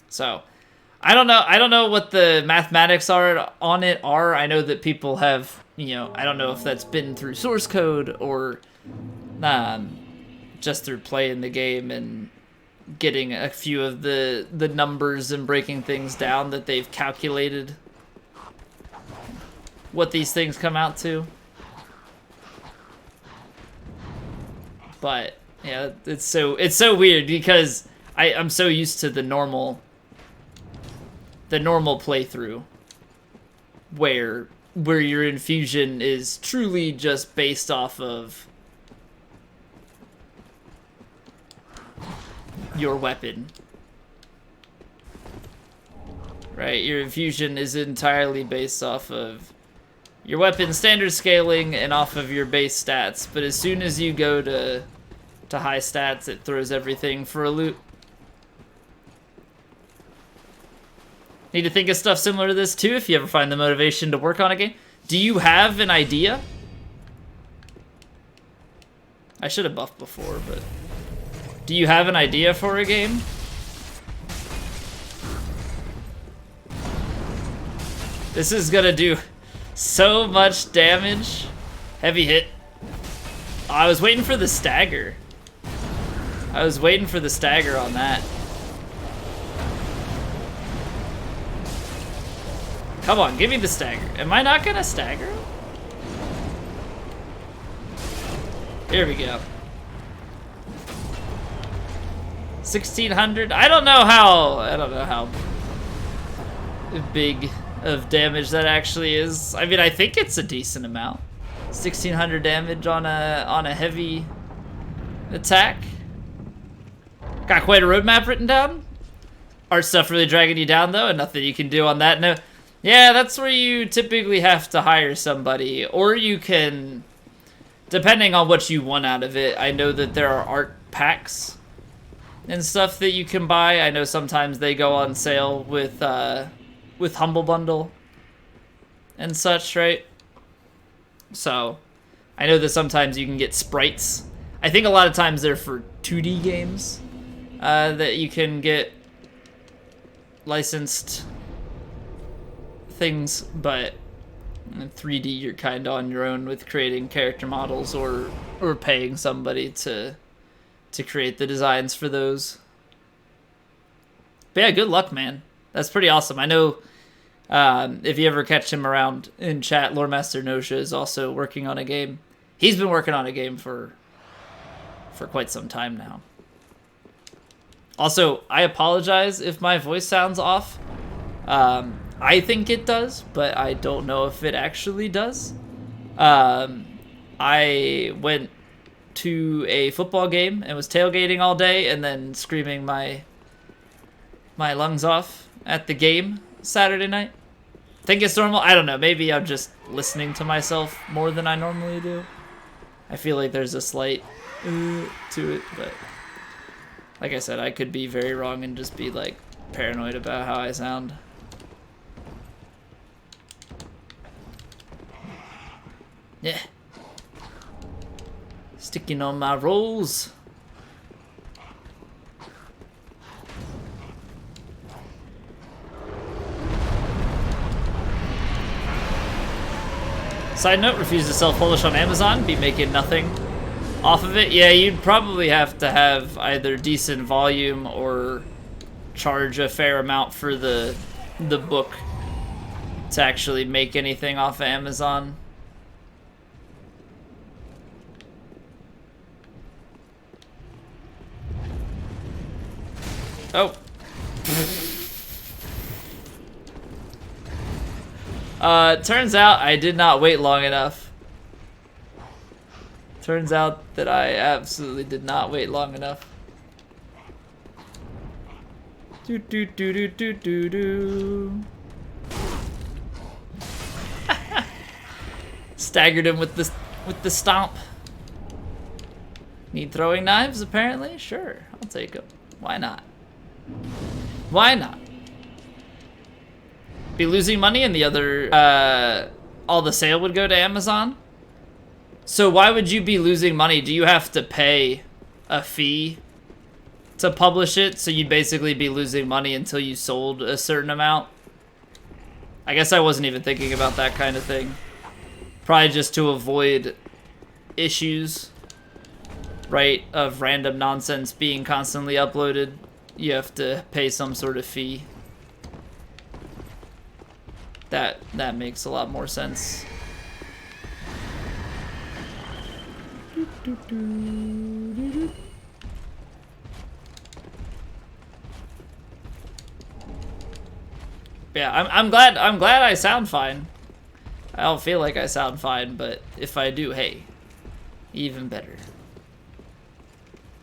So I don't know. I don't know what the mathematics are on it are. I know that people have, you know, I don't know if that's been through source code or just through playing the game and getting a few of the numbers and breaking things down that they've calculated what these things come out to. But yeah, it's so weird because I'm so used to the normal playthrough where your infusion is truly just based off of your weapon. Right? Your infusion is entirely based off of your weapon standard scaling and off of your base stats, but as soon as you go to high stats, it throws everything for a loop. Need to think of stuff similar to this too if you ever find the motivation to work on a game. Do you have an idea? I should have buffed before, but do you have an idea for a game? This is gonna do so much damage. Heavy hit. Oh, I was waiting for the stagger. I was waiting for the stagger on that. Come on, give me the stagger. Am I not gonna stagger? Here we go. 1600. I don't know how big of damage that actually is. I mean, I think it's a decent amount. 1600 damage on a heavy attack. Got quite a roadmap written down. Art stuff really dragging you down though, and nothing you can do on that. No. Yeah, that's where you typically have to hire somebody, or you can, depending on what you want out of it. I know that there are art packs and stuff that you can buy. I know sometimes they go on sale with Humble Bundle and such, right? So I know that sometimes you can get sprites. I think a lot of times they're for 2D games that you can get licensed things, but in 3D you're kind of on your own with creating character models or paying somebody to create the designs for those. But yeah, good luck, man. That's pretty awesome. I know if you ever catch him around in chat, Loremaster Nosha is also working on a game. He's been working on a game for quite some time now. Also, I apologize if my voice sounds off. I think it does, but I don't know if it actually does. I went to a football game and was tailgating all day and then screaming my lungs off at the game Saturday night. Think it's normal? I don't know. Maybe I'm just listening to myself more than I normally do. I feel like there's a slight to it, but like I said, I could be very wrong and just be like paranoid about how I sound. Yeah. Sticking on my rolls. Side note, refuse to sell Polish on Amazon, be making nothing off of it. Yeah, you'd probably have to have either decent volume or charge a fair amount for the book to actually make anything off of Amazon. Oh. Turns out I did not wait long enough. Turns out that I absolutely did not wait long enough. Do do do do do do do. Staggered him with the stomp. Need throwing knives apparently? Sure, I'll take them. Why not? Why not? Be losing money and the other, all the sale would go to Amazon? So why would you be losing money? Do you have to pay a fee to publish it, so you'd basically be losing money until you sold a certain amount. I guess I wasn't even thinking about that kind of thing. Probably just to avoid issues, right, of random nonsense being constantly uploaded. You have to pay some sort of fee. That makes a lot more sense. Yeah, I'm glad I sound fine. I don't feel like I sound fine, but if I do, hey, even better.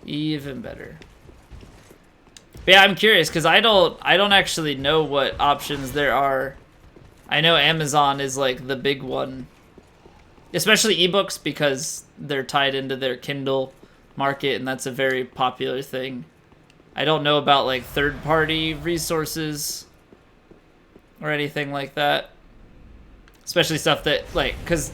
Even better. But yeah, I'm curious because I don't actually know what options there are. I know Amazon is like the big one, especially ebooks, because they're tied into their Kindle market, and that's a very popular thing. I don't know about like third-party resources or anything like that, especially stuff that like, because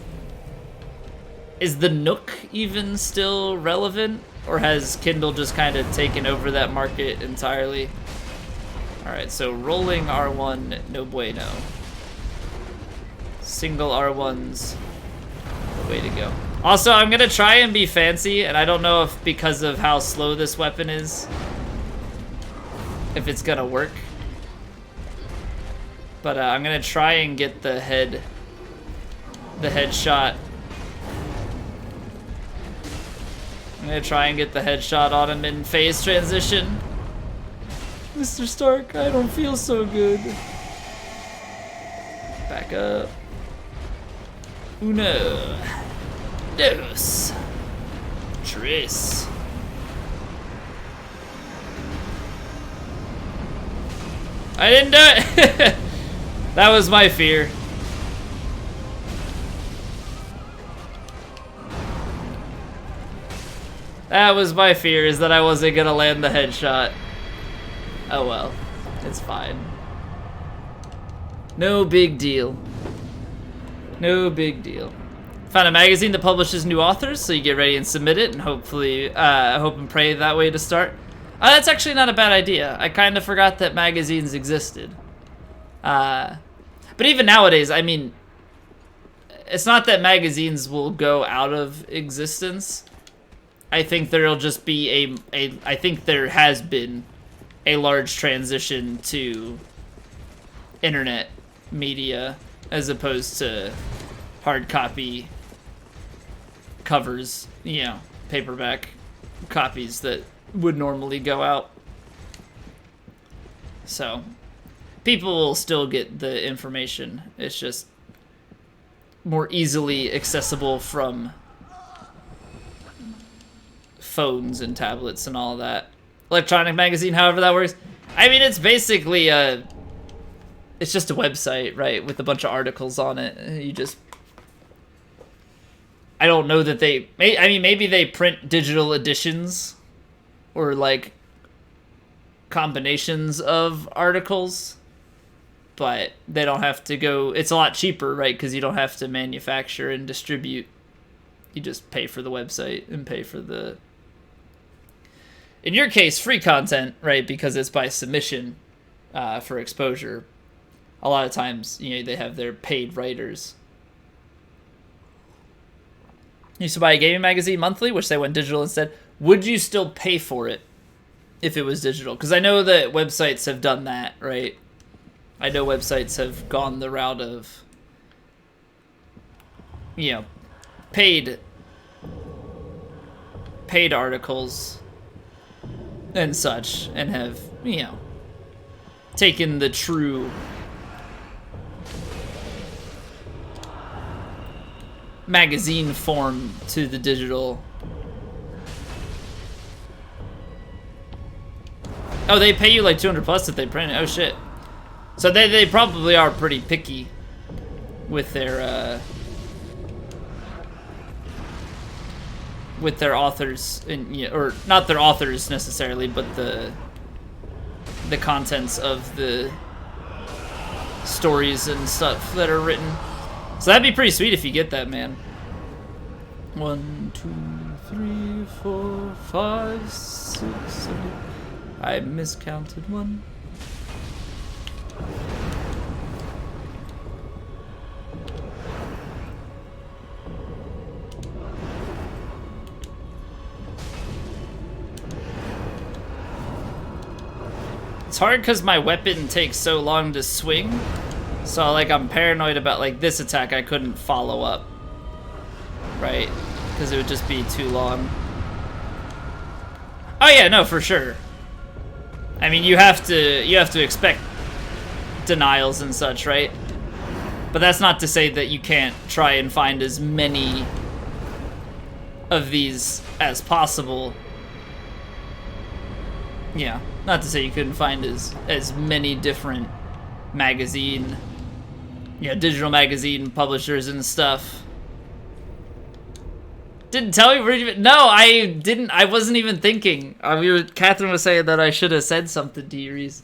is the Nook even still relevant, or has Kindle just kind of taken over that market entirely? All right, so rolling R1, no bueno. Single R1's the way to go. Also, I'm gonna try and be fancy, and I don't know if because of how slow this weapon is, if it's gonna work. But I'm gonna try and get the headshot. I'm gonna try and get the headshot on him in phase transition. Mr. Stark, I don't feel so good. Back up. Uno. Dos. Tres. I didn't do it! That was my fear. That was my fear, is that I wasn't gonna land the headshot. Oh well, it's fine. No big deal. No big deal. Found a magazine that publishes new authors, so you get ready and submit it, and hopefully, hope and pray that way to start. That's actually not a bad idea. I kind of forgot that magazines existed. But even nowadays, I mean, it's not that magazines will go out of existence. I think there'll just be I think there has been a large transition to internet media as opposed to hard copy covers, you know, paperback copies that would normally go out. So people will still get the information. It's just more easily accessible from phones and tablets and all that. Electronic magazine, however that works. I mean, it's basically it's just a website, right, with a bunch of articles on it. You just, I don't know that I mean, maybe they print digital editions or like combinations of articles, but they don't have to go, it's a lot cheaper, right, because you don't have to manufacture and distribute. You just pay for the website and pay for the, in your case, free content, right, because it's by submission for exposure. A lot of times, you know, they have their paid writers. You used to buy a gaming magazine monthly, which they went digital instead. Would you still pay for it if it was digital? Because I know that websites have done that, right? I know websites have gone the route of, you know, paid articles and such, and have, you know, taken the true magazine form to the digital. Oh, they pay you like 200 plus if they print it. Oh shit. So they probably are pretty picky with their authors, and, you know, or not their authors necessarily, but the contents of the stories and stuff that are written. So that'd be pretty sweet if you get that, man. 1, 2, 3, 4, 5, 6, 7. I miscounted one. It's hard because my weapon takes so long to swing. So like I'm paranoid about like this attack I couldn't follow up. Right? Because it would just be too long. Oh yeah, no, for sure. I mean, you have to expect denials and such, right? But that's not to say that you can't try and find as many of these as possible. Yeah, not to say you couldn't find as many different magazine, digital magazine publishers and stuff. Didn't tell you? No, I didn't. I wasn't even thinking. Catherine was saying that I should have said something to you, Reese.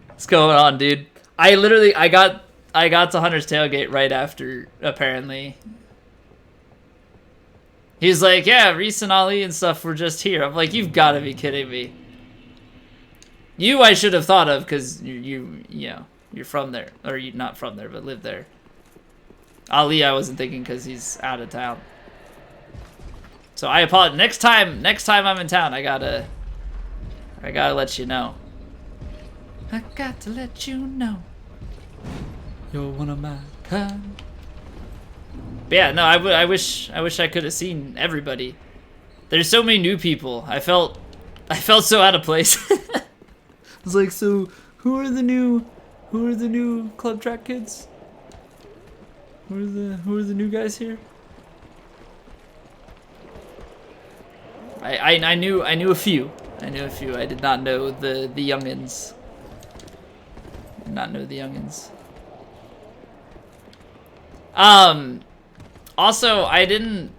What's going on, dude? I got to Hunter's Tailgate right after, apparently. He's like, yeah, Reese and Ali and stuff were just here. I'm like, you've got to be kidding me. You, I should have thought of, because you're from there. Or you're not from there, but live there. Ali, I wasn't thinking because he's out of town. So I apologize. Next time I'm in town, I gotta let you know. I got to let you know. You're one of my kind. But yeah, no, I wish I could have seen everybody. There's so many new people. I felt so out of place. I was like, so who are the new club track kids? Who are the new guys here? I knew a few. I did not know the youngins. Did not know the youngins. Also, I didn't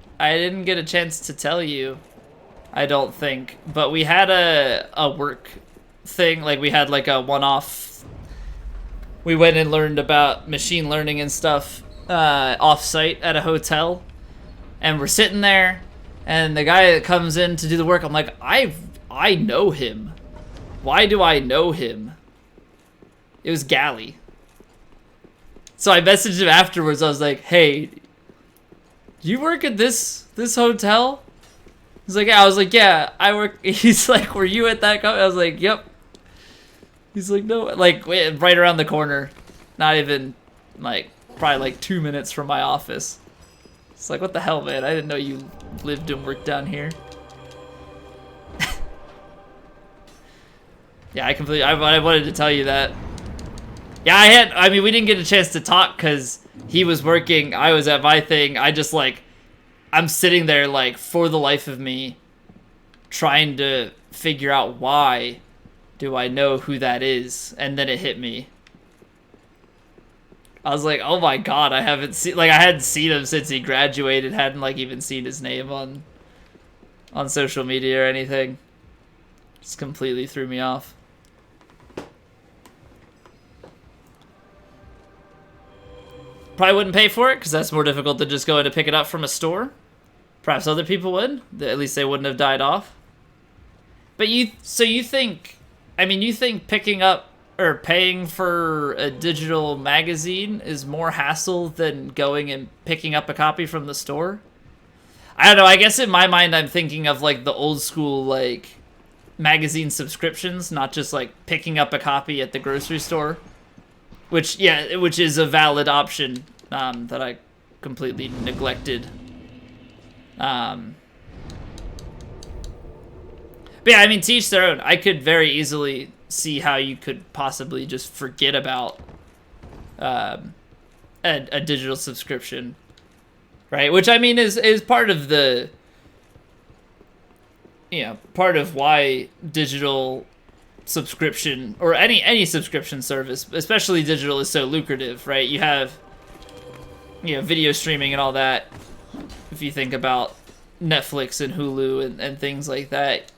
get a chance to tell you, I don't think, but we had a work thing, like we had like a one-off. We went and learned about machine learning and stuff off-site at a hotel, and we're sitting there. And the guy that comes in to do the work, I'm like, I know him. Why do I know him? It was Gally. So I messaged him afterwards. I was like, hey, do you work at this hotel? He's like, yeah. I was like, yeah, I work. He's like, were you at that company? I was like, yep. He's like, no, like right around the corner. Not even like, probably like 2 minutes from my office. It's like, what the hell, man? I didn't know you lived and worked down here. Yeah, I wanted to tell you that. Yeah, I mean, we didn't get a chance to talk because he was working, I was at my thing. I'm sitting there, like, for the life of me, trying to figure out why do I know who that is, and then it hit me. I was like, oh my god, I hadn't seen him since he graduated, hadn't like even seen his name on social media or anything. Just completely threw me off. Probably wouldn't pay for it because that's more difficult than just going to pick it up from a store. Perhaps other people would. At least they wouldn't have died off. But you think picking up or paying for a digital magazine is more hassle than going and picking up a copy from the store? I don't know, I guess in my mind I'm thinking of like the old school like magazine subscriptions, not just like picking up a copy at the grocery store. Which is a valid option that I completely neglected. But yeah, I mean, to each their own. I could very easily see how you could possibly just forget about a digital subscription, right? Which I mean is part of the part of why digital subscription or any subscription service, especially digital, is so lucrative, right? You have video streaming and all that. If you think about Netflix and Hulu and things like that,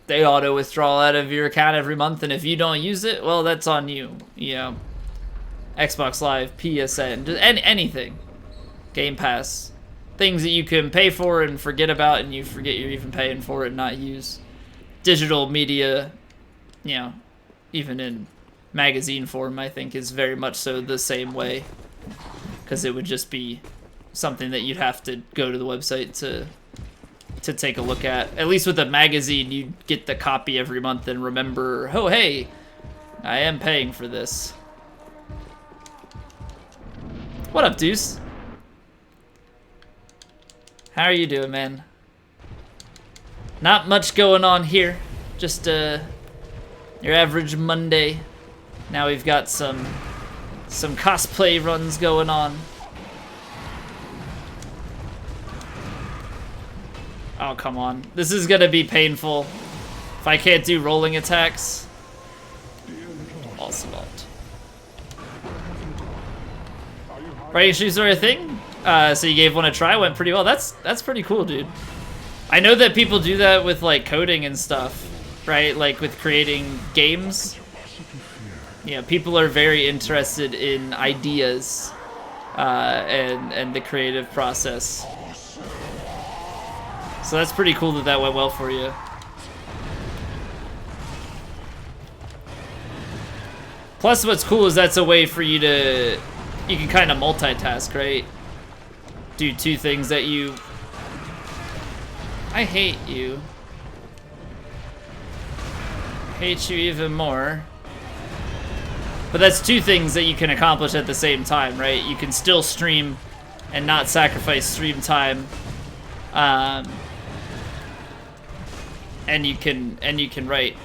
they auto withdraw out of your account every month, and if you don't use it, well, that's on you. Xbox Live, PSN, just anything, Game Pass, things that you can pay for and forget about, and you forget you're even paying for it and not use. Digital media you know, even in magazine form, I think is very much so the same way, because it would just be something that you'd have to go to the website to take a look at. At least with a magazine, you get the copy every month and remember, oh hey, I am paying for this. What up, Deuce? How are you doing, man? Not much going on here. Just your average Monday. Now we've got some cosplay runs going on. Oh, come on. This is gonna be painful if I can't do rolling attacks. Also not. Writing shoes are a thing? So you gave one a try, went pretty well. That's pretty cool, dude. I know that people do that with like coding and stuff, right? Like with creating games. Yeah, people are very interested in ideas and the creative process. So that's pretty cool that that went well for you. Plus what's cool is that's a way for you to, you can kind of multitask, right? Do two things that you, I hate you. Hate you even more. But that's two things that you can accomplish at the same time, right? You can still stream and not sacrifice stream time. And you can write.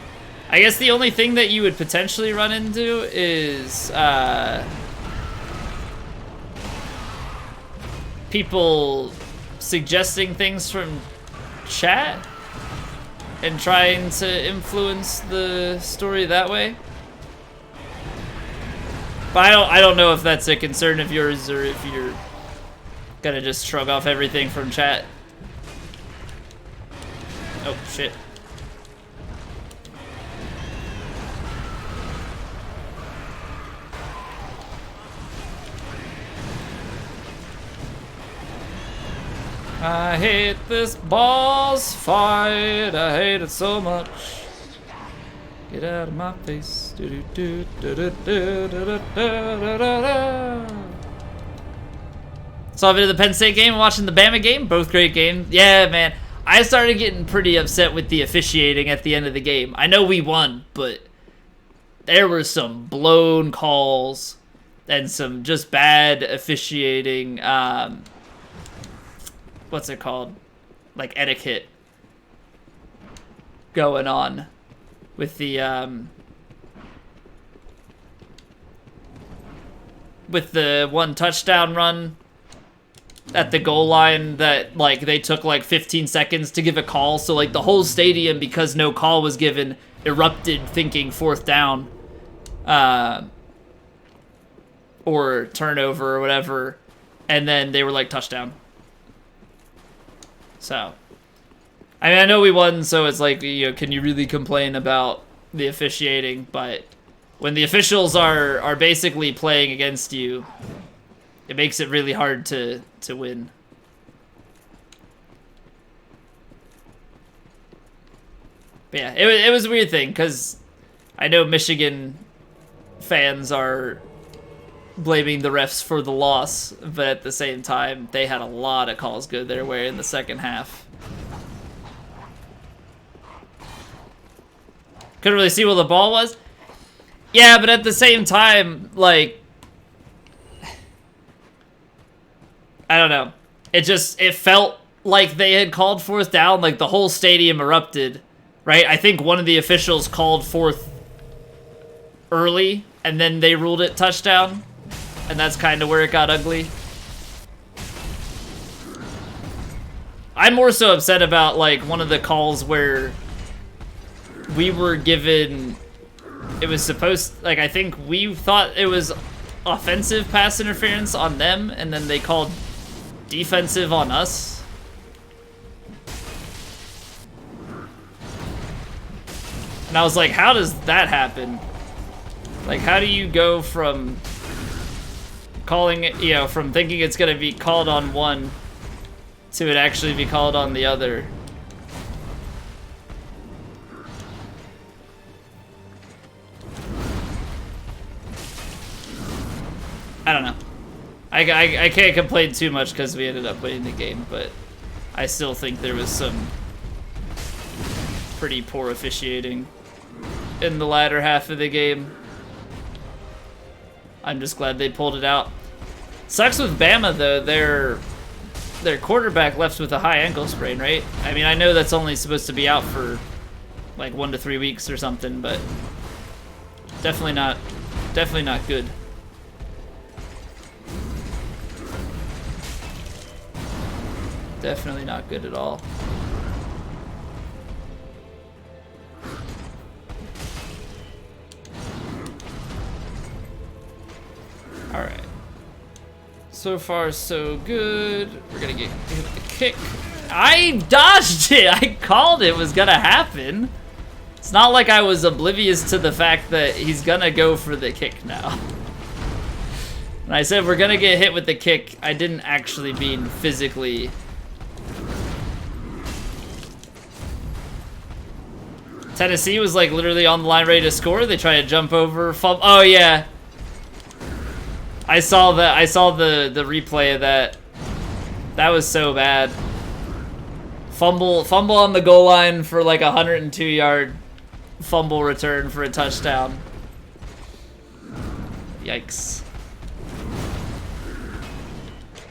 I guess the only thing that you would potentially run into is people suggesting things from chat and trying to influence the story that way. But I don't know if that's a concern of yours or if you're gonna just shrug off everything from chat. Oh shit. I hate this boss fight. I hate it so much. Get out of my face. Saw a bit of the Penn State game and watching the Bama game. Both great games. Yeah, man. I started getting pretty upset with the officiating at the end of the game. I know we won, but there were some blown calls and some just bad officiating. What's it called? Like etiquette going on with the one touchdown run at the goal line that like they took like 15 seconds to give a call, so like the whole stadium, because no call was given, erupted thinking fourth down or turnover or whatever, and then they were like touchdown. So I mean, I know we won, so it's like, you know, can you really complain about the officiating? But when the officials are basically playing against you, it makes it really hard to win. But yeah, it was a weird thing, because I know Michigan fans are blaming the refs for the loss, but at the same time, they had a lot of calls go their way in the second half. Couldn't really see where the ball was. Yeah, but at the same time, like, I don't know. It felt like they had called fourth down, like the whole stadium erupted, right? I think one of the officials called fourth early, and then they ruled it touchdown, and that's kind of where it got ugly. I'm more so upset about, like, one of the calls where we were given, it was supposed, like, I think we thought it was offensive pass interference on them, and then they called defensive on us. And I was like, how does that happen? Like, how do you go from calling it, you know, from thinking it's gonna be called on one to it actually be called on the other? I don't know. I can't complain too much because we ended up winning the game, but I still think there was some pretty poor officiating in the latter half of the game. I'm just glad they pulled it out. Sucks with Bama though, their quarterback left with a high ankle sprain, right? I mean, I know that's only supposed to be out for like 1 to 3 weeks or something, but definitely not good. Definitely not good at all. All right. So far, so good. We're gonna get hit with the kick. I dodged it. I called it was gonna happen. It's not like I was oblivious to the fact that he's gonna go for the kick now. When I said we're gonna get hit with the kick, I didn't actually mean physically. Tennessee was like literally on the line ready to score. They try to jump over. Oh yeah. I saw the replay of that. That was so bad. Fumble on the goal line for like a 102-yard fumble return for a touchdown. Yikes.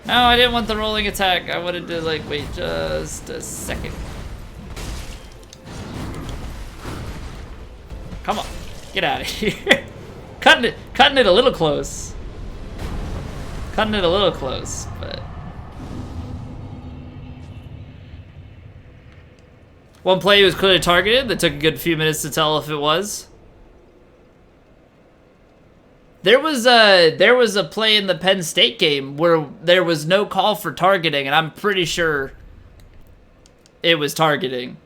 No, I didn't want the rolling attack. I wanted to like wait just a second. Come on, get out of here. Cutting it a little close. Cutting it a little close, but one play was clearly targeted that took a good few minutes to tell if it was. There was a play in the Penn State game where there was no call for targeting, and I'm pretty sure it was targeting.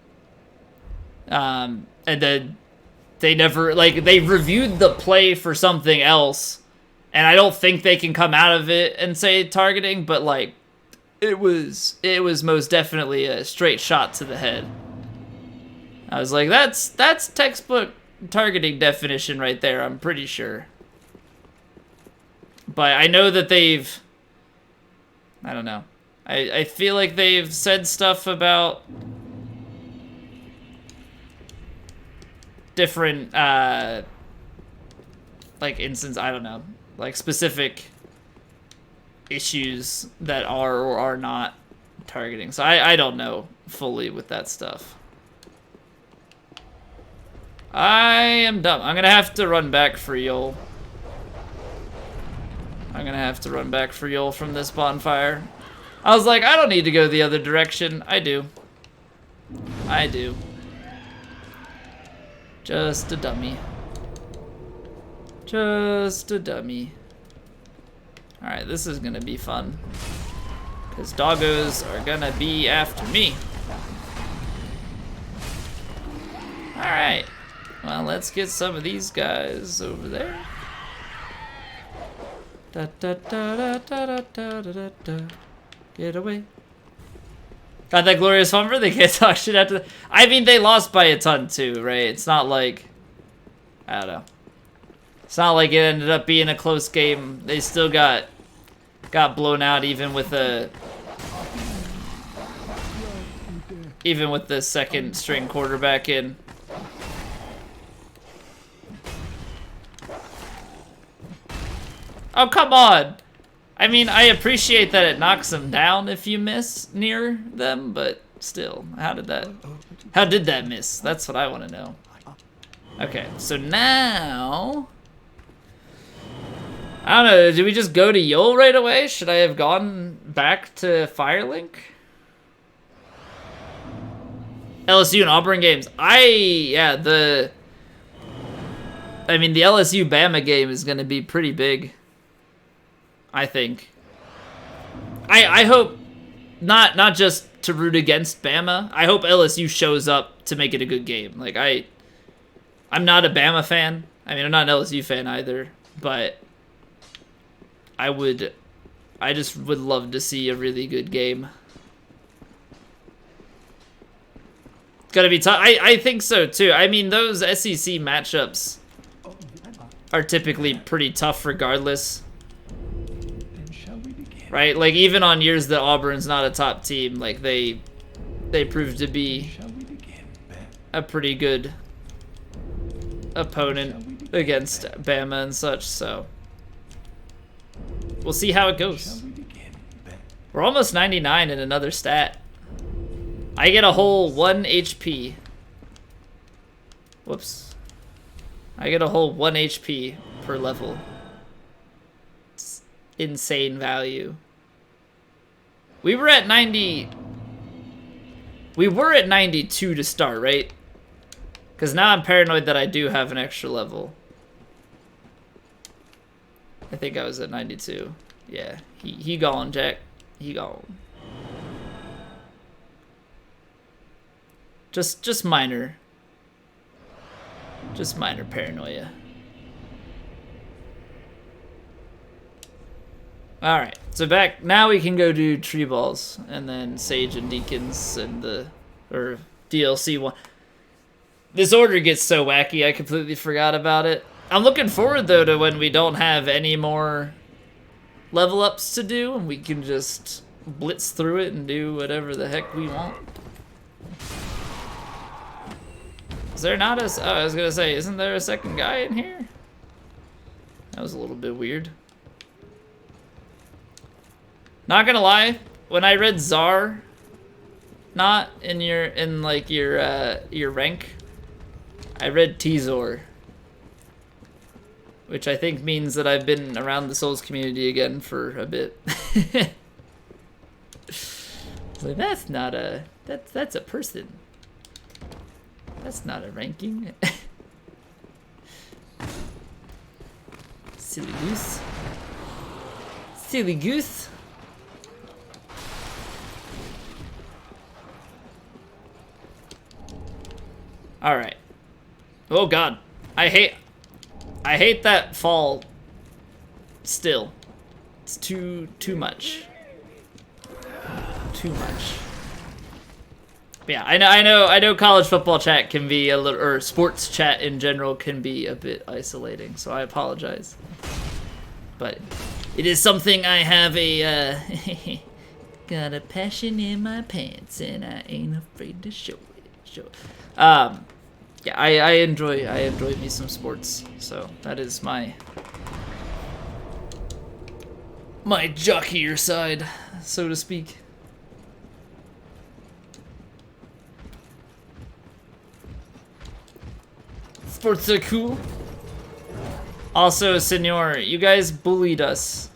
And then they never, like, they reviewed the play for something else, and I don't think they can come out of it and say targeting, but like it was most definitely a straight shot to the head. I was like, that's textbook targeting definition right there, I'm pretty sure. But I know that I don't know. I feel like they've said stuff about different, like instance, I don't know, like specific issues that are or are not targeting. So I don't know fully with that stuff. I am dumb. I'm gonna have to run back for Yol. I'm gonna have to run back for Yol from this bonfire. I was like, I don't need to go the other direction. I do. I do. Just a dummy. Just a dummy. Alright, this is gonna be fun. Because doggos are gonna be after me. Alright. Well, let's get some of these guys over there. Da da da da da da da da da. Get away. Got that glorious fumble? They can't talk shit after that. I mean, they lost by a ton too, right? It's not like, I don't know. It's not like it ended up being a close game. They still got blown out even with the second string quarterback in. Oh, come on. I mean, I appreciate that it knocks them down if you miss near them, but still, how did that miss? That's what I want to know. Okay, so now, I don't know, did we just go to Yol right away? Should I have gone back to Firelink? LSU and Auburn games. I mean, the LSU Bama game is going to be pretty big, I think. I hope not just to root against Bama. I hope LSU shows up to make it a good game. Like I'm not a Bama fan. I mean, I'm not an LSU fan either, but I just would love to see a really good game. It's gonna be tough. I think so too. I mean, those SEC matchups are typically pretty tough regardless. right? Like, even on years that Auburn's not a top team, like, they proved to be a pretty good opponent against Bama and such, so we'll see how it goes. We're almost 99 in another stat. I get a whole 1 HP. Whoops. I get a whole 1 HP per level. It's insane value. We were at 90... We were at 92 to start, right? Because now I'm paranoid that I do have an extra level. I think I was at 92. Yeah, he gone, Jack. He gone. Just minor. Just minor paranoia. Alright, so back, now we can go do tree balls, and then Sage and Deacons, and or DLC one. This order gets so wacky, I completely forgot about it. I'm looking forward, though, to when we don't have any more level ups to do, and we can just blitz through it and do whatever the heck we want. Is there not a... Oh, I was gonna say, isn't there a second guy in here? That was a little bit weird. Not gonna lie, when I read Czar, not in your rank, I read Tzor, which I think means that I've been around the Souls community again for a bit. So that's not a that's a person. That's not a ranking. Silly goose. Silly goose. All right. Oh God, I hate that fall. Still, it's too much. Too much. But yeah, I know. College football chat can be a little, or sports chat in general can be a bit isolating. So I apologize. But it is something I have a got a passion in my pants, and I ain't afraid to show it. Yeah, I enjoy me some sports, so that is my jockier side, so to speak. Sports are cool. Also, Senor, you guys bullied us.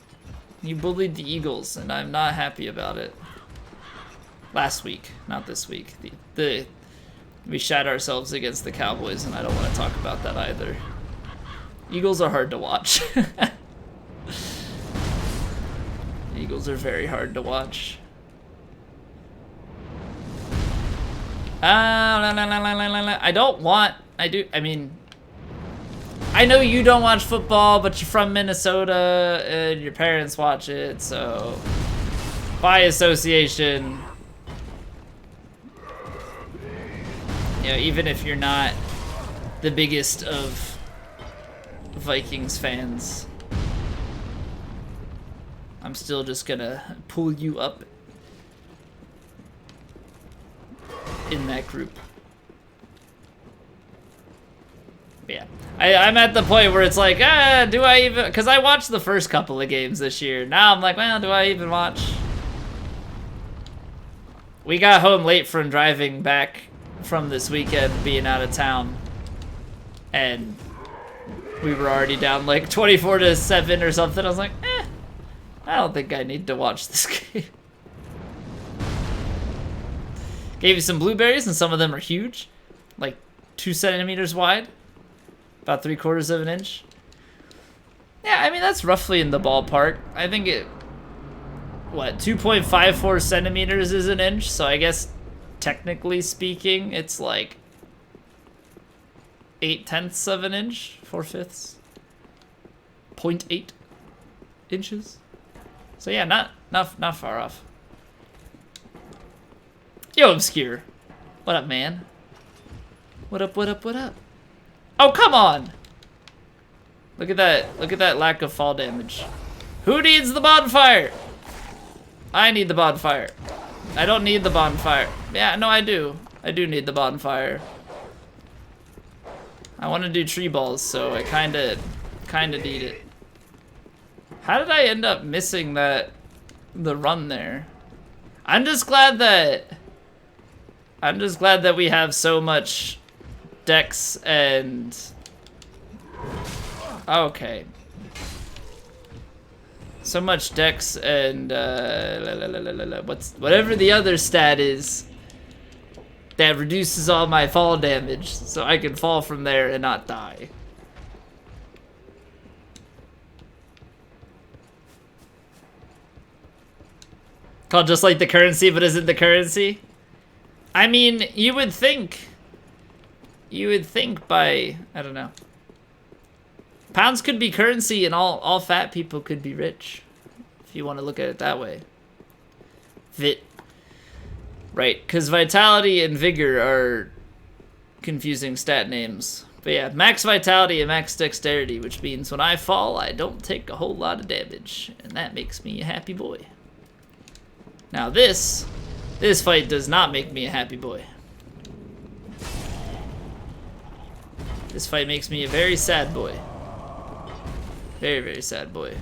You bullied the Eagles, and I'm not happy about it. Last week, not this week. We shat ourselves against the Cowboys, and I don't want to talk about that either. Eagles are hard to watch. Eagles are very hard to watch. I don't want... I mean... I know you don't watch football, but you're from Minnesota, and your parents watch it, so... By association... You know, even if you're not the biggest of Vikings fans, I'm still just gonna pull you up in that group. But yeah, I'm at the point where it's like, do I even, because I watched the first couple of games this year. Now I'm like, well, do I even watch? We got home late from driving back from this weekend being out of town, and we were already down like 24-7 or something. I was like, I don't think I need to watch this game. Gave you some blueberries, and some of them are huge, like 2 centimeters wide, about 3/4 of an inch. Yeah, I mean, that's roughly in the ballpark. I think it, 2.54 centimeters is an inch, so I guess technically speaking, it's like 8/10 of an inch, 4/5, 0.8 inches. So yeah, not far off. Yo, Obscure, what up, man? What up? What up? What up? Oh, come on! Look at that! Look at that lack of fall damage. Who needs the bonfire? I need the bonfire. I don't need the bonfire. Yeah, no, I do. I do need the bonfire. I want to do tree balls, so I kinda need it. How did I end up missing the run there? I'm just glad that we have so much dex and okay. So much dex and whatever the other stat is that reduces all my fall damage, so I can fall from there and not die. Called just like the currency, but isn't the currency? I mean, you would think by, I don't know. Pounds could be currency and all fat people could be rich. If you want to look at it that way. Right, because vitality and vigor are confusing stat names. But yeah, max vitality and max dexterity, which means when I fall, I don't take a whole lot of damage. And that makes me a happy boy. Now this fight does not make me a happy boy. This fight makes me a very sad boy. Very, very sad boy.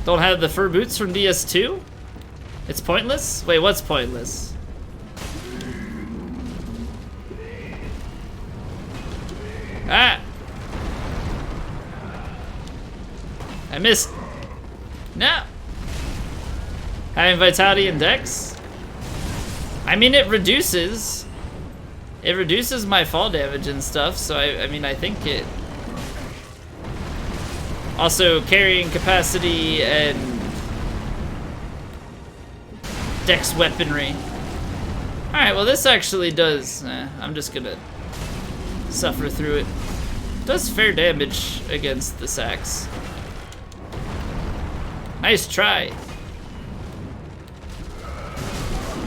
Don't have the fur boots from DS2? It's pointless? Wait, what's pointless? Ah! I missed. No! Having vitality and dex? I mean, it reduces my fall damage and stuff, so I mean, I think it... Also, carrying capacity and dex weaponry. Alright, well this actually does... I'm just gonna suffer through it. Does fair damage against the sacks. Nice try.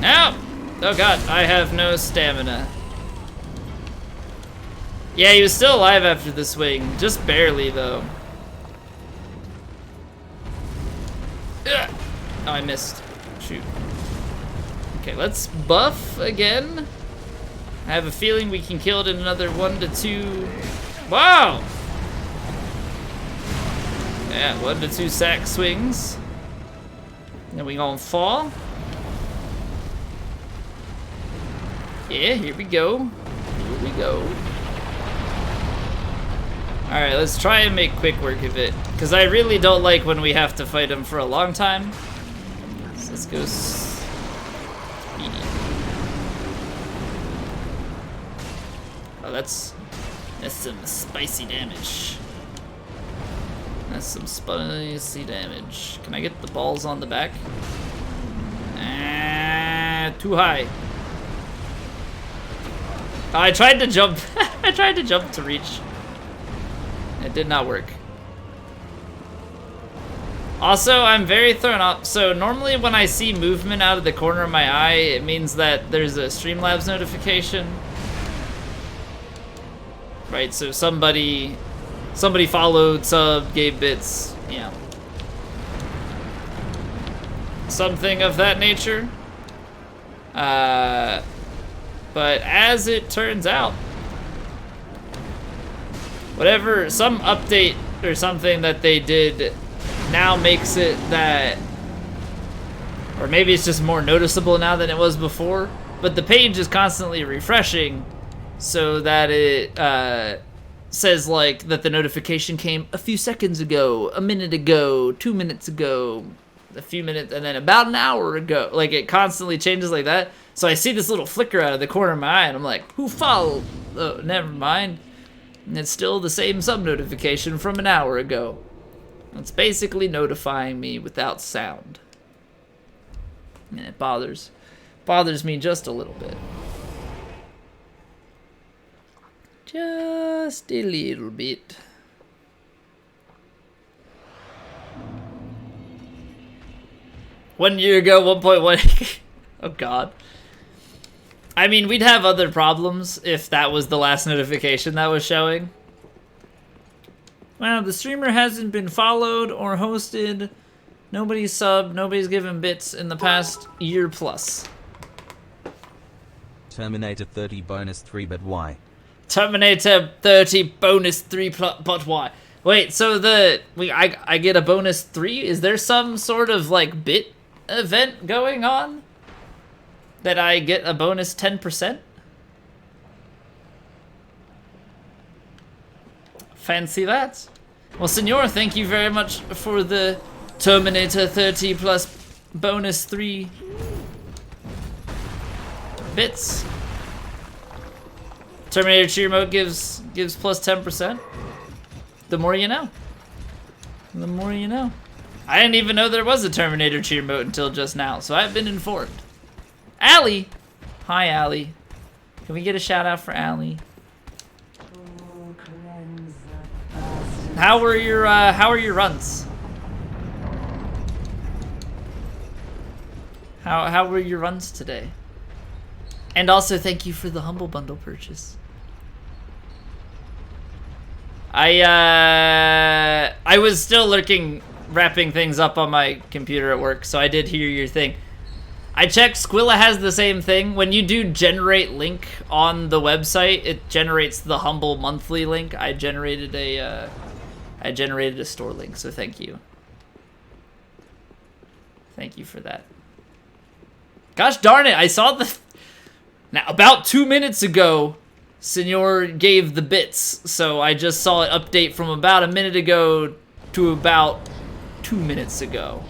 No! Oh god, I have no stamina. Yeah, he was still alive after the swing. Just barely, though. Ugh. Oh, I missed. Shoot. Okay, let's buff again. I have a feeling we can kill it in another 1 to 2. Wow! Yeah, 1 to 2 sack swings. Then we gonna fall. Yeah, here we go. Here we go. Alright, let's try and make quick work of it. Because I really don't like when we have to fight him for a long time. So let's go speedy. Oh, that's some spicy damage. That's some spicy damage. Can I get the balls on the back? Too high. Oh, I tried to jump. I tried to jump to reach. It did not work. Also, I'm very thrown off. So normally when I see movement out of the corner of my eye, it means that there's a Streamlabs notification. Right, so somebody followed, sub, gave bits, yeah. Something of that nature. But as it turns out, whatever, some update or something that they did now makes it that, or maybe it's just more noticeable now than it was before, but the page is constantly refreshing so that it says like that the notification came a few seconds ago, a minute ago, 2 minutes ago, a few minutes, and then about an hour ago. Like it constantly changes like that. So I see this little flicker out of the corner of my eye and I'm like, who followed? Oh, never mind. And it's still the same sub notification from an hour ago. It's basically notifying me without sound. And it bothers me just a little bit. Just a little bit. One year ago, 1.1. Oh god. I mean, we'd have other problems if that was the last notification that was showing. Wow, the streamer hasn't been followed or hosted. Nobody's subbed, nobody's given bits in the past year plus. Terminator 30 bonus 3, but why? Terminator 30 bonus 3 but why? Wait, so I get a bonus 3? Is there some sort of like bit event going on that I get a bonus 10%? Fancy that. Well, Senor, thank you very much for the Terminator 30 plus bonus 3 bits. Terminator cheer mode gives plus 10%. The more you know. The more you know. I didn't even know there was a Terminator cheer mode until just now, so I've been informed. Allie! Hi, Allie. Can we get a shout out for Allie? How were your runs? How were your runs today? And also thank you for the Humble Bundle purchase. I was still wrapping things up on my computer at work, so I did hear your thing. I checked, Squilla has the same thing. When you do generate link on the website, it generates the Humble monthly link. I generated a store link, so thank you. Thank you for that. Gosh darn it, I saw the... Now, about 2 minutes ago, Senor gave the bits, so I just saw it update from about a minute ago to about 2 minutes ago.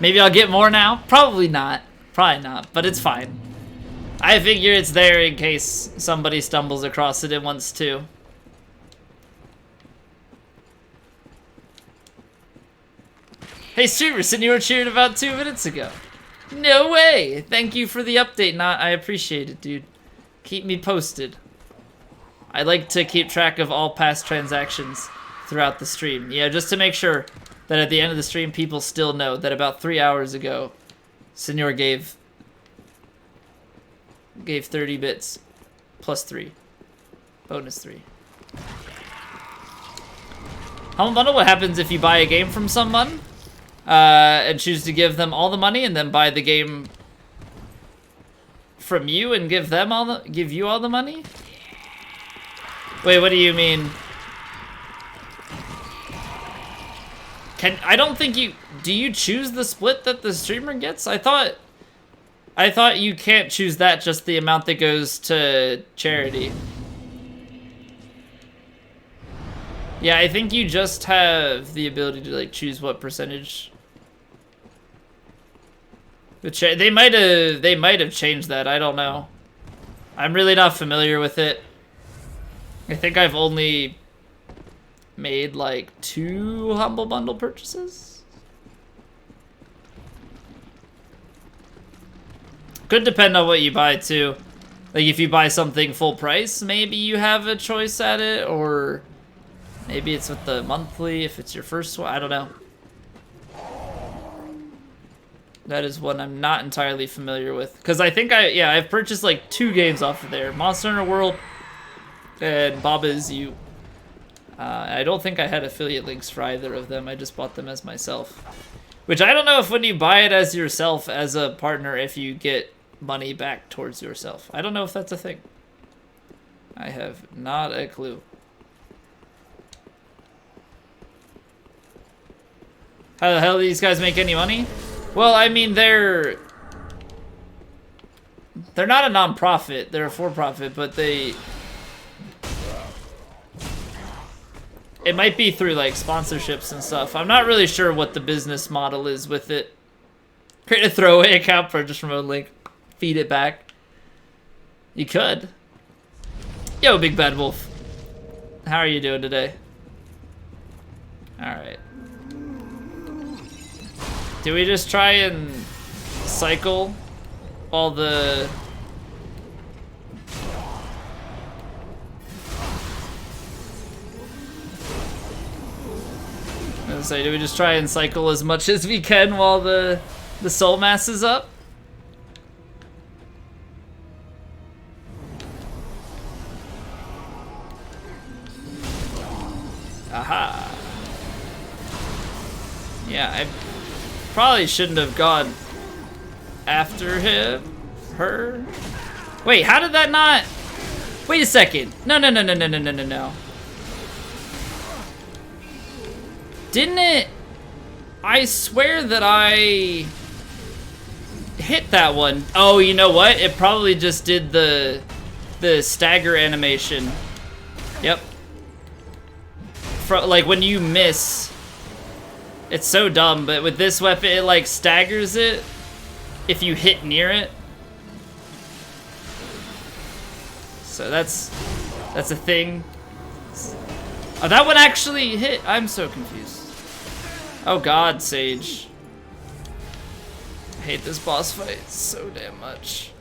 Maybe I'll get more now? Probably not. Probably not, but it's fine. I figure it's there in case somebody stumbles across it and wants to. Hey streamer, Senor cheered about 2 minutes ago. No way! Thank you for the update, Not. I appreciate it, dude. Keep me posted. I like to keep track of all past transactions throughout the stream. Yeah, just to make sure that at the end of the stream, people still know that about 3 hours ago, Senor gave 30 bits plus 3. Bonus 3. Humble Bundle, what happens if you buy a game from someone and choose to give them all the money and then buy the game from you and give you all the money? Wait, what do you mean? I don't think do you choose the split that the streamer gets? I thought you can't choose that, just the amount that goes to charity. Yeah, I think you just have the ability to like choose what percentage. They might have changed that. I don't know. I'm really not familiar with it. I think I've only made like 2 Humble Bundle purchases. Could depend on what you buy too. Like if you buy something full price, maybe you have a choice at it, or maybe it's with the monthly if it's your first one. I don't know. That is one I'm not entirely familiar with. Because I think I've purchased like 2 games off of there. Monster Hunter World and Baba Is You. I don't think I had affiliate links for either of them. I just bought them as myself. Which I don't know if when you buy it as yourself, as a partner, if you get money back towards yourself. I don't know if that's a thing. I have not a clue. How the hell do these guys make any money? Well, I mean, they're not a non-profit. They're a for-profit, but it might be through like sponsorships and stuff. I'm not really sure what the business model is with it. Create a throwaway account, purchase remote link, feed it back. You could. Yo, Big Bad Wolf. How are you doing today? Alright. Do we just try and cycle all the... gonna say, do we just try and cycle as much as we can while the soul mass is up? Aha. Yeah, I probably shouldn't have gone after him. Her. Wait, how did that not? Wait a second. No. Didn't it? I swear that I hit that one. Oh, you know what? It probably just did the stagger animation. Yep. Like when you miss, it's so dumb, but with this weapon, it like staggers it if you hit near it. So that's a thing. Oh, that one actually hit. I'm so confused. Oh God, Sage. I hate this boss fight so damn much.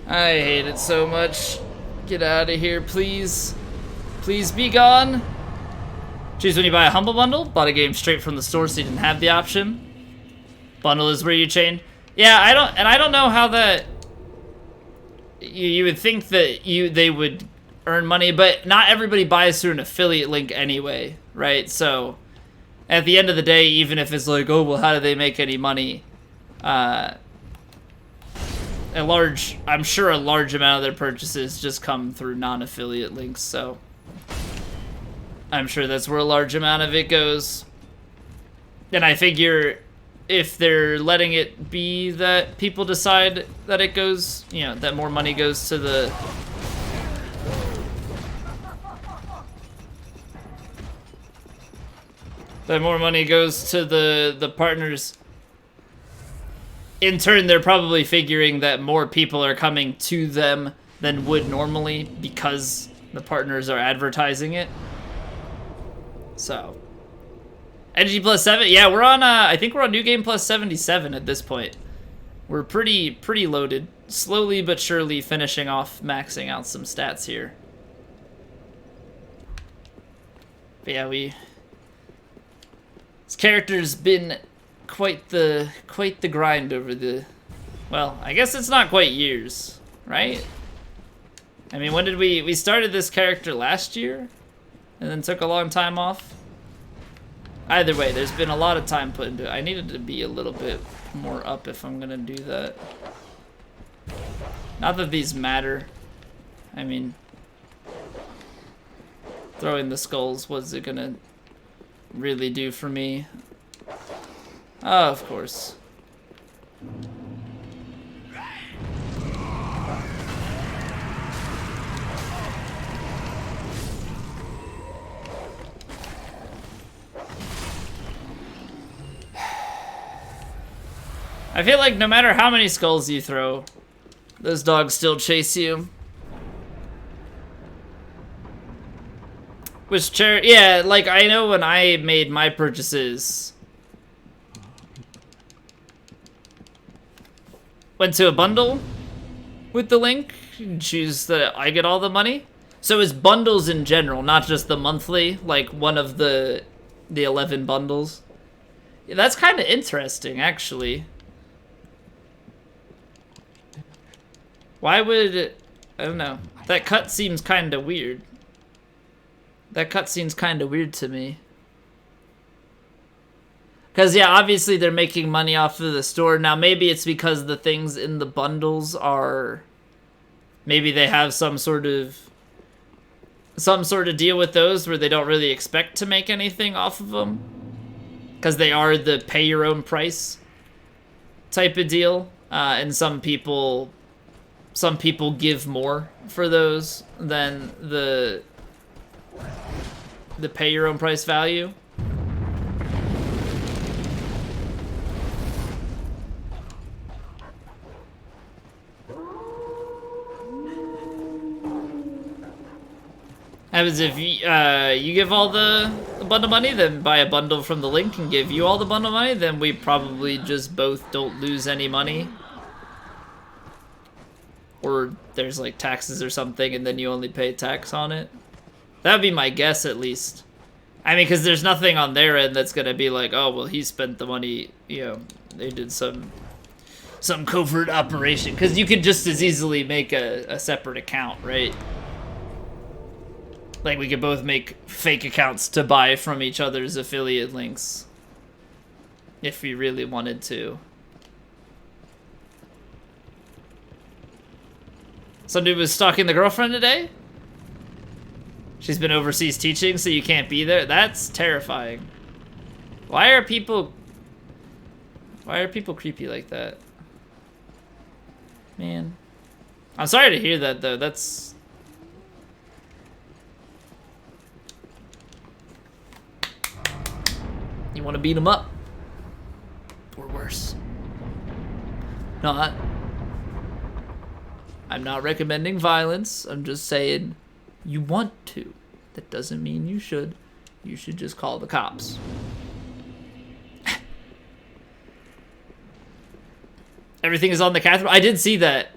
I hate it so much. Get out of here, please. Please be gone. Choose when you buy a Humble Bundle. Bought a game straight from the store, so you didn't have the option. Bundle is where you chain. Yeah, I don't know how that. You would think that they would earn money, but not everybody buys through an affiliate link anyway, right? So, at the end of the day, even if it's like, oh well, how do they make any money? I'm sure a large amount of their purchases just come through non-affiliate links, so I'm sure that's where a large amount of it goes. And I figure if they're letting it be that people decide that it goes, you know, that more money goes to the partners. In turn, they're probably figuring that more people are coming to them than would normally because the partners are advertising it. So, Energy plus 7. Yeah, we're on. I think we're on New Game plus 77 at this point. We're pretty loaded. Slowly but surely finishing off, maxing out some stats here. But yeah, this character's been quite the grind over the. Well, I guess it's not quite years, right? I mean, when did we started this character last year, and then took a long time off? Either way, there's been a lot of time put into it. I needed to be a little bit more up if I'm gonna do that. Not that these matter. I mean, throwing the skulls, what's it gonna really do for me? Oh, of course. I feel like no matter how many skulls you throw, those dogs still chase you. Which yeah, like I know when I made my purchases, went to a bundle with the link, choose that I get all the money. So it's bundles in general, not just the monthly, like one of the 11 bundles. Yeah, that's kind of interesting, actually. Why would, I don't know. That cut seems kind of weird. That cut seems kind of weird to me. Because, yeah, obviously they're making money off of the store. Now, maybe it's because the things in the bundles are... Maybe they have some sort of deal with those where they don't really expect to make anything off of them. Because they are the pay your own price type of deal. And some people give more for those than the pay your own price value. Happens if you give all the bundle money, then buy a bundle from the link and give you all the bundle money, then we probably just both don't lose any money. Or there's like taxes or something and then you only pay tax on it. That would be my guess at least. I mean, because there's nothing on their end that's going to be like, oh, well, he spent the money, you know, they did some covert operation. Because you could just as easily make a separate account, right? Like, we could both make fake accounts to buy from each other's affiliate links. If we really wanted to. Some dude was stalking the girlfriend today? She's been overseas teaching, so you can't be there? That's terrifying. Why are people creepy like that? Man. I'm sorry to hear that, though. That's... You want to beat him up? Or worse. I'm not recommending violence. I'm just saying you want to. That doesn't mean you should. You should just call the cops. Everything is on the Cathedral. I did see that.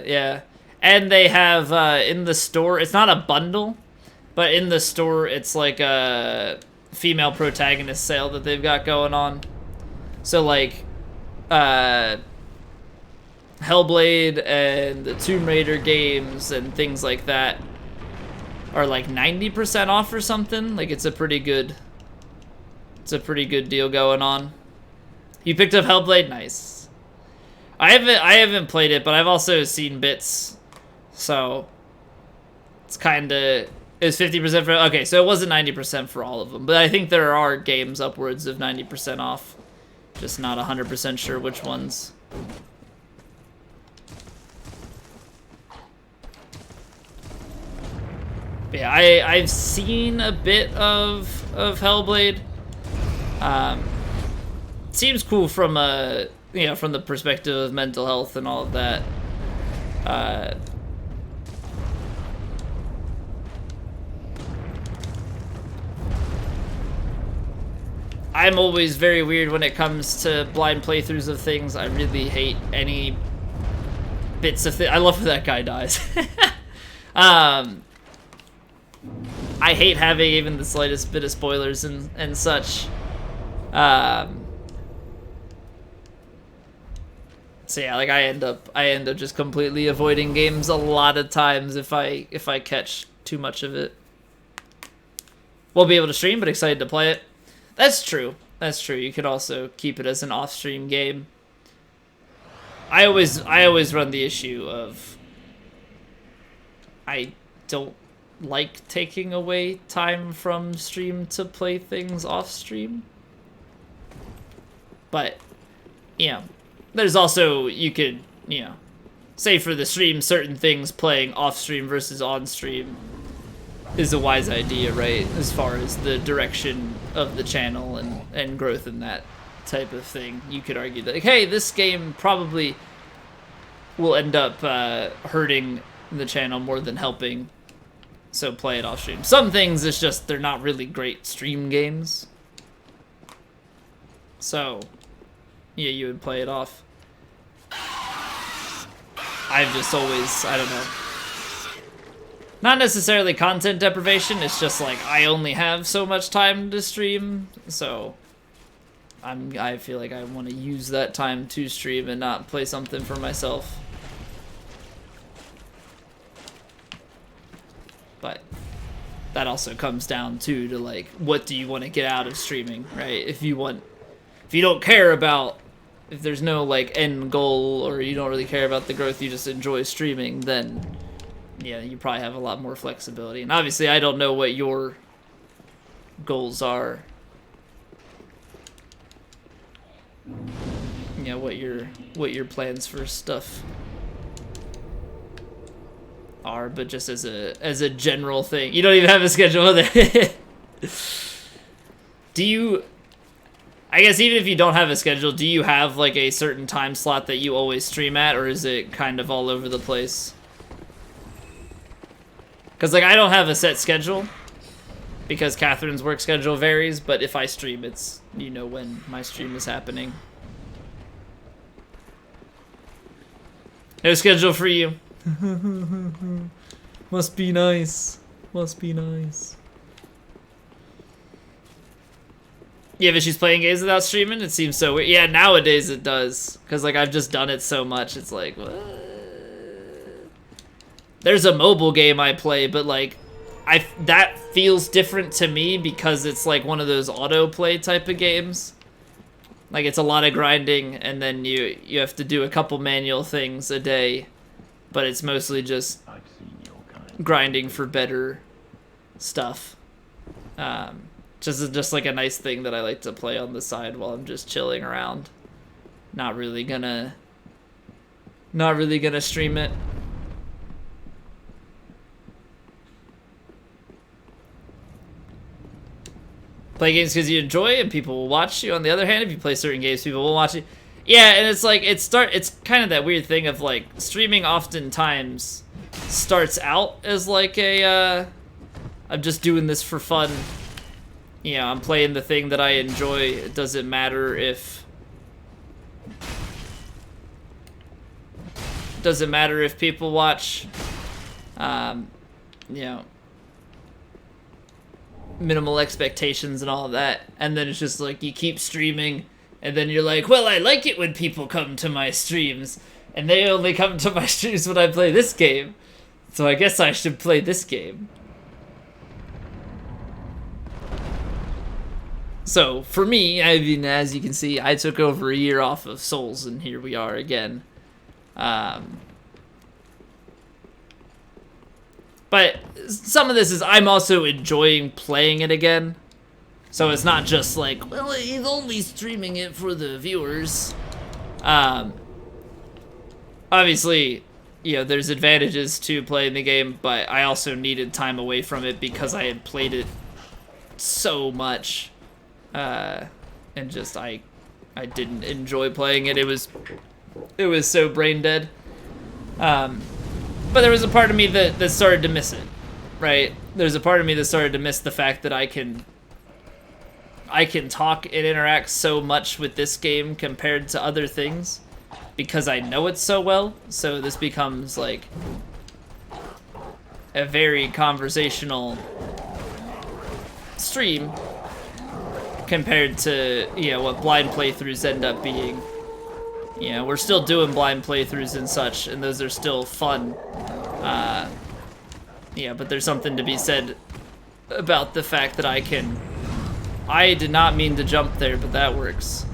Yeah. And they have in the store, it's not a bundle, but in the store it's like a female protagonist sale that they've got going on. So like Hellblade and the Tomb Raider games and things like that are like 90% off or something. Like it's a pretty good deal going on. You picked up Hellblade? Nice. I haven't played it, but I've also seen bits. So it's kinda, it's 50% for, okay, so it wasn't 90% for all of them, but I think there are games upwards of 90% off. Just not 100% sure which ones. But yeah, I've seen a bit of Hellblade. Seems cool from a, you know, from the perspective of mental health and all of that. I'm always very weird when it comes to blind playthroughs of things. I really hate any bits of I love when that guy dies. I hate having even the slightest bit of spoilers and such. So yeah, like I end up just completely avoiding games a lot of times if I catch too much of it. Won't be able to stream, but excited to play it. That's true. That's true. You could also keep it as an off-stream game. I always run the issue of I don't like taking away time from stream to play things off stream. But, you know, there's also, you could, you know, say for the stream, certain things playing off stream versus on stream is a wise idea, right? As far as the direction of the channel and growth in that type of thing. You could argue that, like, hey, this game probably will end up hurting the channel more than helping. So play it off stream. Some things, it's just, they're not really great stream games. So, yeah, you would play it off. I've just always, I don't know. Not necessarily content deprivation, it's just like, I only have so much time to stream, so I feel like I want to use that time to stream and not play something for myself. But that also comes down to like, what do you want to get out of streaming, right? If you don't care about, if there's no like end goal, or you don't really care about the growth, you just enjoy streaming, then yeah, you probably have a lot more flexibility. And obviously I don't know what your goals are. You know, what your plans for stuff are, but just as a general thing. You don't even have a schedule there. Do you, I guess even if you don't have a schedule, do you have like a certain time slot that you always stream at, or is it kind of all over the place? Because, like, I don't have a set schedule. Because Catherine's work schedule varies, but if I stream, it's, you know, when my stream is happening. No schedule for you. Must be nice. Must be nice. Yeah, but she's playing games without streaming? It seems so weird. Yeah, nowadays it does. Because, like, I've just done it so much. It's like, what? There's a mobile game I play, but, like, that feels different to me because it's, like, one of those autoplay type of games. Like, it's a lot of grinding, and then you have to do a couple manual things a day. But it's mostly just grinding for better stuff. Just like a nice thing that I like to play on the side while I'm just chilling around. Not really gonna stream it. Play games because you enjoy and people will watch you. On the other hand, if you play certain games, people will watch you. Yeah, and it's like it's kind of that weird thing of like streaming oftentimes starts out as like a I'm just doing this for fun. You know, I'm playing the thing that I enjoy. It doesn't matter if people watch. You know, minimal expectations and all of that, and then it's just like you keep streaming, and then you're like, well, I like it when people come to my streams, and they only come to my streams when I play this game, so I guess I should play this game. So for me, I mean, as you can see, I took over a year off of Souls, and here we are again. But some of this is I'm also enjoying playing it again. So it's not just like, well, he's only streaming it for the viewers. Obviously, you know, there's advantages to playing the game, but I also needed time away from it because I had played it so much. And just, I didn't enjoy playing it. It was so brain dead. But there was a part of me that started to miss it, right? There's a part of me that started to miss the fact that I can talk and interact so much with this game compared to other things because I know it so well. So this becomes like a very conversational stream compared to, you know, what blind playthroughs end up being. You know, we're still doing blind playthroughs and such, and those are still fun. Yeah, but there's something to be said about the fact that I did not mean to jump there, but that works.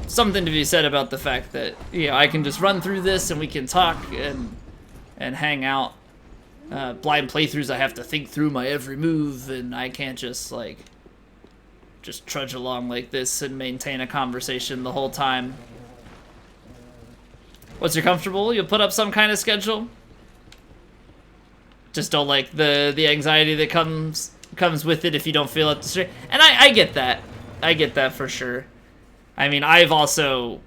Something to be said about the fact that, you know, I can just run through this and we can talk and hang out. Blind playthroughs, I have to think through my every move, and I can't just, like, just trudge along like this and maintain a conversation the whole time. Once you're comfortable, you'll put up some kind of schedule. Just don't like the anxiety that comes with it if you don't feel it to stream. And I get that. I get that for sure. I mean, I also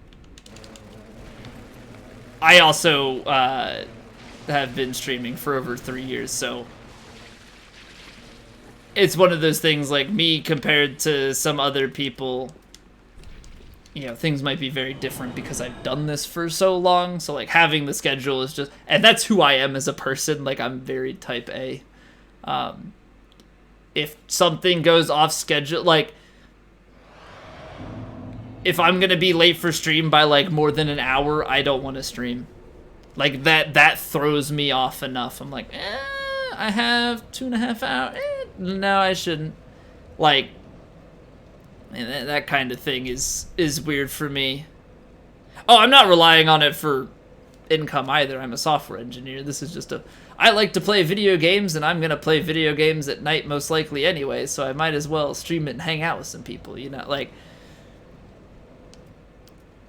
have been streaming for over 3 years, so it's one of those things like me compared to some other people. You know, things might be very different because I've done this for so long. So, like, having the schedule is just... And that's who I am as a person. Like, I'm very type A. If something goes off schedule... Like, if I'm going to be late for stream by, like, more than an hour, I don't want to stream. Like, that throws me off enough. I'm like, I have 2.5 hours. No, I shouldn't. Like... And that kind of thing is weird for me. Oh, I'm not relying on it for income either. I'm a software engineer. This is just I like to play video games, and I'm going to play video games at night most likely anyway, so I might as well stream it and hang out with some people, you know? Like,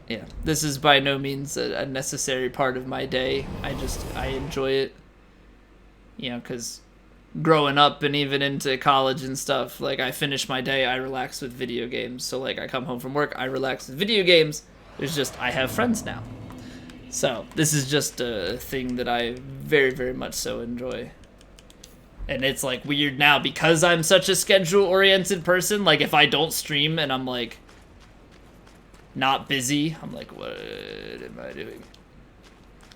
yeah, this is by no means a necessary part of my day. I enjoy it, you know, because... growing up and even into college and stuff, like, I finish my day, I relax with video games. So, like, I come home from work, I relax with video games. There's just, I have friends now. So, this is just a thing that I very, very much so enjoy. And it's like weird now because I'm such a schedule-oriented person. Like if I don't stream and I'm like not busy, I'm like, what am I doing?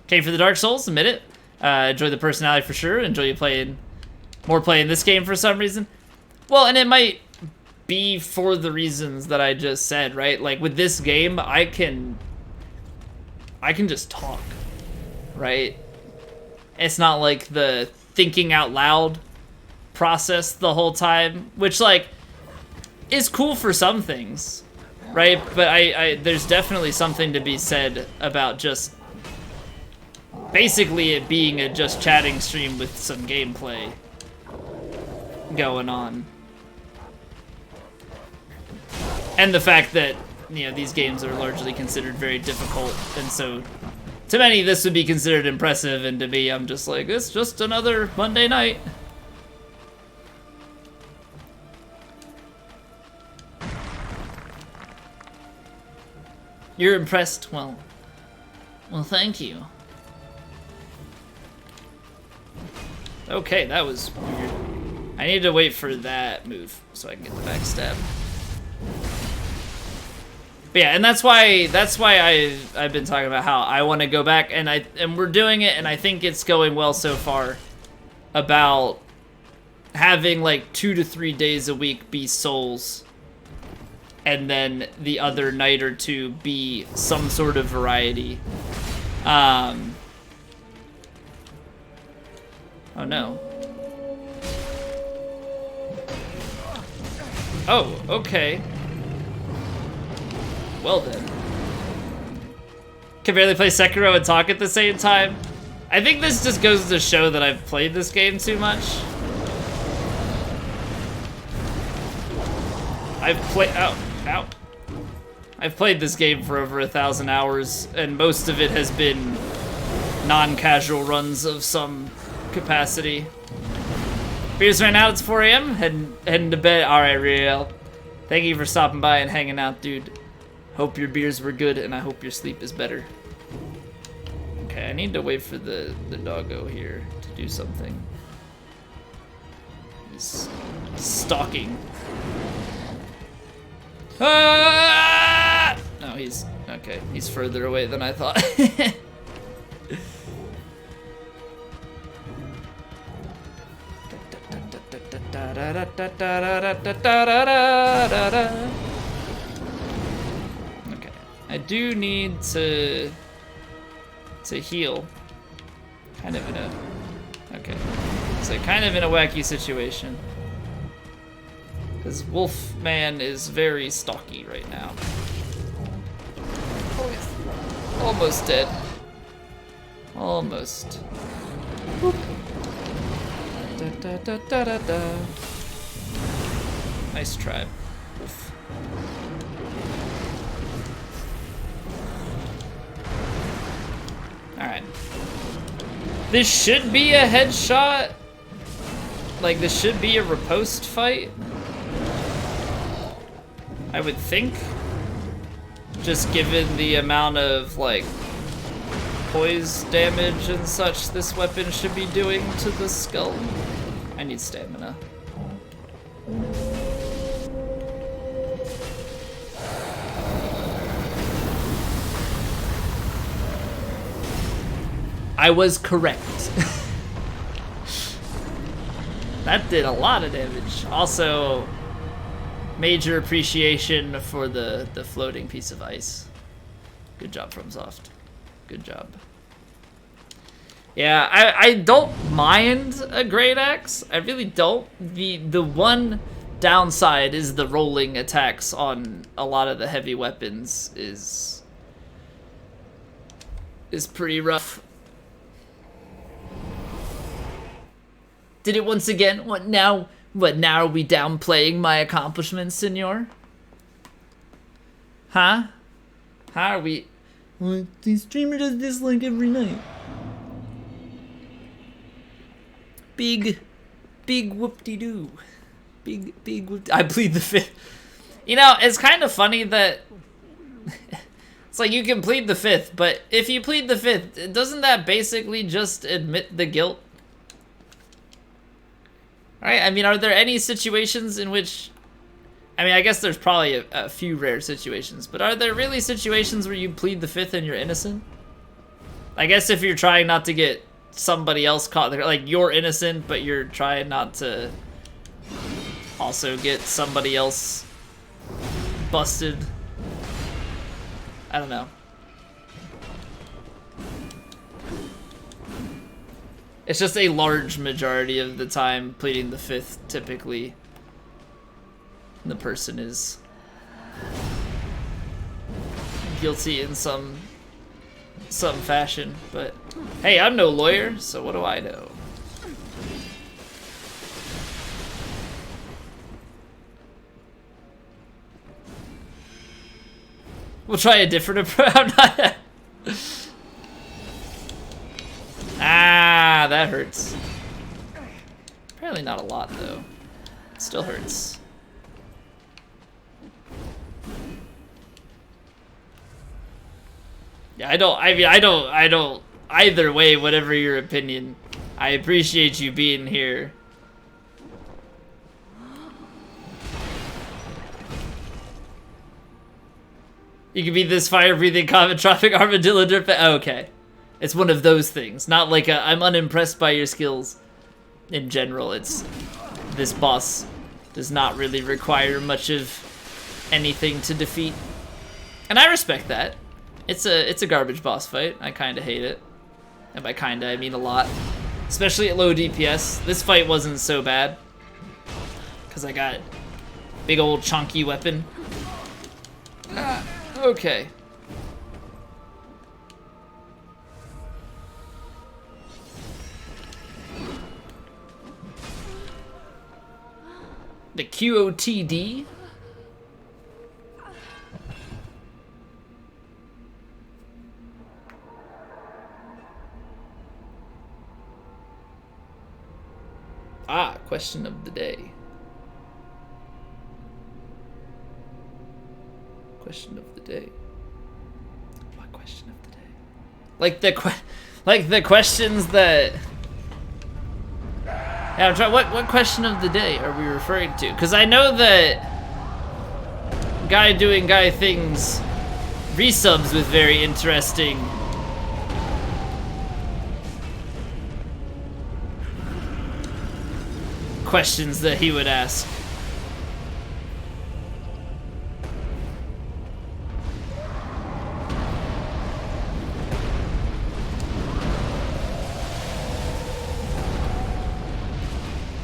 Came for the Dark Souls, admit it. Enjoy the personality for sure. Enjoy you playing this game for some reason. Well, and it might be for the reasons that I just said, right? Like with this game, I can just talk, right? It's not like the thinking out loud process the whole time, which like is cool for some things, right? But I there's definitely something to be said about just basically it being a just chatting stream with some gameplay going on. And the fact that, you know, these games are largely considered very difficult, and so to many this would be considered impressive, and to me I'm just like, it's just another Monday night. You're impressed? Well, thank you. Okay, that was weird. I need to wait for that move so I can get the backstab. But yeah, and that's why I've been talking about how I want to go back, and we're doing it, and I think it's going well so far, about having like 2 to 3 days a week be Souls, and then the other night or two be some sort of variety. Oh no. Oh, okay. Well then. Can barely play Sekiro and talk at the same time. I think this just goes to show that I've played this game too much. I've played this game for over 1,000 hours, and most of it has been non-casual runs of some capacity. Beers right now, it's 4 a.m. Heading to bed. All right, Ariandel. Thank you for stopping by and hanging out, dude. Hope your beers were good, and I hope your sleep is better. Okay, I need to wait for the doggo here to do something. He's stalking. Ah! No, he's okay. He's further away than I thought. Okay, I do need to heal. Kind of in a wacky situation. Because Wolfman is very stalky right now. Oh, he's almost dead. Almost. Boop. Da, da, da, da, da. Nice try. Oof. Alright. This should be a headshot. Like, this should be a riposte fight. I would think. Just given the amount of, like, poise damage and such this weapon should be doing to the skull. I need stamina. I was correct. That did a lot of damage. Also, major appreciation for the floating piece of ice. Good job, FromSoft. Good job. Yeah, I don't mind a great axe. I really don't. The one downside is the rolling attacks on a lot of the heavy weapons is pretty rough. Did it once again? What now? What now are we downplaying my accomplishments, senor? Huh? How are we? Well, the streamer does this like every night. Big whoop-de-doo. Big whoop. I plead the fifth. You know, it's kind of funny that it's like you can plead the fifth, but if you plead the fifth, doesn't that basically just admit the guilt? Alright, I mean, are there any situations in which... I mean, I guess there's probably a few rare situations, but are there really situations where you plead the fifth and you're innocent? I guess if you're trying not to get somebody else caught, like you're innocent, but you're trying not to also get somebody else busted. I don't know. It's just a large majority of the time pleading the fifth, typically the person is guilty in some fashion, but hey, I'm no lawyer, so what do I know? We'll try a different approach. Ah, that hurts. Apparently not a lot though. It still hurts. Yeah, I don't either way, whatever your opinion. I appreciate you being here. You can be this fire-breathing, comet-tropic armadillo drip. Okay. It's one of those things. Not like a, I'm unimpressed by your skills in general. It's, this boss does not really require much of anything to defeat. And I respect that. It's a garbage boss fight. I kinda hate it. And by kinda, I mean a lot. Especially at low DPS. This fight wasn't so bad. Cause I got big old chunky weapon. Okay. The QOTD? Ah, question of the day. Question of the day. What question of the day? Like the questions that. Yeah, I'm trying. What question of the day are we referring to? Because I know that guy doing guy things resubs with very interesting questions that he would ask.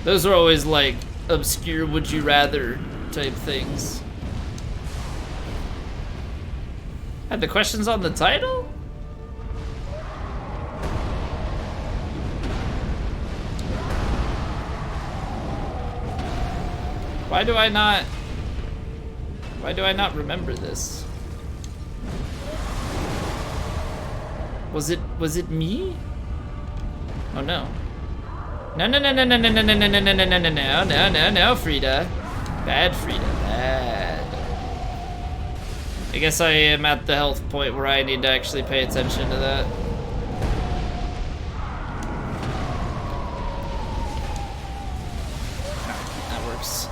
Those are always like obscure would you rather type things. Had the questions on the title? Why do I not remember this? Was it me? Oh no. No, Frida. Bad Frida, bad. I guess I am at the health point where I need to actually pay attention to that. That works.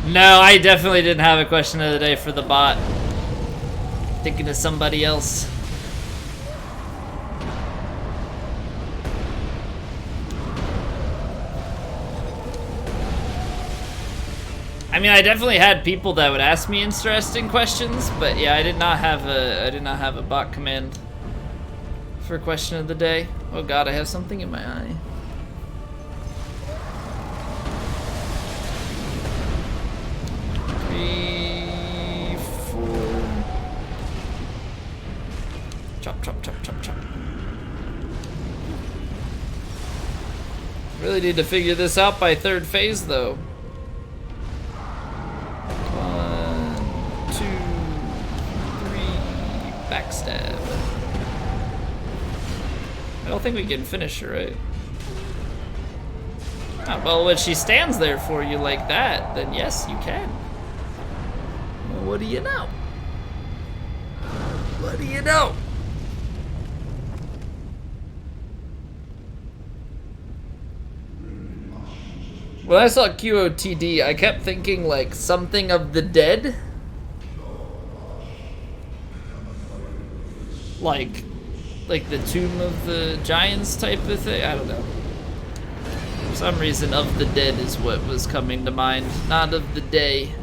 No, I definitely didn't have a question of the day for the bot. Thinking of somebody else. I mean, I definitely had people that would ask me interesting questions, but yeah, I did not have a bot command for question of the day. Oh god, I have something in my eye. Three, four. Chop, chop, chop, chop, chop. Really need to figure this out by third phase, though. 1, 2, 3, backstab. I don't think we can finish her, right? Ah, well, when she stands there for you like that, then yes, you can. Well, what do you know? What do you know? When I saw QOTD, I kept thinking like something of the dead. Like the Tomb of the Giants type of thing. I don't know. For some reason, of the dead is what was coming to mind, not of the day.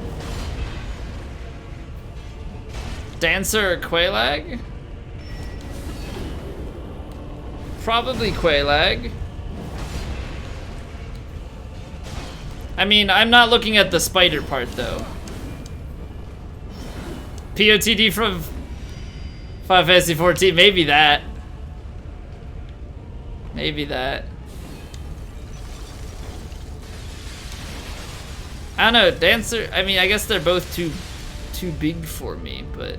Dancer or Quelaag? Probably Quelaag. I mean, I'm not looking at the spider part though. POTD from Final Fantasy 14, maybe that. Maybe that. I don't know, Dancer, I mean, I guess they're both too big for me, but...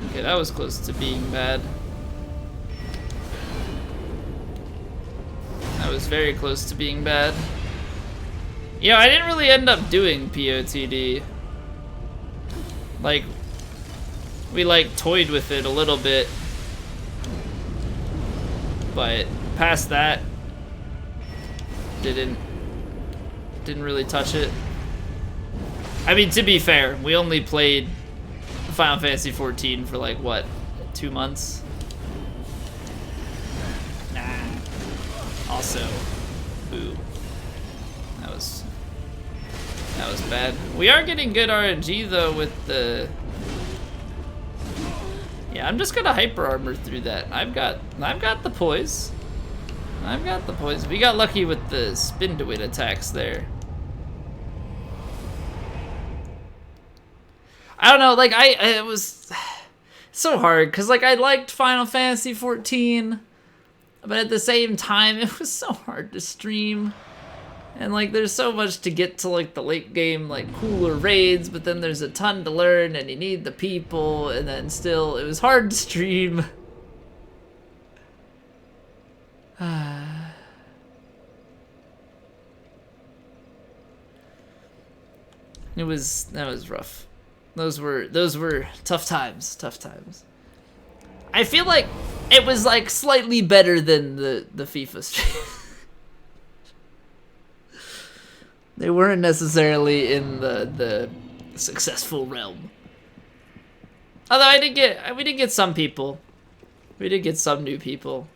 Okay, that was close to being bad. That was very close to being bad. You know, I didn't really end up doing POTD. Like, we like toyed with it a little bit. But past that, didn't really touch it. I mean, to be fair, we only played Final Fantasy 14 for like, what, 2 months? Also, boo. That was bad. We are getting good RNG though with the... Yeah, I'm just gonna hyper armor through that. I've got the poise. I've got the poise. We got lucky with the spin to win attacks there. I don't know, like it was so hard because like I liked Final Fantasy 14. But at the same time, it was so hard to stream. And like there's so much to get to like the late game, like cooler raids, but then there's a ton to learn and you need the people, and then still it was hard to stream. That was rough. Those were tough times, I feel like it was like slightly better than the FIFA stream. They weren't necessarily in the successful realm. Although we did get some people. We did get some new people.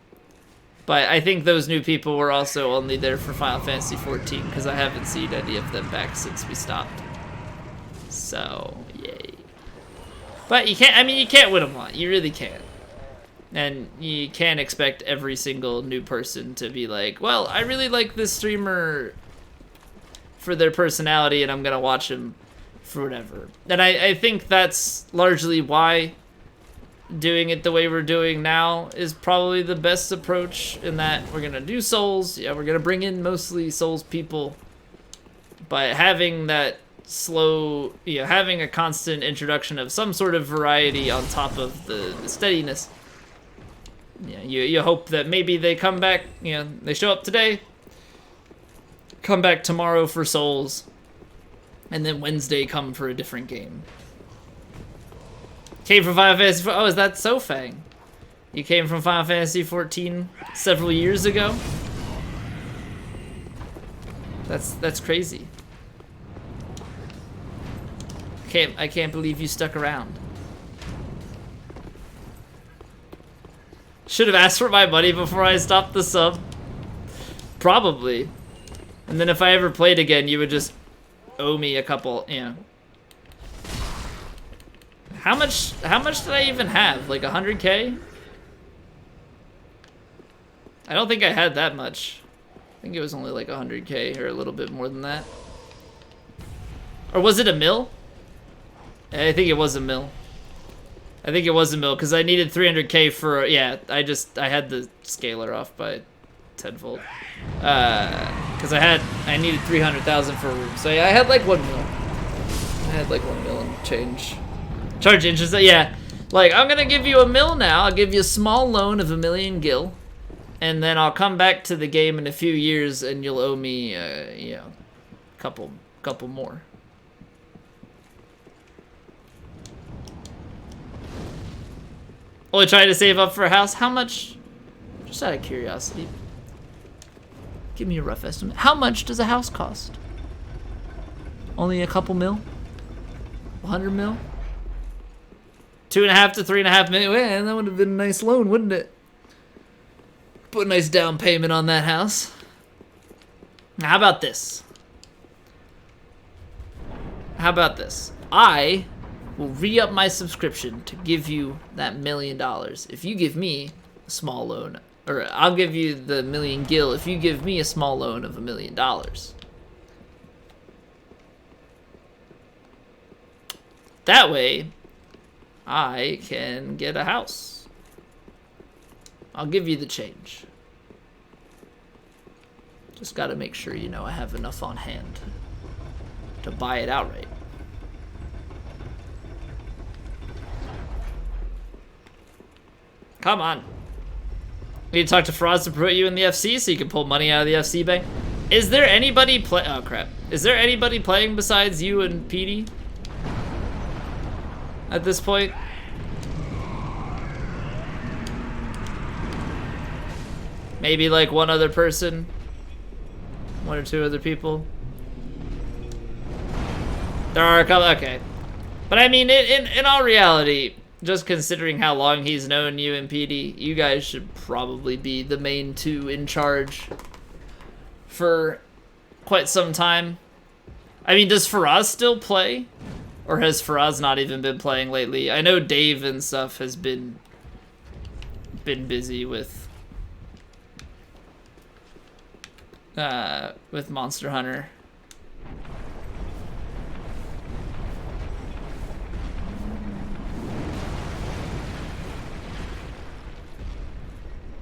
But I think those new people were also only there for Final Fantasy 14 because I haven't seen any of them back since we stopped. So, yay. But you can't win them all. You really can't. And you can't expect every single new person to be like, well, I really like this streamer for their personality and I'm gonna watch him for whatever. And I think that's largely why doing it the way we're doing now is probably the best approach, in that we're gonna do Souls. Yeah, we're gonna bring in mostly Souls people. But having that slow, having a constant introduction of some sort of variety on top of the steadiness. Yeah, you hope that maybe they come back, they show up today, come back tomorrow for Souls, and then Wednesday come for a different game. Came from Final Fantasy 14. Oh, is that Sofang? You came from Final Fantasy 14 several years ago? That's crazy. I can't believe you stuck around. Should have asked for my money before I stopped the sub. Probably. And then if I ever played again, you would just owe me a couple, How much did I even have? Like 100K? I don't think I had that much. I think it was only like 100K or a little bit more than that. Or was it a mil? I think it was a mil. I think it was a mil because I needed 300K for, I had the scaler off by tenfold. Because I needed 300,000 for a room. So yeah, I had like 1 mil. I had like 1 mil and change. Charge interest, yeah. Like, I'm gonna give you 1 mil now. I'll give you a small loan of 1 million gil. And then I'll come back to the game in a few years and you'll owe me, couple more. Only trying to save up for a house. How much Just out of curiosity. Give me a rough estimate. How much does a house cost? Only a couple mil? 100 mil? 2.5 to 3.5 million. Man, that would have been a nice loan, wouldn't it? Put a nice down payment on that house. Now, how about this? How about this? I will re-up my subscription to give you that $1 million. If you give me a small loan, or I'll give you the million gil if you give me a small loan of $1 million. That way, I can get a house. I'll give you the change. Just gotta make sure, you know, I have enough on hand to buy it outright. Come on. We need to talk to Frost to put you in the FC so you can pull money out of the FC bank. Is there anybody play? Oh crap. Is there anybody playing besides you and PD? At this point? Maybe like one other person? One or two other people? There are a couple, okay. But I mean, in all reality, just considering how long he's known you and PD, you guys should probably be the main two in charge for quite some time. I mean, does Faraz still play? Or has Faraz not even been playing lately? I know Dave and stuff has been busy with Monster Hunter.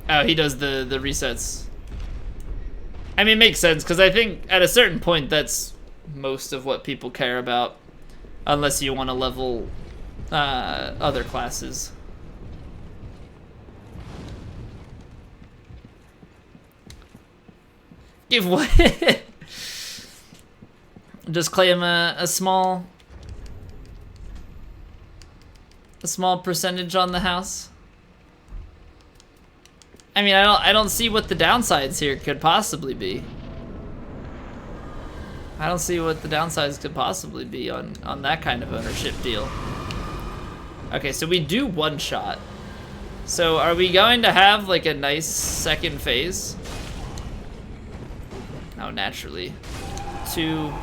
Oh, he does the resets. I mean, it makes sense, because I think at a certain point that's most of what people care about. Unless you want to level other classes. Give what? Just claim a small percentage on the house. I mean, I don't see what the downsides here could possibly be. I don't see what the downsides could possibly be on that kind of ownership deal. Okay, so we do one shot. So are we going to have like a nice second phase? Oh, naturally. Two.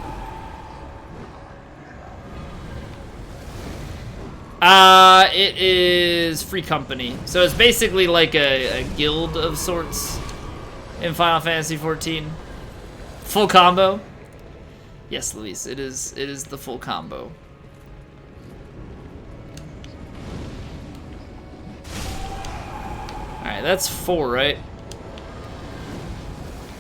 It is free company. So it's basically like a guild of sorts in Final Fantasy XIV. Full combo. Yes, Luis, it is the full combo. Alright, that's 4, right?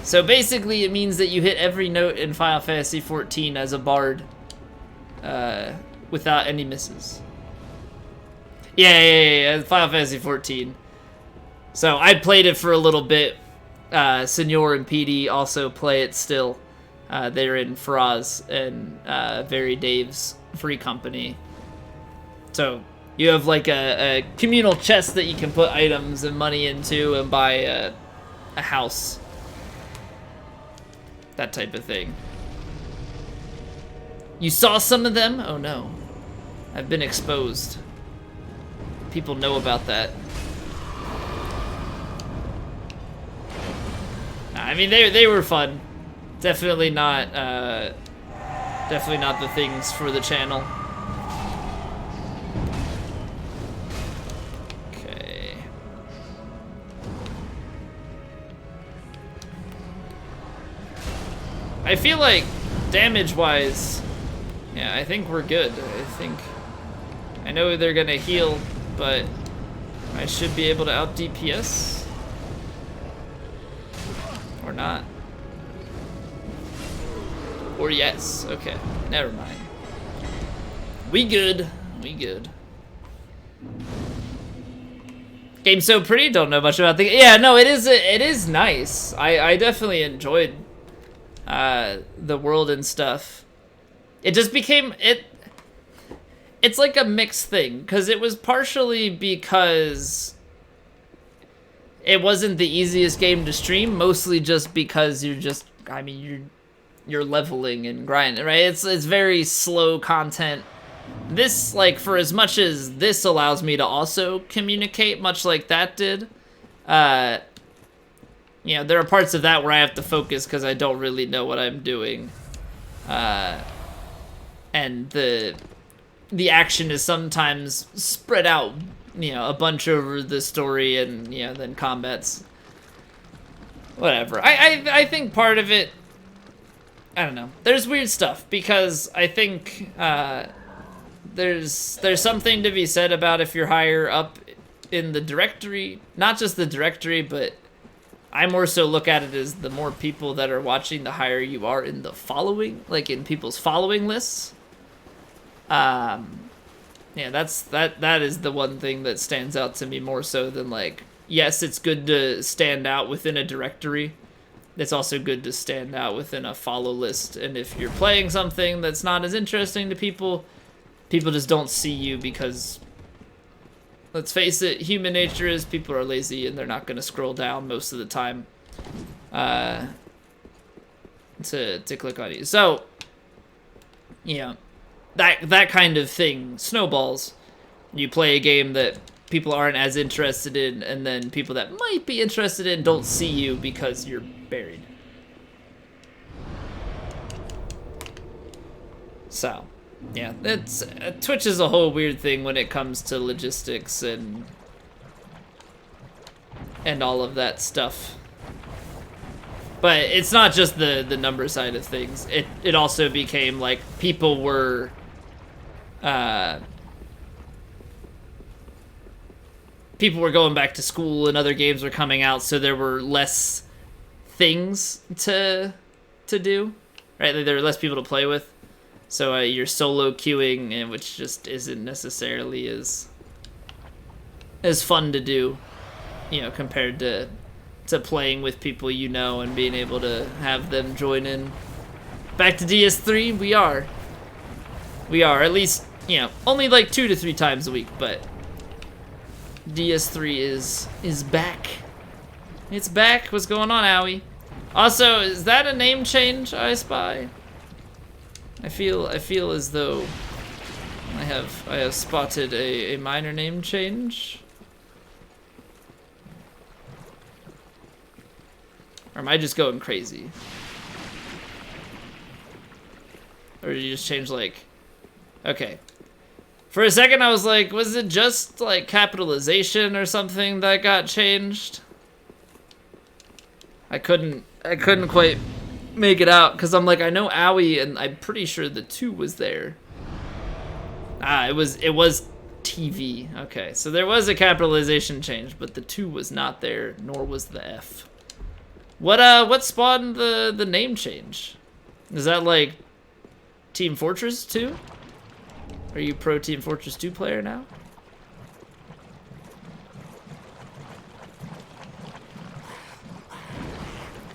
So basically it means that you hit every note in Final Fantasy XIV as a bard without any misses. Yeah, Final Fantasy XIV. So I played it for a little bit. Senor and PD also play it still. They're in Faraz and Very Dave's free company. So you have like a communal chest that you can put items and money into and buy a house. That type of thing. You saw some of them? Oh no. I've been exposed. People know about that. I mean, they were fun. Definitely not the things for the channel. Okay. I feel like damage-wise, yeah, I think we're good. I know they're gonna heal, but I should be able to out DPS. Or not. Or yes. Okay. Never mind. We good. We good. Game's so pretty. Don't know much about the. Yeah, no, it is nice. I definitely enjoyed the world and stuff. It just became It's like a mixed thing, because it was partially because it wasn't the easiest game to stream, mostly just because you're just, I mean, you're leveling and grinding, right? It's very slow content. This, like, for as much as this allows me to also communicate, much like that did, you know, there are parts of that where I have to focus because I don't really know what I'm doing. And the action is sometimes spread out, you know, a bunch over the story, and, you know, then combat's whatever. I think part of it, I don't know. There's weird stuff because I think there's something to be said about if you're higher up in the directory, not just the directory, but I more so look at it as the more people that are watching, the higher you are in the following, like in people's following lists. Yeah, that is the one thing that stands out to me more so than, like, yes, it's good to stand out within a directory. It's also good to stand out within a follow list. And if you're playing something that's not as interesting to people, people just don't see you because, let's face it, human nature is people are lazy and they're not going to scroll down most of the time to click on you. So, you know, that kind of thing snowballs. You play a game that people aren't as interested in, and then people that might be interested in don't see you because you're buried. So, yeah, it's Twitch is a whole weird thing when it comes to logistics and all of that stuff. But it's not just the number side of things. It also became like people were going back to school and other games were coming out, so there were less things to do, right? There were less people to play with. So you're solo queuing, and which just isn't necessarily as fun to do, you know, compared to playing with people you know and being able to have them join in. Back to DS3, we are at least, you know, only like 2 to 3 times a week, but DS3 is back. It's back. What's going on, Owie? Also, is that a name change I spy? I feel as though I have spotted a minor name change. Or am I just going crazy? Or did you just change, like, okay. For a second I was like, was it just like capitalization or something that got changed? I couldn't quite make it out because I'm like, I know Owie and I'm pretty sure the 2 was there. It was TV. Okay, so there was a capitalization change, but the 2 was not there, nor was the F. What spawned the name change? Is that like Team Fortress 2? Are you pro Team Fortress 2 player now?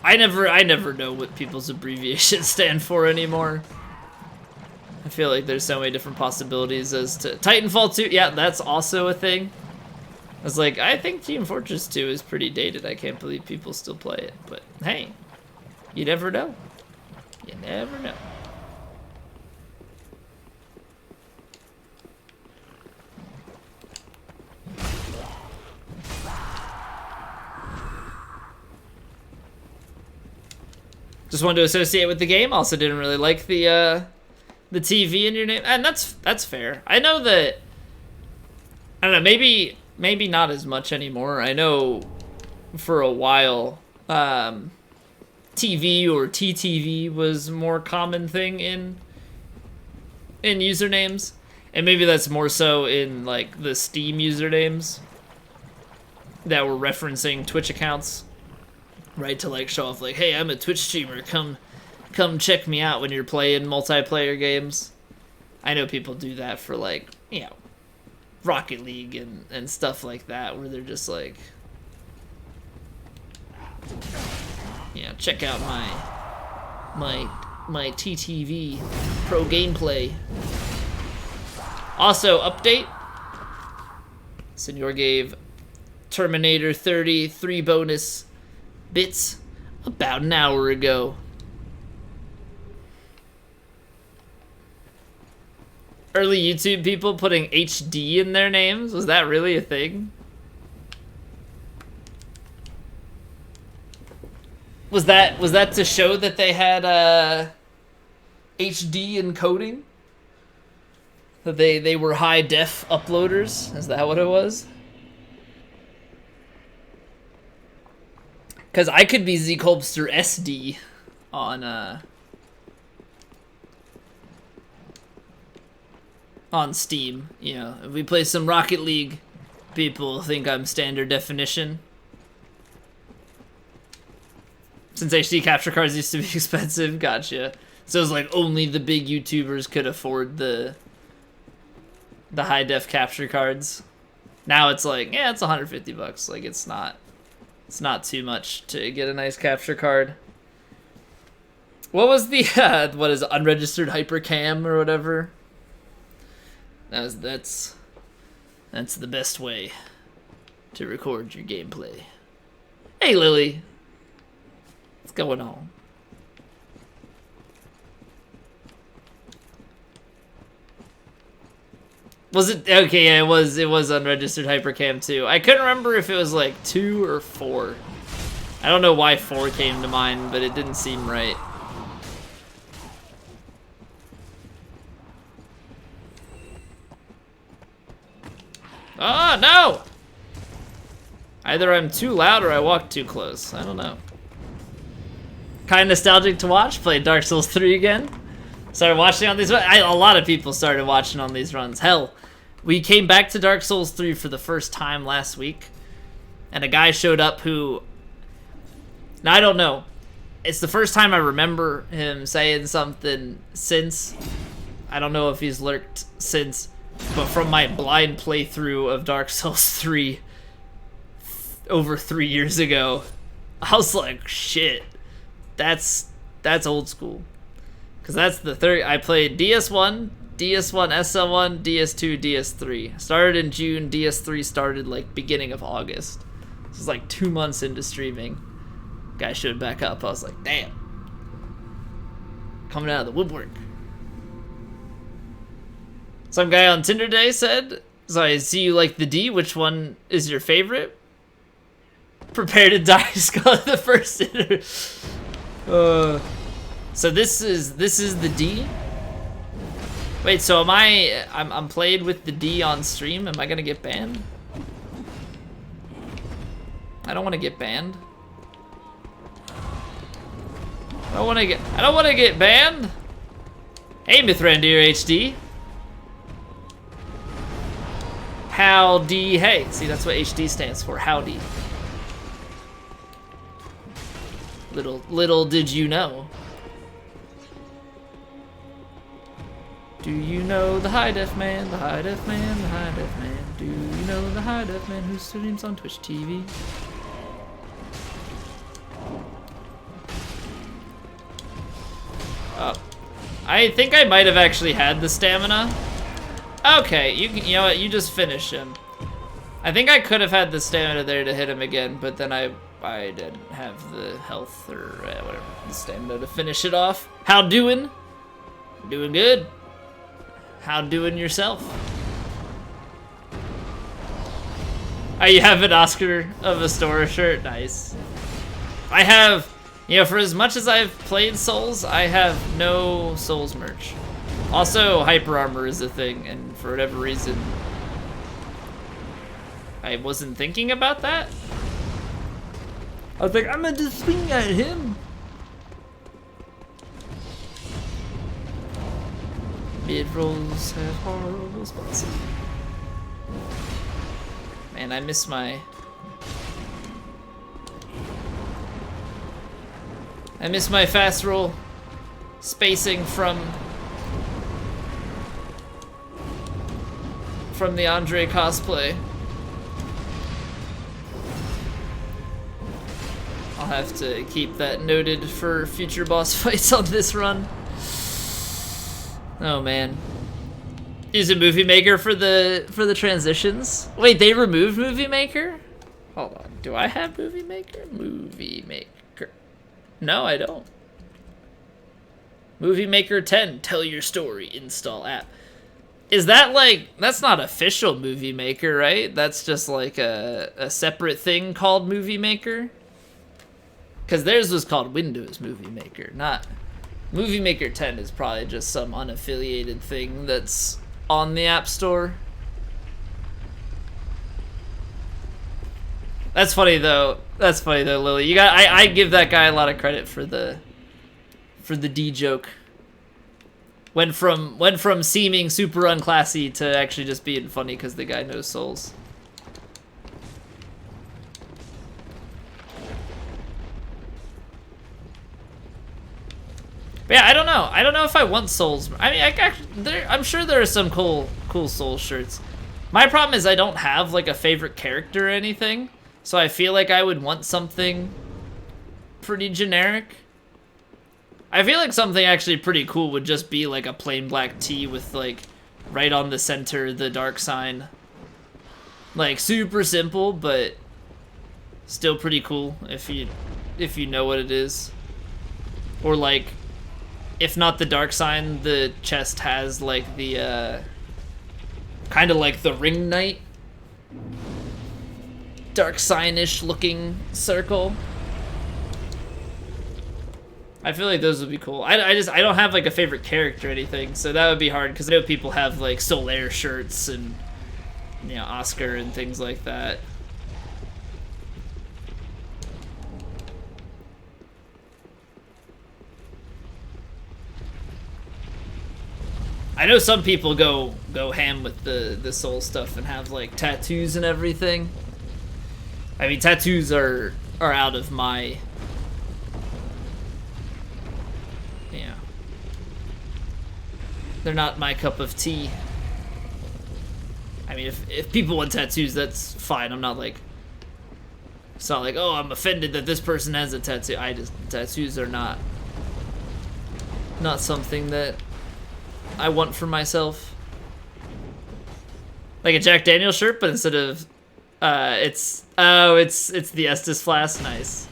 I never know what people's abbreviations stand for anymore. I feel like there's so many different possibilities as to Titanfall 2. Yeah, that's also a thing. I was like, I think Team Fortress 2 is pretty dated. I can't believe people still play it. But hey, you never know. You never know. Just wanted to associate with the game. Also didn't really like the TV in your name, and that's fair. I know that, I don't know, maybe not as much anymore. I know for a while TV or TTV was more common thing in usernames, and maybe that's more so in like the Steam usernames that were referencing Twitch accounts. Right, to like show off like, hey, I'm a Twitch streamer, come check me out when you're playing multiplayer games. I know people do that for like, you know, Rocket League and stuff like that, where they're just like, you know, check out my TTV pro gameplay. Also, update. Senor gave Terminator 30 3 bonus bits about an hour ago. Early YouTube people putting HD in their names? Was that really a thing? Was that to show that they had HD encoding? That they were high def uploaders? Is that what it was? Cause I could be Zcolpster SD on Steam. You know, if we play some Rocket League, people think I'm standard definition. Since HD capture cards used to be expensive, gotcha. So it's like only the big YouTubers could afford the high def capture cards. Now it's like, yeah, it's 150 bucks. Like it's not too much to get a nice capture card. What was the what is it, unregistered hypercam or whatever? That's the best way to record your gameplay. Hey Lily. What's going on? Was it okay? Yeah, it was unregistered hypercam too. I couldn't remember if it was like 2 or 4. I don't know why 4 came to mind, but it didn't seem right. Oh no! Either I'm too loud or I walk too close. I don't know. Kind of nostalgic to watch. Played Dark Souls 3 again. Started watching on these. A lot of people started watching on these runs. Hell, we came back to Dark Souls 3 for the first time last week, and a guy showed up who. Now I don't know. It's the first time I remember him saying something since. I don't know if he's lurked since, but from my blind playthrough of Dark Souls 3 over 3 years ago, I was like, shit. That's old school, because that's the third. I played DS1, DS1, SL1, DS2, DS3. Started in June. DS3 started like beginning of August. This was like 2 months into streaming. Guy showed back up. I was like, damn, coming out of the woodwork. Some guy on Tinder Day said, "So I see you like the D. Which one is your favorite?" Prepare to die, Skull the first hitter. So this is the D. Wait, so am I'm played with the D on stream? Am I gonna get banned? I don't want to get banned. I don't want to get banned. Hey, Mithrandir HD. Howdy, hey. See, that's what HD stands for. Howdy. Little did you know. Do you know the high def man, the high def man, the high def man? Do you know the high def man who streams on Twitch TV? I think I might have actually had the stamina. Okay, you know what? You just finish him. I think I could have had the stamina there to hit him again, but then I didn't have the health or whatever, the stamina to finish it off. How doing? Doing good. How doing yourself? Oh, you have an Oscar of Astora shirt? Nice. I have, you know, for as much as I've played Souls, I have no Souls merch. Also, hyper armor is a thing, and for whatever reason, I wasn't thinking about that. I was like, I'm gonna just swing at him. Mid-rolls have horrible spots. Man, I miss my fast roll spacing from the Andre cosplay. I'll have to keep that noted for future boss fights on this run. Oh man. Use a Movie Maker for the transitions. Wait, they removed Movie Maker? Hold on. Do I have Movie Maker? Movie Maker. No, I don't. Movie Maker 10. Tell your story. Install app. Is that like... That's not official Movie Maker, right? That's just like a separate thing called Movie Maker? Because theirs was called Windows Movie Maker, not... Movie Maker 10 is probably just some unaffiliated thing that's on the App Store. That's funny though. That's funny though, Lily. You got I give that guy a lot of credit for the D joke. Went from seeming super unclassy to actually just being funny because the guy knows souls. But yeah, I don't know. I don't know if I want souls. I mean, I'm sure there are some cool soul shirts. My problem is I don't have like a favorite character or anything, so I feel like I would want something pretty generic. I feel like something actually pretty cool would just be like a plain black tee with like right on the center the dark sign. Like super simple, but still pretty cool if you know what it is. Or like, if not the dark sign, the chest has like the kind of like the ring knight dark sign-ish looking circle. I feel like those would be cool. I don't have like a favorite character or anything, so that would be hard because I know people have like Solaire shirts and, you know, Oscar and things like that. I know some people go ham with the soul stuff and have like tattoos and everything. I mean, tattoos are out of my, you know, they're not my cup of tea. I mean, if people want tattoos, that's fine. I'm not like, it's not like, oh, I'm offended that this person has a tattoo. Tattoos are not something that I want for myself. Like a Jack Daniels shirt, but instead of it's the Estus flask. Nice.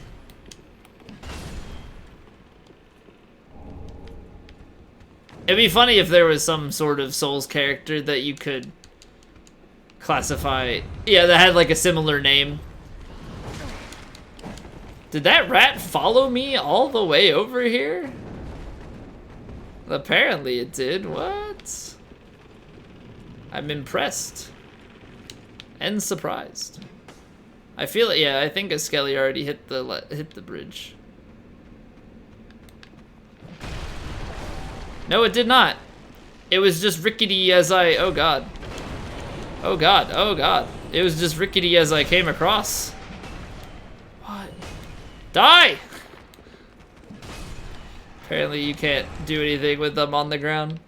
It'd be funny if there was some sort of Souls character that you could classify, yeah, that had like a similar name. Did that rat follow me all the way over here? Apparently it did. What? I'm impressed. And surprised. I feel it, yeah, I think a Skelly already hit the bridge. No, it did not. It was just rickety as I, oh god. Oh god, oh god. It was just rickety as I came across. What? Die! Apparently you can't do anything with them on the ground.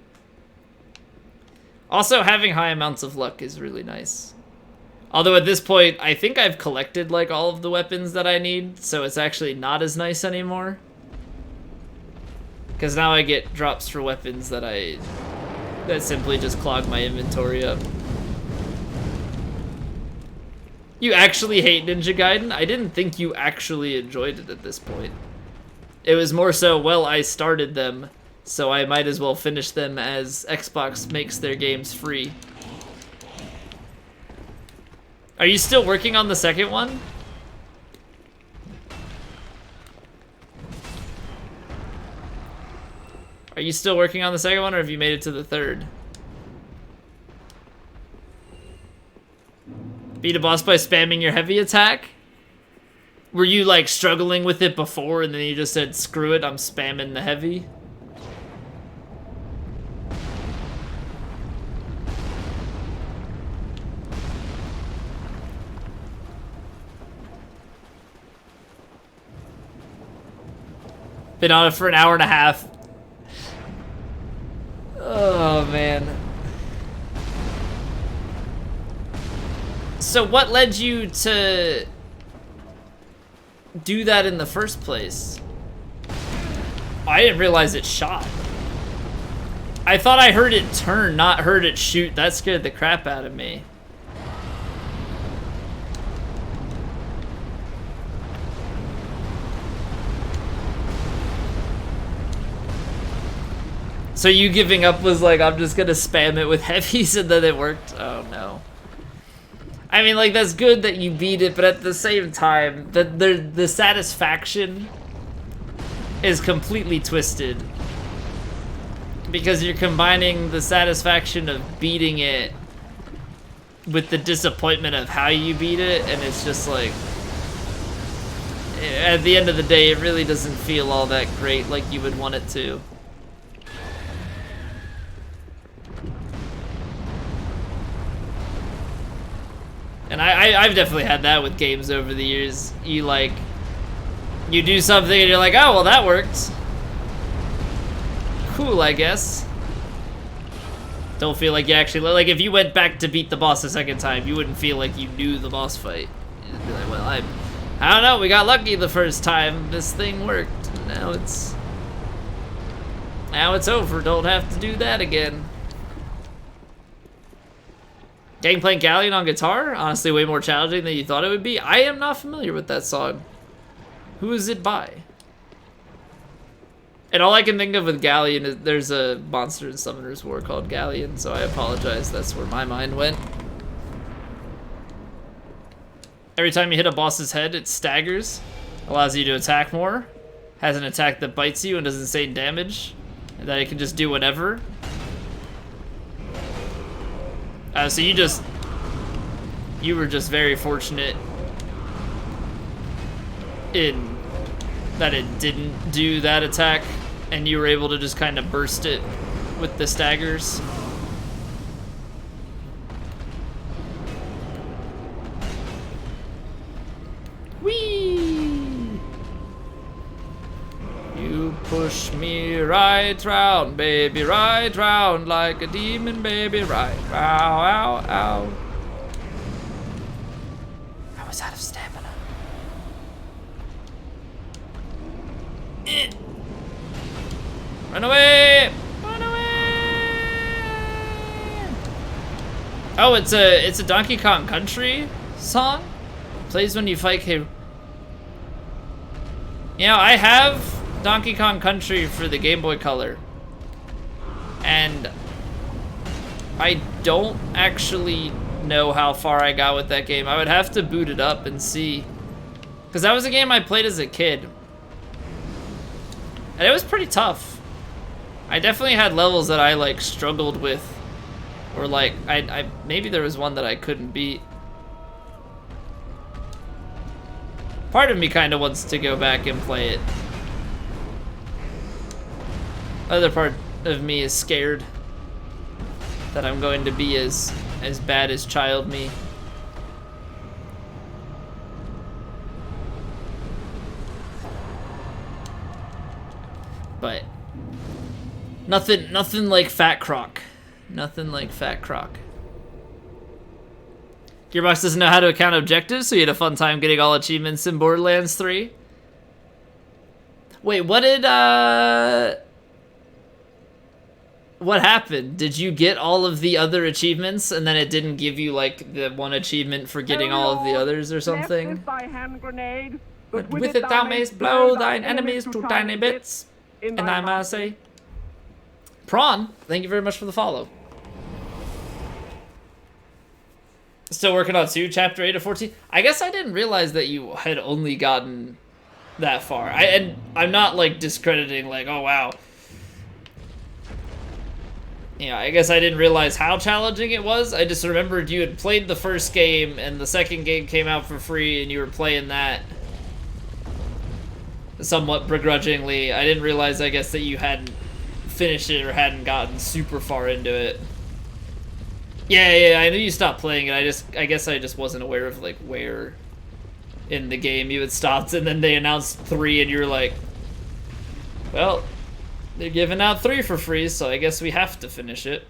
Also, having high amounts of luck is really nice. Although at this point, I think I've collected like all of the weapons that I need, so it's actually not as nice anymore. Because now I get drops for weapons that simply just clog my inventory up. You actually hate Ninja Gaiden? I didn't think you actually enjoyed it at this point. It was more so, well, I started them, so I might as well finish them as Xbox makes their games free. Are you still working on the second one? Are you still working on the second one, or have you made it to the third? Beat a boss by spamming your heavy attack? Were you like struggling with it before and then you just said, screw it, I'm spamming the heavy? Been on it for an hour and a half. Oh man. So what led you to do that in the first place? Oh, I didn't realize it shot. I thought I heard it turn, not heard it shoot. That scared the crap out of me. So you giving up was like, I'm just gonna spam it with heavies, and then it worked? Oh no. I mean, like, that's good that you beat it, but at the same time, the satisfaction is completely twisted. Because you're combining the satisfaction of beating it with the disappointment of how you beat it, and it's just like, at the end of the day, it really doesn't feel all that great like you would want it to. And I've definitely had that with games over the years. You do something and you're like, oh, well, that worked. Cool, I guess. Don't feel like you actually, like, if you went back to beat the boss the second time, you wouldn't feel like you knew the boss fight. You'd be like, well, I don't know, we got lucky the first time. This thing worked. Now it's over. Don't have to do that again. Gang playing Galleon on guitar? Honestly, way more challenging than you thought it would be. I am not familiar with that song. Who is it by? And all I can think of with Galleon is there's a Monster and Summoners War called Galleon, so I apologize. That's where my mind went. Every time you hit a boss's head, it staggers. Allows you to attack more. Has an attack that bites you and does insane damage. And that it can just do whatever. So you were just very fortunate in that it didn't do that attack, and you were able to just kind of burst it with the staggers. Whee! You push me right round, baby, right round like a demon, baby, right. Ow, ow, ow. I was out of stamina. Run away! Run away! Oh, it's a Donkey Kong Country song. Plays when you fight K. You know, I have Donkey Kong Country for the Game Boy Color, and I don't actually know how far I got with that game. I would have to boot it up and see, because that was a game I played as a kid, and it was pretty tough. I definitely had levels that I like struggled with, or like I maybe there was one that I couldn't beat. Part of me kind of wants to go back and play it. Other part of me is scared that I'm going to be as bad as child me. But nothing like Fat Croc. Nothing like Fat Croc. Gearbox doesn't know how to account objectives, so you had a fun time getting all achievements in Borderlands 3. Wait, what happened? Did you get all of the other achievements and then it didn't give you like the one achievement for getting all of the others or something? But with it thou mayst blow thine enemies to tiny bits. And I must say, Prawn, thank you very much for the follow. Still working on 2, chapter 8 of 14. I guess I didn't realize that you had only gotten that far. And I'm not like discrediting, like, oh wow. Yeah, I guess I didn't realize how challenging it was. I just remembered you had played the first game and the second game came out for free and you were playing that somewhat begrudgingly. I didn't realize, I guess, that you hadn't finished it or hadn't gotten super far into it. Yeah, I knew you stopped playing it. I guess I just wasn't aware of like where in the game you had stopped, and then they announced 3 and you were like, well, they're giving out 3 for free, so I guess we have to finish it.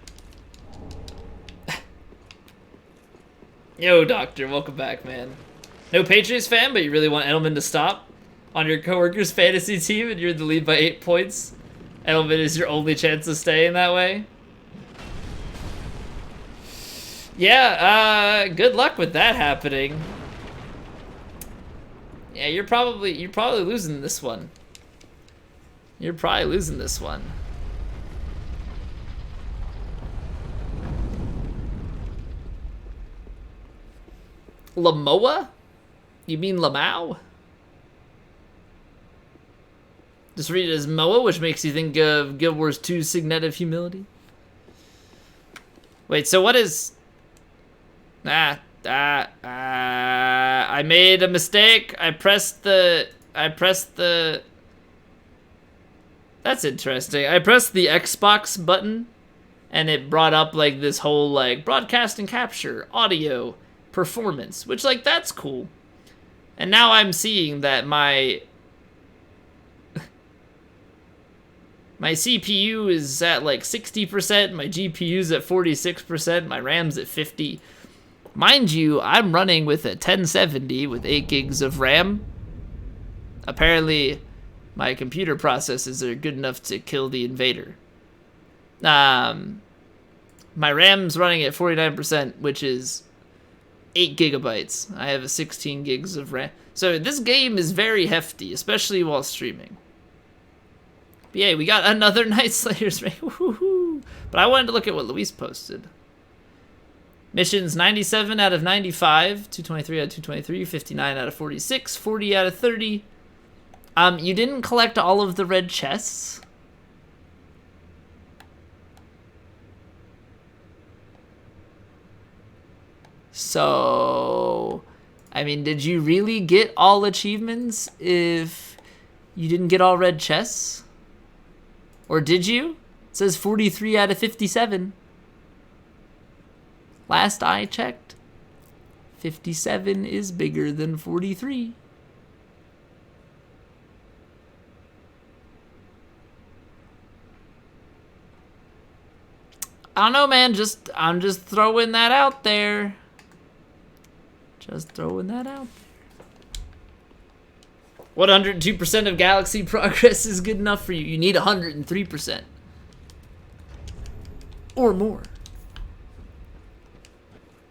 Yo, Doctor, welcome back, man. No Patriots fan, but you really want Edelman to stop on your coworker's fantasy team and you're in the lead by 8 points. Edelman is your only chance of staying that way. Yeah, good luck with that happening. Yeah, you're probably losing this one. You're probably losing this one. Lamoa? You mean Lamau? Just read it as Moa, which makes you think of Guild Wars 2's Signet of Humility. Wait, so what is... I made a mistake. I pressed the... That's interesting. I pressed the Xbox button, and it brought up, like, this whole, like, broadcast and capture, audio, performance, which, like, that's cool. And now I'm seeing that my CPU is at like 60%, my GPU's at 46%, my RAM's at 50. Mind you, I'm running with a 1070 with 8 gigs of RAM. Apparently, my computer processes are good enough to kill the invader. My RAM's running at 49%, which is 8 gigabytes. I have a 16 gigs of RAM. So this game is very hefty, especially while streaming. But yeah, we got another Night Slayer's raid. But I wanted to look at what Luis posted. Missions 97 out of 95, 223 out of 223, 59 out of 46, 40 out of 30. You didn't collect all of the red chests. So, I mean, did you really get all achievements if you didn't get all red chests? Or did you? It says 43 out of 57. Last I checked, 57 is bigger than 43. I don't know, man. I'm just throwing that out there. Just throwing that out there. What 102% of galaxy progress is good enough for you? You need 103%. Or more.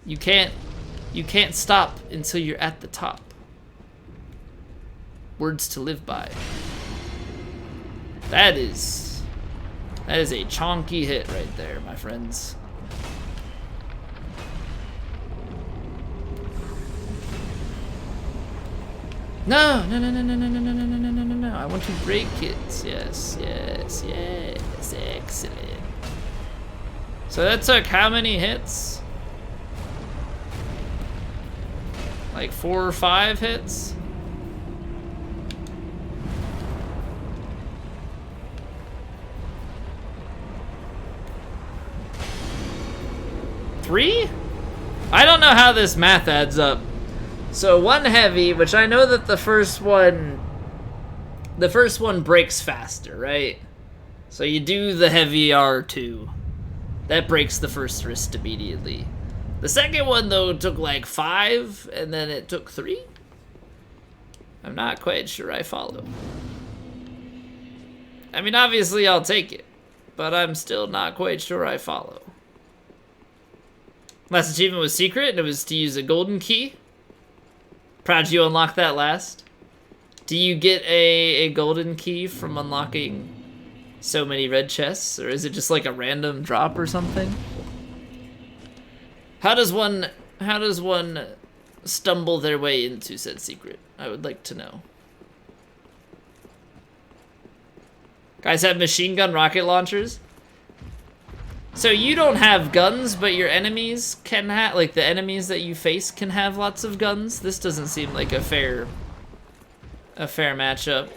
You can't stop until you're at the top. Words to live by. That is a chonky hit right there, my friends. No. I want to break it. Yes. Excellent. So that took how many hits? Like 4 or 5 hits? Three? I don't know how this math adds up. So 1 heavy, which I know that the first one breaks faster, right? So you do the heavy R2. That breaks the first wrist immediately. The second one, though, took like 5, and then it took 3? I'm not quite sure I follow. I mean, obviously I'll take it, but I'm still not quite sure I follow. Last achievement was secret, and it was to use a golden key. Proud you unlocked that last. Do you get a golden key from unlocking so many red chests, or is it just like a random drop or something? How does one stumble their way into said secret? I would like to know. Guys have machine gun rocket launchers? So you don't have guns, but your enemies can have, like the enemies that you face can have lots of guns? This doesn't seem like a fair matchup.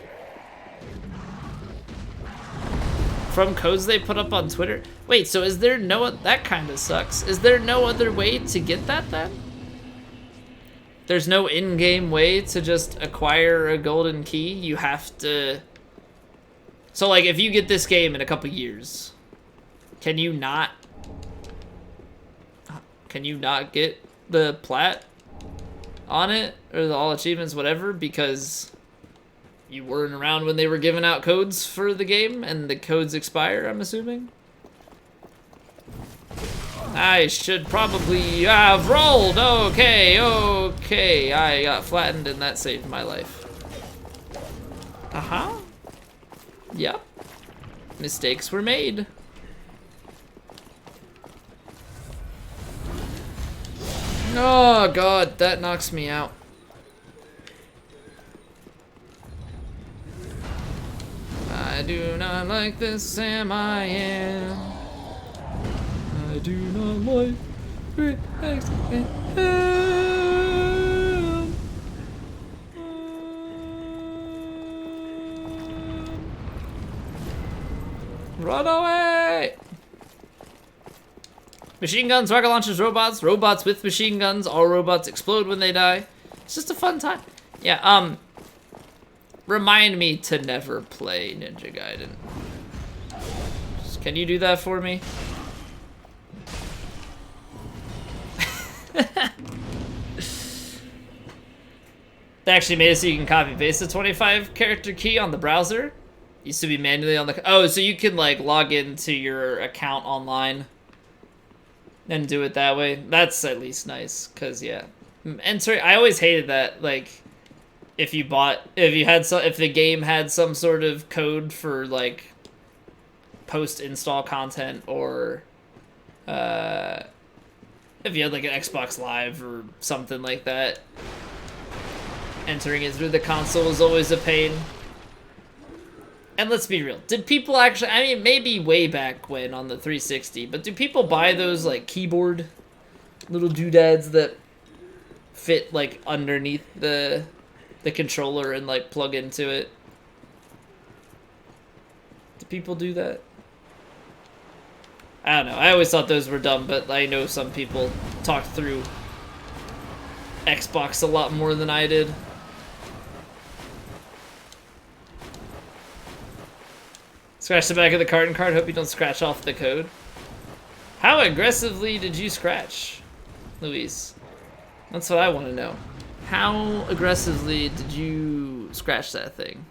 From codes they put up on Twitter? Wait, so is there no, that kind of sucks. Is there no other way to get that then? There's no in-game way to just acquire a golden key? You have to... So like if you get this game in a couple years, can you not get the plat on it or the all achievements, whatever, because you weren't around when they were giving out codes for the game and the codes expire, I'm assuming? I should probably have rolled. Okay. I got flattened and that saved my life. Uh-huh. Yep. Mistakes were made. Oh god, that knocks me out. I do not like this, Sam, I am. I do not like it, I am. Run away! Machine guns, rocket launchers, robots, robots with machine guns, all robots explode when they die. It's just a fun time. Yeah, remind me to never play Ninja Gaiden. Can you do that for me? They actually made it so you can copy paste the 25 character key on the browser. Used to be manually on the, oh, so you can like log into your account online and do it that way. That's at least nice, cause yeah. And sorry, I always hated that, like, if the game had some sort of code for like post-install content, or if you had like an Xbox Live or something like that, entering it through the console was always a pain. And let's be real, did people actually, I mean, maybe way back when on the 360, but do people buy those like keyboard little doodads that fit like underneath the controller and like plug into it? Do people do that? I don't know, I always thought those were dumb, but I know some people talk through Xbox a lot more than I did. Scratch the back of the card, hope you don't scratch off the code. How aggressively did you scratch, Luis? That's what I want to know. How aggressively did you scratch that thing?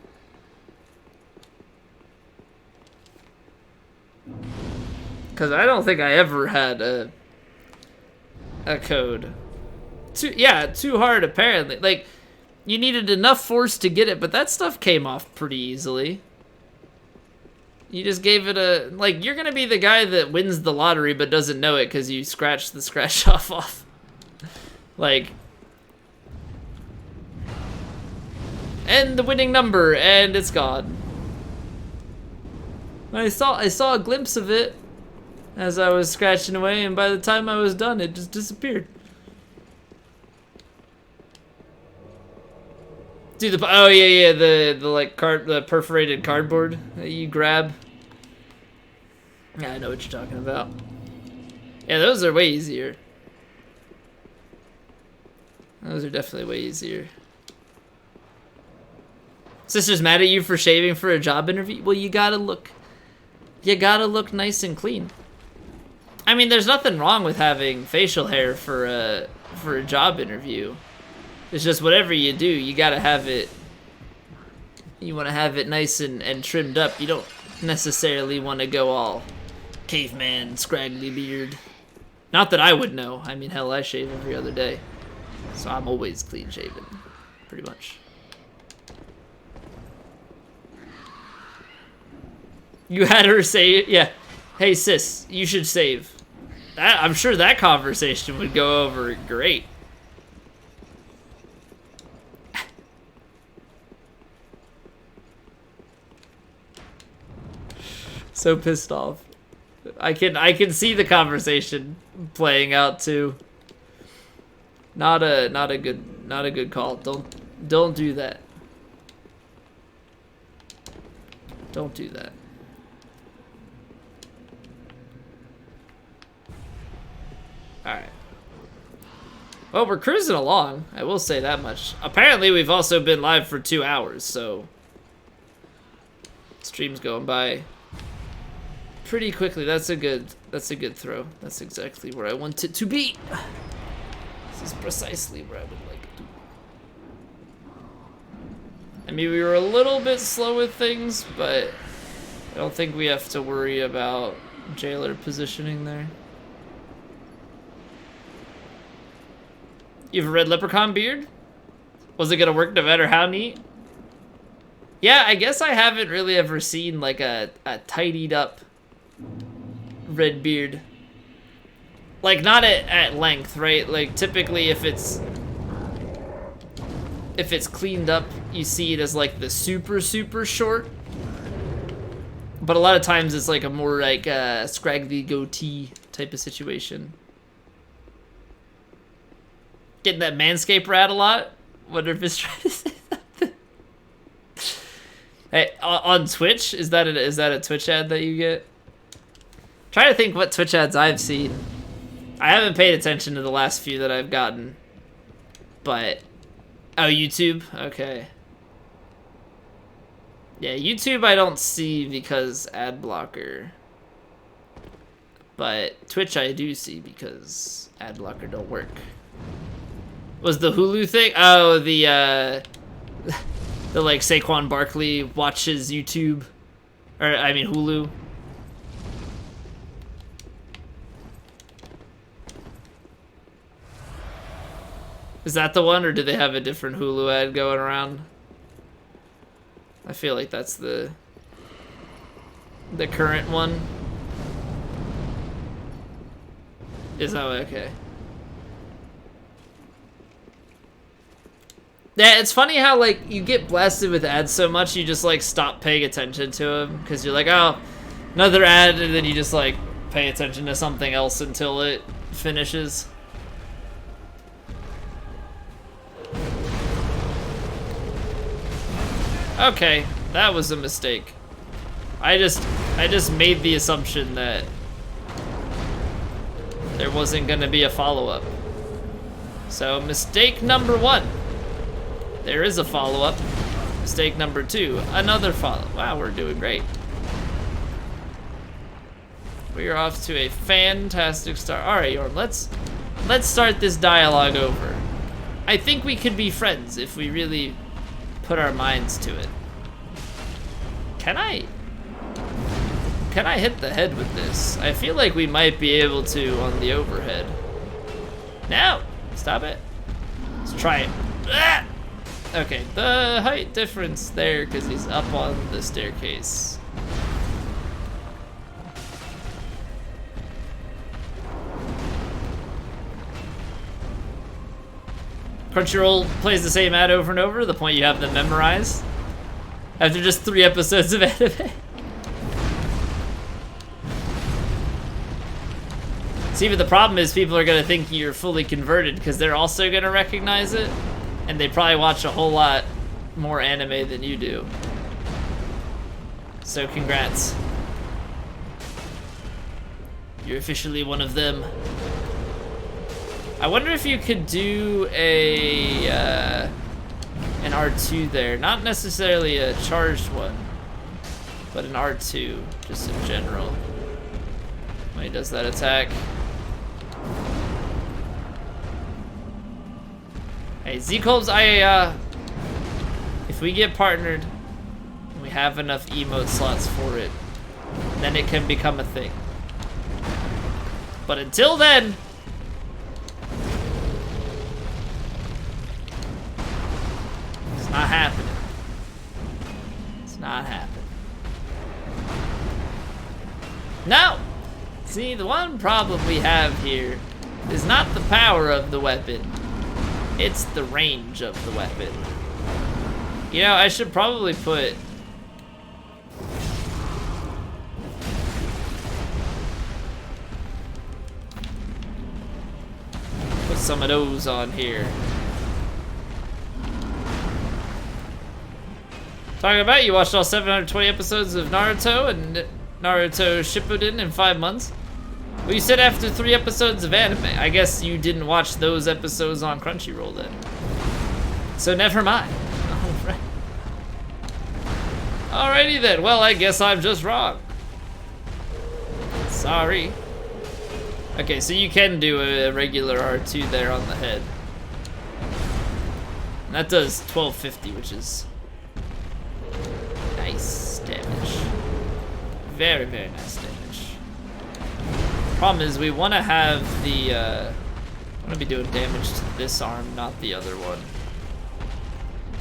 Because I don't think I ever had a code. Too hard apparently. Like, you needed enough force to get it, but that stuff came off pretty easily. You just gave it a, like, you're gonna be the guy that wins the lottery but doesn't know it because you scratched the scratch off. Like, and the winning number, and it's gone. I saw a glimpse of it as I was scratching away, and by the time I was done, it just disappeared. Dude, the perforated cardboard that you grab. Yeah, I know what you're talking about. Yeah, those are way easier. Those are definitely way easier. Sister's mad at you for shaving for a job interview? Well, you gotta look nice and clean. I mean, there's nothing wrong with having facial hair for a job interview. It's just whatever you do, you gotta have it. You want to have it nice and trimmed up. You don't necessarily want to go all caveman, scraggly beard. Not that I would know. I mean, hell, I shave every other day, so I'm always clean shaven, pretty much. You had her say, yeah, hey sis, you should save. I'm sure that conversation would go over great. So pissed off. I can see the conversation playing out too. Not a good call. Don't do that. Don't do that. Alright. Well, we're cruising along. I will say that much. Apparently, we've also been live for 2 hours, so stream's going by pretty quickly. That's a good throw. That's exactly where I want it to be. This is precisely where I would like it to be. I mean, we were a little bit slow with things, but I don't think we have to worry about jailer positioning there. You have a red leprechaun beard? Was it gonna work no matter how neat? Yeah, I guess I haven't really ever seen like a tidied up red beard. Like, not at length, right? Like, typically if it's cleaned up, you see it as like the super short. But a lot of times it's like a more like scraggly goatee type of situation. Getting that Manscaped rat a lot. Wonder if it's trying to say something. Hey, on Twitch, is that a Twitch ad that you get? Trying to think what Twitch ads I've seen. I haven't paid attention to the last few that I've gotten, but oh, YouTube, okay. Yeah, YouTube I don't see because ad blocker, but Twitch I do see because ad blocker don't work. Was the Hulu thing? Oh, the like Saquon Barkley watches YouTube, or I mean Hulu. Is that the one, or do they have a different Hulu ad going around? I feel like that's the current one. Is that okay? Yeah, it's funny how like you get blasted with ads so much you just like stop paying attention to them because you're like, oh, another ad, and then you just like pay attention to something else until it finishes. Okay, that was a mistake. I just made the assumption that there wasn't gonna be a follow-up. So mistake number 1. There is a follow-up. Mistake number 2, another follow. Wow, we're doing great. We are off to a fantastic start. All right, Yorm, let's start this dialogue over. I think we could be friends if we really put our minds to it. Can I hit the head with this? I feel like we might be able to on the overhead. No, stop it. Let's try it. Ah! Okay, the height difference there because he's up on the staircase. Crunchyroll plays the same ad over and over to the point you have them memorized after just 3 episodes of anime. See, but the problem is people are gonna think you're fully converted because they're also gonna recognize it, and they probably watch a whole lot more anime than you do. So congrats. You're officially one of them. I wonder if you could do an R2 there. Not necessarily a charged one, but an R2, just in general. When he does that attack. Hey, Z-Colbs, if we get partnered, and we have enough emote slots for it, then it can become a thing. But until then, it's not happening. It's not happening. No! See, the one problem we have here is not the power of the weapon. It's the range of the weapon. You know, I should probably put some of those on here. Talking about, you watched all 720 episodes of Naruto and Naruto Shippuden in 5 months. Well, you said after 3 episodes of anime. I guess you didn't watch those episodes on Crunchyroll then. So never mind. Alright. Alrighty then. Well, I guess I'm just wrong. Sorry. Okay, so you can do a regular R2 there on the head. And that does 1250, which is nice damage. Very, very nice damage. Problem is, we want to have the, want to be doing damage to this arm, not the other one.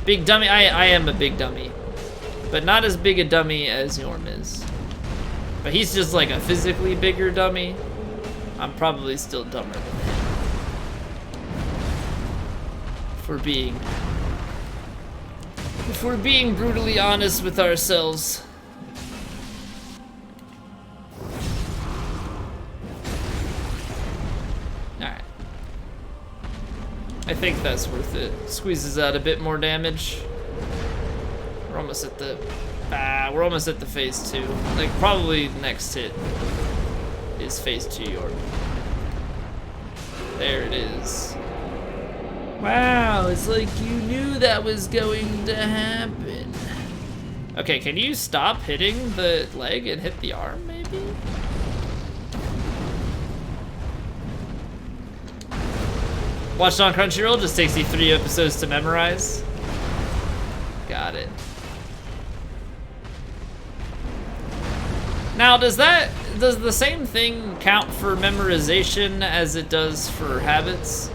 Big dummy, I am a big dummy. But not as big a dummy as Yorm is. But he's just like a physically bigger dummy. I'm probably still dumber than him. If we're being brutally honest with ourselves. Alright. I think that's worth it. Squeezes out a bit more damage. We're almost at the phase 2. Like, probably the next hit is phase 2 York. There it is. Wow, it's like you knew that was going to happen. Okay, can you stop hitting the leg and hit the arm, maybe? Watched on Crunchyroll, just takes you 3 episodes to memorize. Got it. Now, does the same thing count for memorization as it does for habits?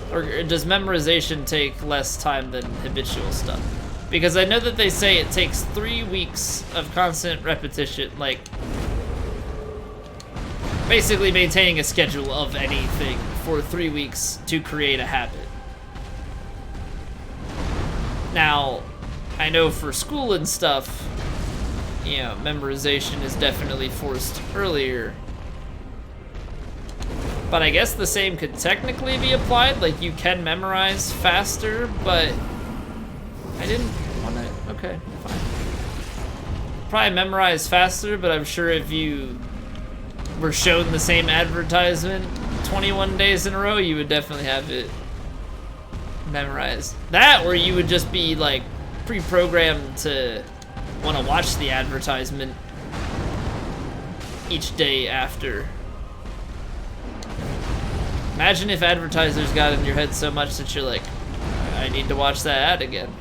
Or does memorization take less time than habitual stuff? Because I know that they say it takes 3 weeks of constant repetition, like basically maintaining a schedule of anything for 3 weeks to create a habit. Now, I know for school and stuff, you know, memorization is definitely forced earlier. But I guess the same could technically be applied, like you can memorize faster, but I didn't want to, okay, fine. Probably memorize faster, but I'm sure if you were shown the same advertisement 21 days in a row, you would definitely have it memorized. That, or you would just be like pre-programmed to want to watch the advertisement each day after. Imagine if advertisers got in your head so much that you're like, I need to watch that ad again.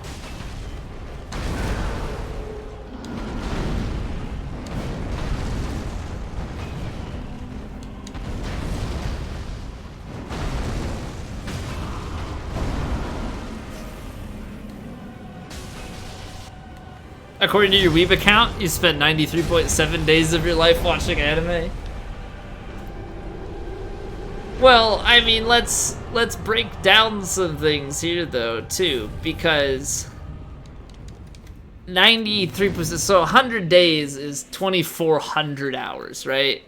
According to your Weeb account, you spent 93.7 days of your life watching anime. Well, I mean, let's break down some things here though, too, because 93%, so 100 days is 2,400 hours, right?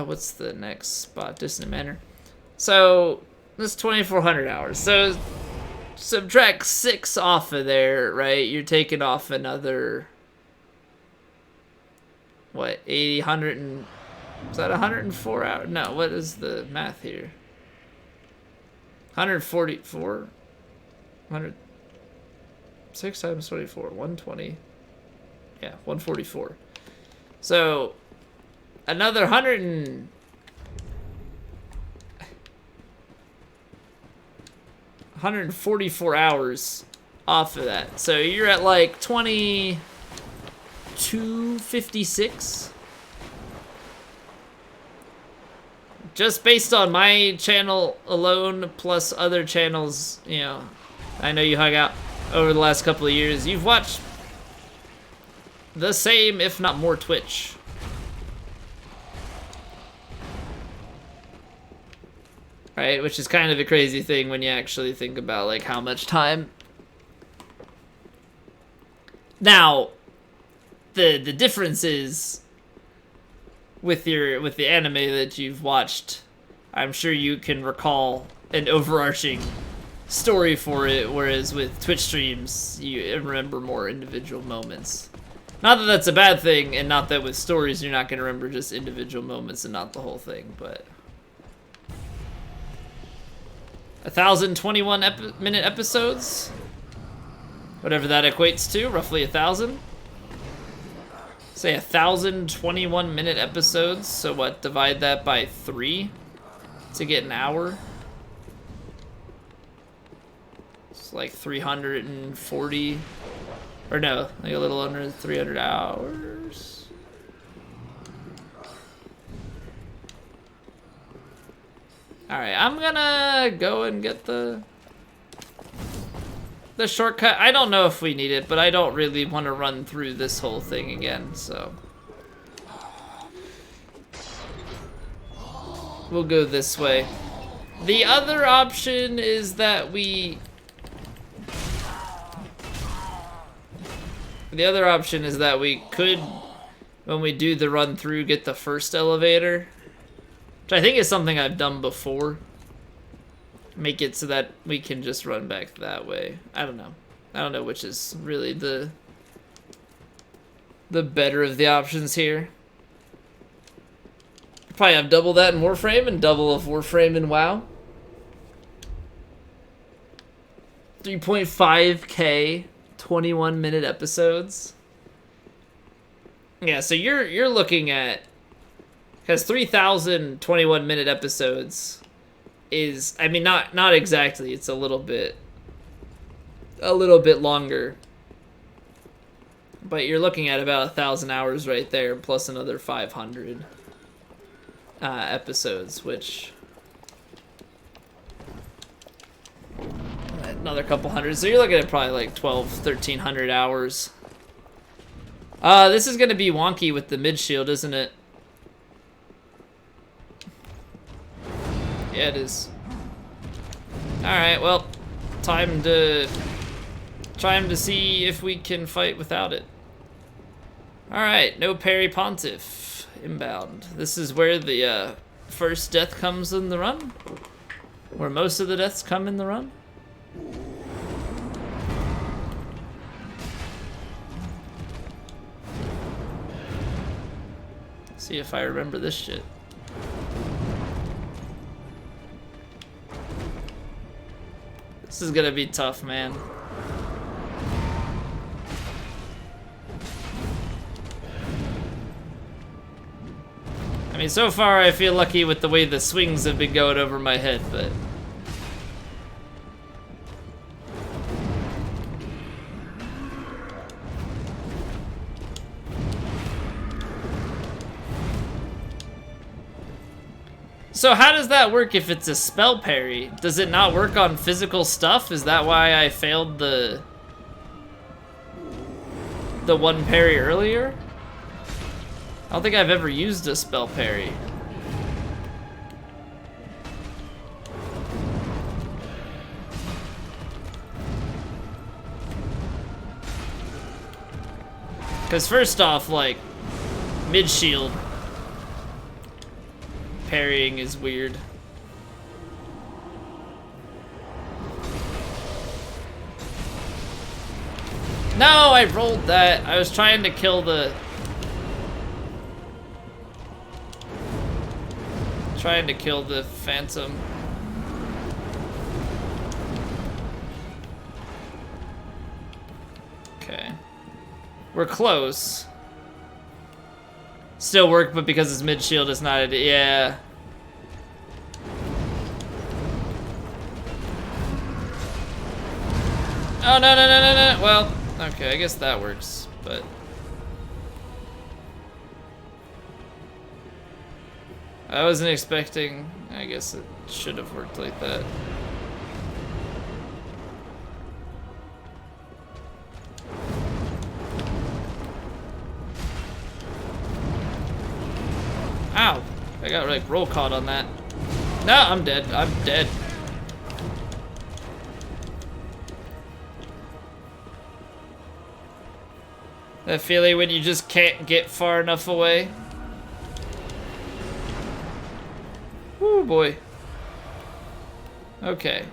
What's the next spot? Distant Manor. So that's 2,400 hours. So subtract 6 off of there, right? You're taking off another, what, 80, 100 and, is that 104 hours? No, what is the math here? 144? 100, 6 times 24, 120. Yeah, 144. So another 144 hours off of that. So you're at like 2256. Just based on my channel alone, plus other channels, you know, I know you hung out over the last couple of years. You've watched the same, if not more, Twitch. Right, which is kind of a crazy thing when you actually think about like how much time. Now, the difference is with the anime that you've watched, I'm sure you can recall an overarching story for it, whereas with Twitch streams, you remember more individual moments. Not that that's a bad thing, and not that with stories you're not going to remember just individual moments and not the whole thing, but 1,021 minute episodes, whatever that equates to, roughly 1,000. Say 1,021 minute episodes, so what, divide that by 3 to get an hour? It's like 340, or no, like a little under 300 hours. Alright, I'm gonna go and get the the shortcut. I don't know if we need it, but I don't really want to run through this whole thing again, so. We'll go this way. The other option is that we... The other option is that we could, when we do the run through, get the first elevator. Which I think is something I've done before. Make it so that we can just run back that way. I don't know. I don't know which is really the better of the options here. Probably have double that in Warframe and double of Warframe in WoW. 3.5K 21-minute episodes. Yeah, so you're looking at, because 3,000 21-minute episodes is, I mean, not exactly, it's a little bit longer, but you're looking at about 1,000 hours right there, plus another 500 episodes, which another couple hundred, so you're looking at probably like 1,300 hours. This is gonna be wonky with the mid shield, isn't it? Yeah, it is. Alright, well, time to see if we can fight without it. Alright, no parry pontiff. Inbound. This is where the first death comes in the run? Where most of the deaths come in the run? See if I remember this shit. This is gonna be tough, man. I mean, so far I feel lucky with the way the swings have been going over my head, but... So how does that work if it's a spell parry? Does it not work on physical stuff? Is that why I failed the one parry earlier? I don't think I've ever used a spell parry. Because first off, like, mid-shield parrying is weird. No, I rolled that. I was trying to kill the... Trying to kill the phantom. Okay. We're close. Still work, but because it's mid-shield, it's not a... Yeah. Oh, no. Well, okay, I guess that works, but... I wasn't expecting... I guess it should have worked like that. Ow! I got like roll caught on that. No, I'm dead. I'm dead. That feeling when you just can't get far enough away. Woo boy. Okay.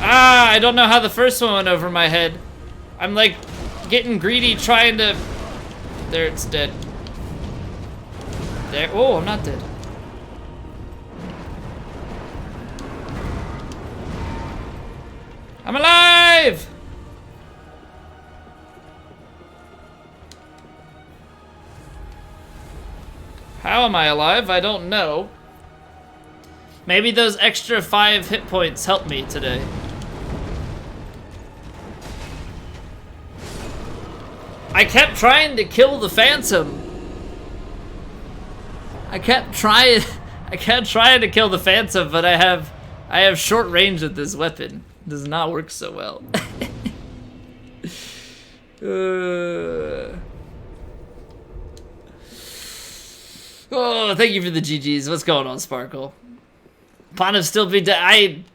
Ah, I don't know how the first one went over my head. I'm like getting greedy trying to... There, it's dead. There, oh, I'm not dead. I'm alive! How am I alive? I don't know. Maybe those extra 5 hit points helped me today. I kept trying to kill the phantom. I kept trying to kill the Phantom, but I have short range with this weapon. It does not work so well. Oh, thank you for the GGs. What's going on, Sparkle? Panav still be dead.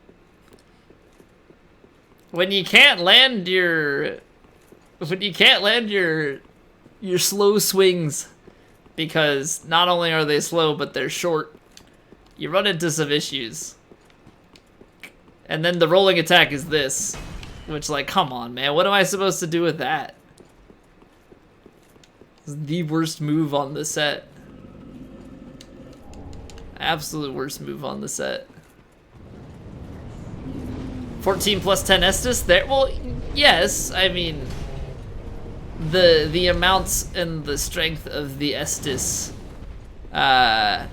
When you can't land your slow swings, because not only are they slow, but they're short, you run into some issues. And then the rolling attack is this, which, like, come on, man. What am I supposed to do with that? This is the worst move on the set. Absolute worst move on the set. 14 plus 10 Estus there? Well, yes, I mean, the amounts and the strength of the Estus, the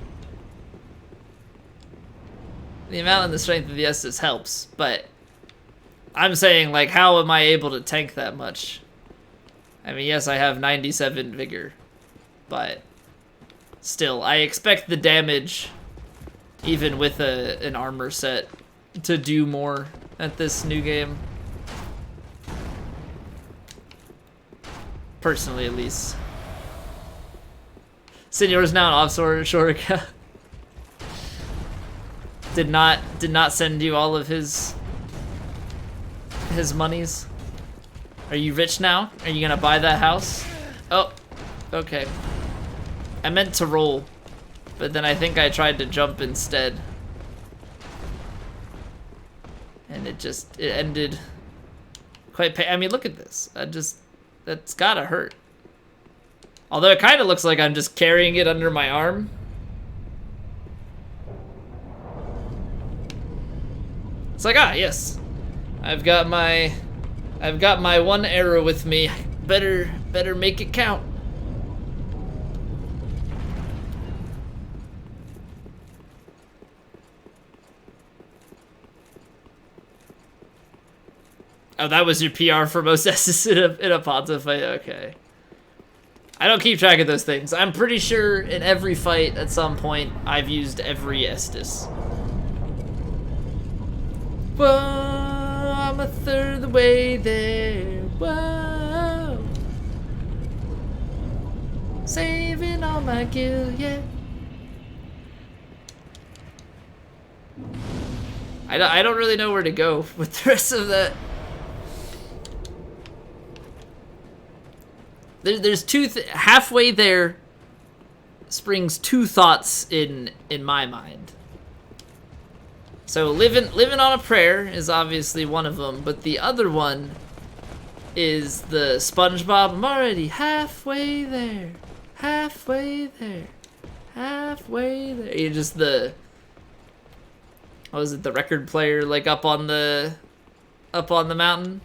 amount and the strength of the Estus helps, but I'm saying, like, how am I able to tank that much? I mean, yes, I have 97 vigor, but still, I expect the damage, even with an armor set, to do more at this new game. Personally, at least. Senor's now an offshore Shorika. Did not send you all of his monies. Are you rich now? Are you gonna buy that house? Oh, okay. I meant to roll, but then I think I tried to jump instead. And it ended quite I mean, look at this. That's gotta hurt. Although it kind of looks like I'm just carrying it under my arm. It's like, ah, yes. I've got my one arrow with me. Better make it count. Oh, that was your PR for most Estus in a Ponza fight? Okay. I don't keep track of those things. I'm pretty sure in every fight at some point I've used every Estus. Whoa, I'm a third of the way there. Whoa. Saving all my gil, yeah. I don't really know where to go with the rest of that. There's halfway there springs two thoughts in my mind. So living on a prayer is obviously one of them, but the other one is the SpongeBob. I'm already halfway there, halfway there, halfway there. You're just what was it? The record player, like up on the mountain.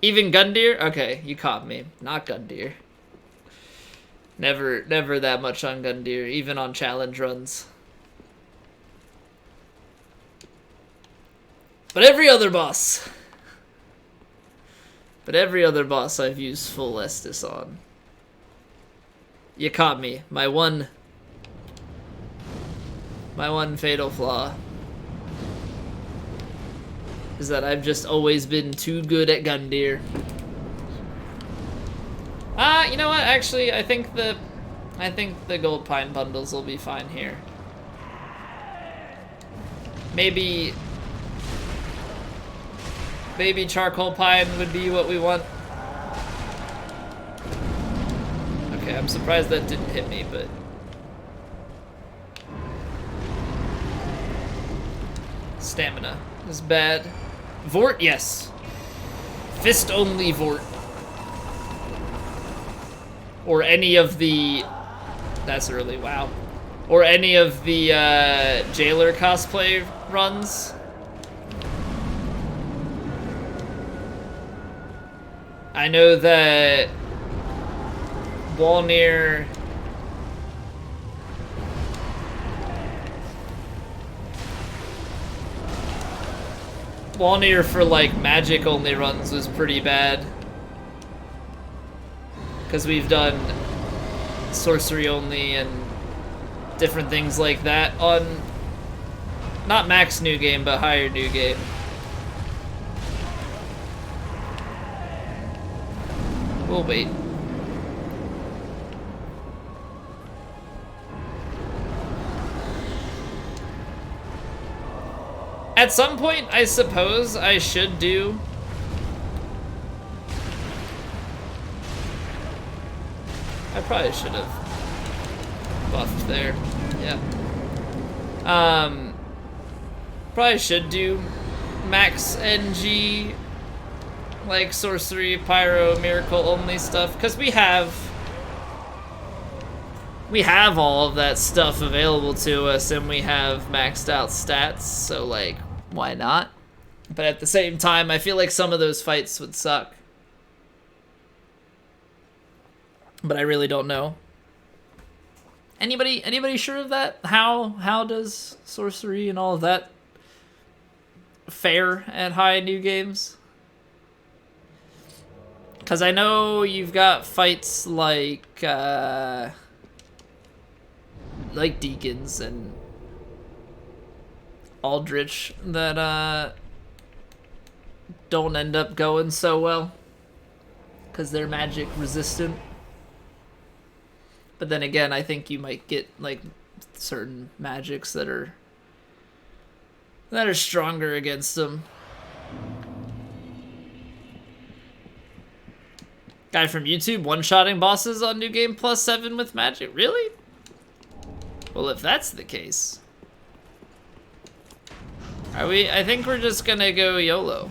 Even Gundyr? Okay, you caught me. Not Gundyr. Never that much on Gundyr, even on challenge runs. But every other boss I've used full Estus on. You caught me. My one fatal flaw is that I've just always been too good at Gundyr. You know what? Actually, I think the gold pine bundles will be fine here. Maybe charcoal pine would be what we want. Okay, I'm surprised that didn't hit me, but stamina is bad. Vort, yes. Fist only Vort. Or any of the... That's early, wow. Or any of the jailer cosplay runs. I know that Walnir... Walnir for like magic only runs was pretty bad. Because we've done sorcery only and different things like that on not max new game but higher new game. We'll wait. At some point, I suppose I should do I probably should have buffed there. Yeah. Probably should do max NG, like sorcery, pyro, miracle only stuff, because we have all of that stuff available to us, and we have maxed out stats, so like, why not? But at the same time, I feel like some of those fights would suck. But I really don't know. Anybody sure of that? How does sorcery and all of that fare at high new games? Because I know you've got fights like Deacons and Aldrich that don't end up going so well because they're magic resistant. But then again, I think you might get like certain magics that are stronger against them. Guy from YouTube one-shotting bosses on New Game +7 with magic. Really? Well, if that's the case, are we? I think we're just gonna go YOLO.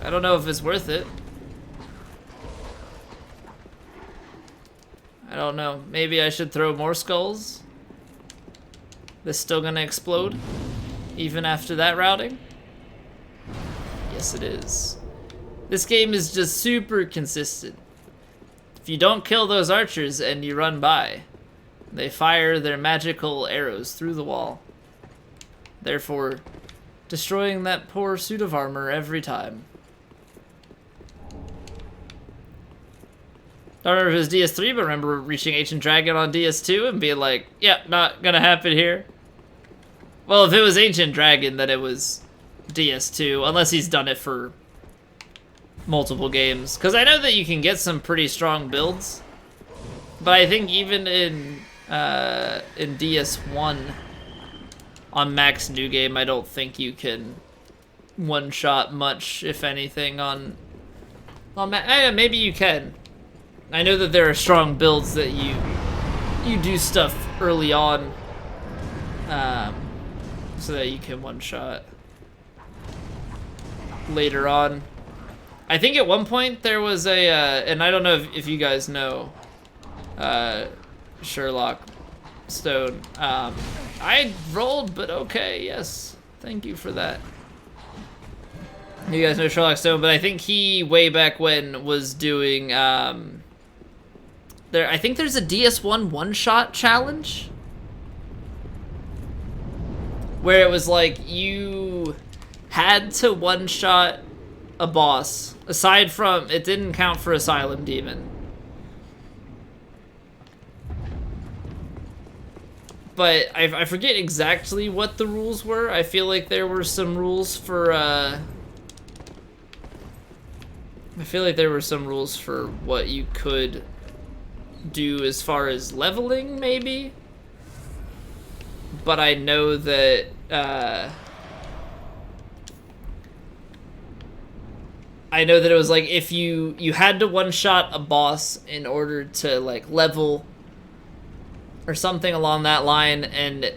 I don't know if it's worth it. I don't know. Maybe I should throw more skulls. This still gonna explode, even after that routing? Yes, it is. This game is just super consistent. If you don't kill those archers and you run by, they fire their magical arrows through the wall, therefore destroying that poor suit of armor every time. I don't remember if it was DS3, but I remember reaching Ancient Dragon on DS2 and being like, yeah, not gonna happen here. Well, if it was Ancient Dragon, then it was DS2, unless he's done it for multiple games. Because I know that you can get some pretty strong builds, but I think even in DS1 on max new game, I don't think you can one-shot much, if anything, on maybe you can. I know that there are strong builds that you do stuff early on, so that you can one-shot later on. I think at one point there was a, and I don't know if you guys know Sherlock Stone. I rolled, but okay, yes. Thank you for that. You guys know Sherlock Stone, but I think he, way back when, was doing, I think there's a DS1 one-shot challenge where it was like you had to one-shot a boss. Aside from, it didn't count for Asylum Demon. But I forget exactly what the rules were. I feel like there were some rules for, what you could do as far as leveling, maybe. But I know that it was like if you had to one-shot a boss in order to like level or something along that line, and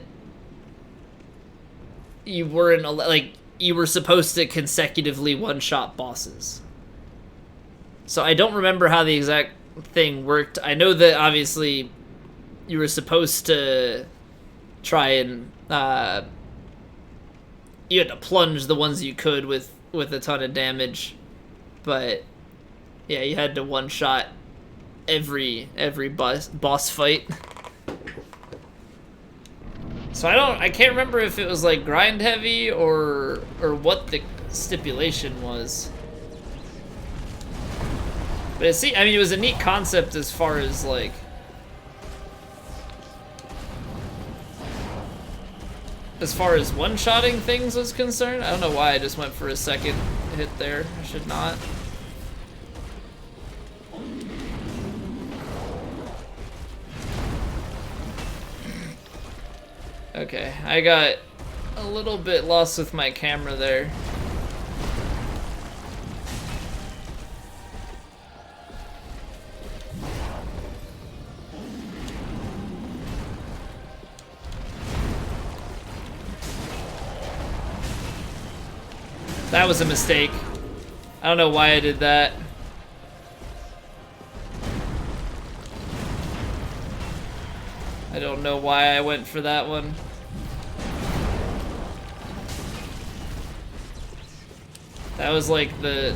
you weren't like you were supposed to consecutively one-shot bosses. So I don't remember how the exact thing worked. I know that obviously you were supposed to try and you had to plunge the ones you could with a ton of damage, but yeah, you had to one-shot every boss fight. So I can't remember if it was like grind heavy or what the stipulation was. But see, I mean, it was a neat concept as far as like, one-shotting things was concerned. I don't know why I just went for a second hit there. I should not. Okay, I got a little bit lost with my camera there. That was a mistake. I don't know why I did that. I don't know why I went for that one. That was like the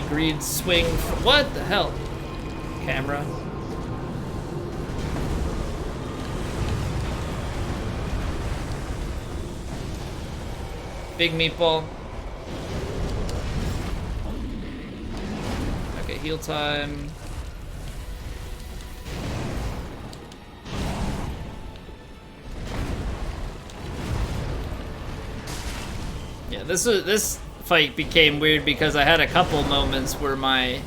greed swing. What the hell? Camera. Big meatball. Okay, heal time. Yeah, this fight became weird because I had a couple moments where my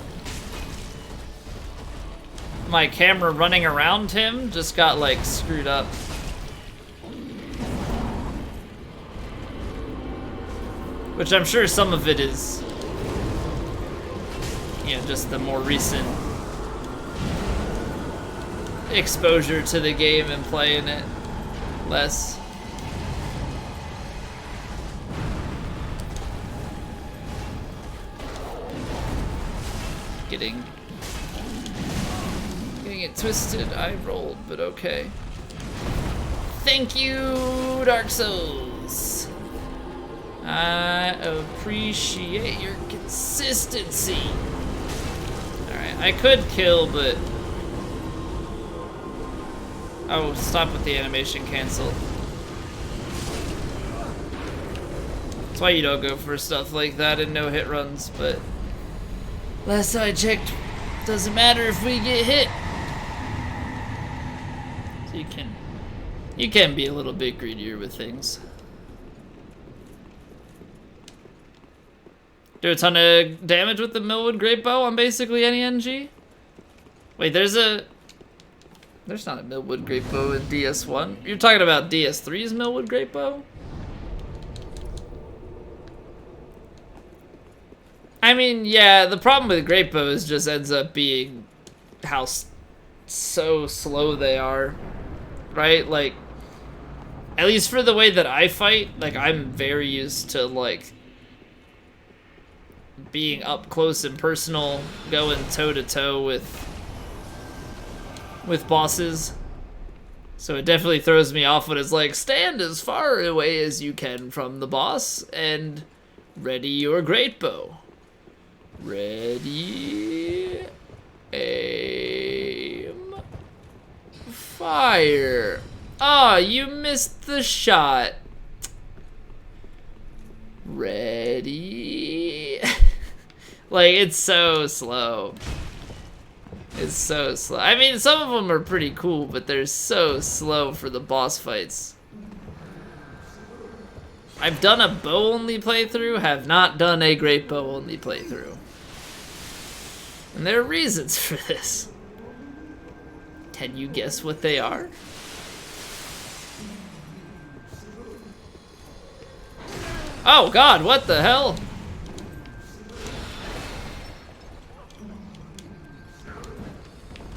camera running around him just got like screwed up. Which I'm sure some of it is, you know, just the more recent exposure to the game and playing it less. Getting it twisted. I rolled, but okay. Thank you, Dark Souls. I appreciate your consistency. Alright, I could kill, but... Oh, stop with the animation cancel. That's why you don't go for stuff like that in no-hit runs, but... Last I checked, doesn't matter if we get hit. So you can be a little bit greedier with things. Do a ton of damage with the Millwood Great Bow on basically any NG? Wait, there's not a Millwood Great Bow in DS1. You're talking about DS3's Millwood Great Bow? I mean, yeah, the problem with Great Bows just ends up being how so slow they are, right? Like, at least for the way that I fight, like, I'm very used to, like, being up close and personal, going toe-to-toe with bosses. So it definitely throws me off when it's like, stand as far away as you can from the boss and ready your great bow. Ready, aim, fire. Ah, you missed the shot. Ready. Like, it's so slow. It's so slow. I mean, some of them are pretty cool, but they're so slow for the boss fights. I've done a bow-only playthrough, have not done a great bow-only playthrough. And there are reasons for this. Can you guess what they are? Oh god, what the hell?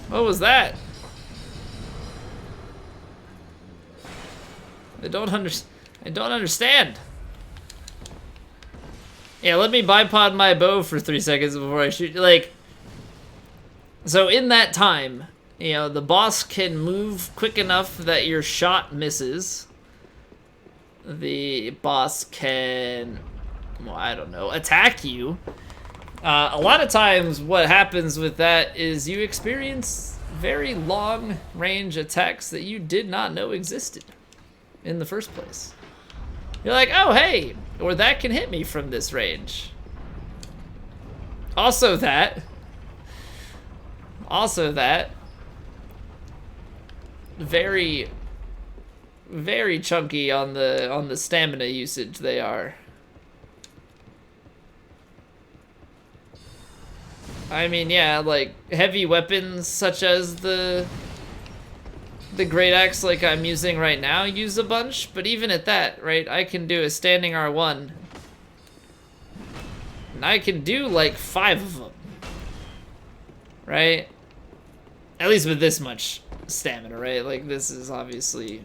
What was that? I don't understand. Yeah, let me bipod my bow for 3 seconds before I shoot. Like, so in that time, you know, the boss can move quick enough that your shot misses. The boss can, well, I don't know, attack you. A lot of times what happens with that is you experience very long range attacks that you did not know existed in the first place. You're like, oh hey, or that can hit me from this range. Also that, Also that, very, very chunky on the stamina usage they are. I mean, yeah, like heavy weapons such as the great axe like I'm using right now use a bunch, but even at that, right, I can do a standing R1 and I can do like 5 of them, right? At least with this much stamina, right? Like this is obviously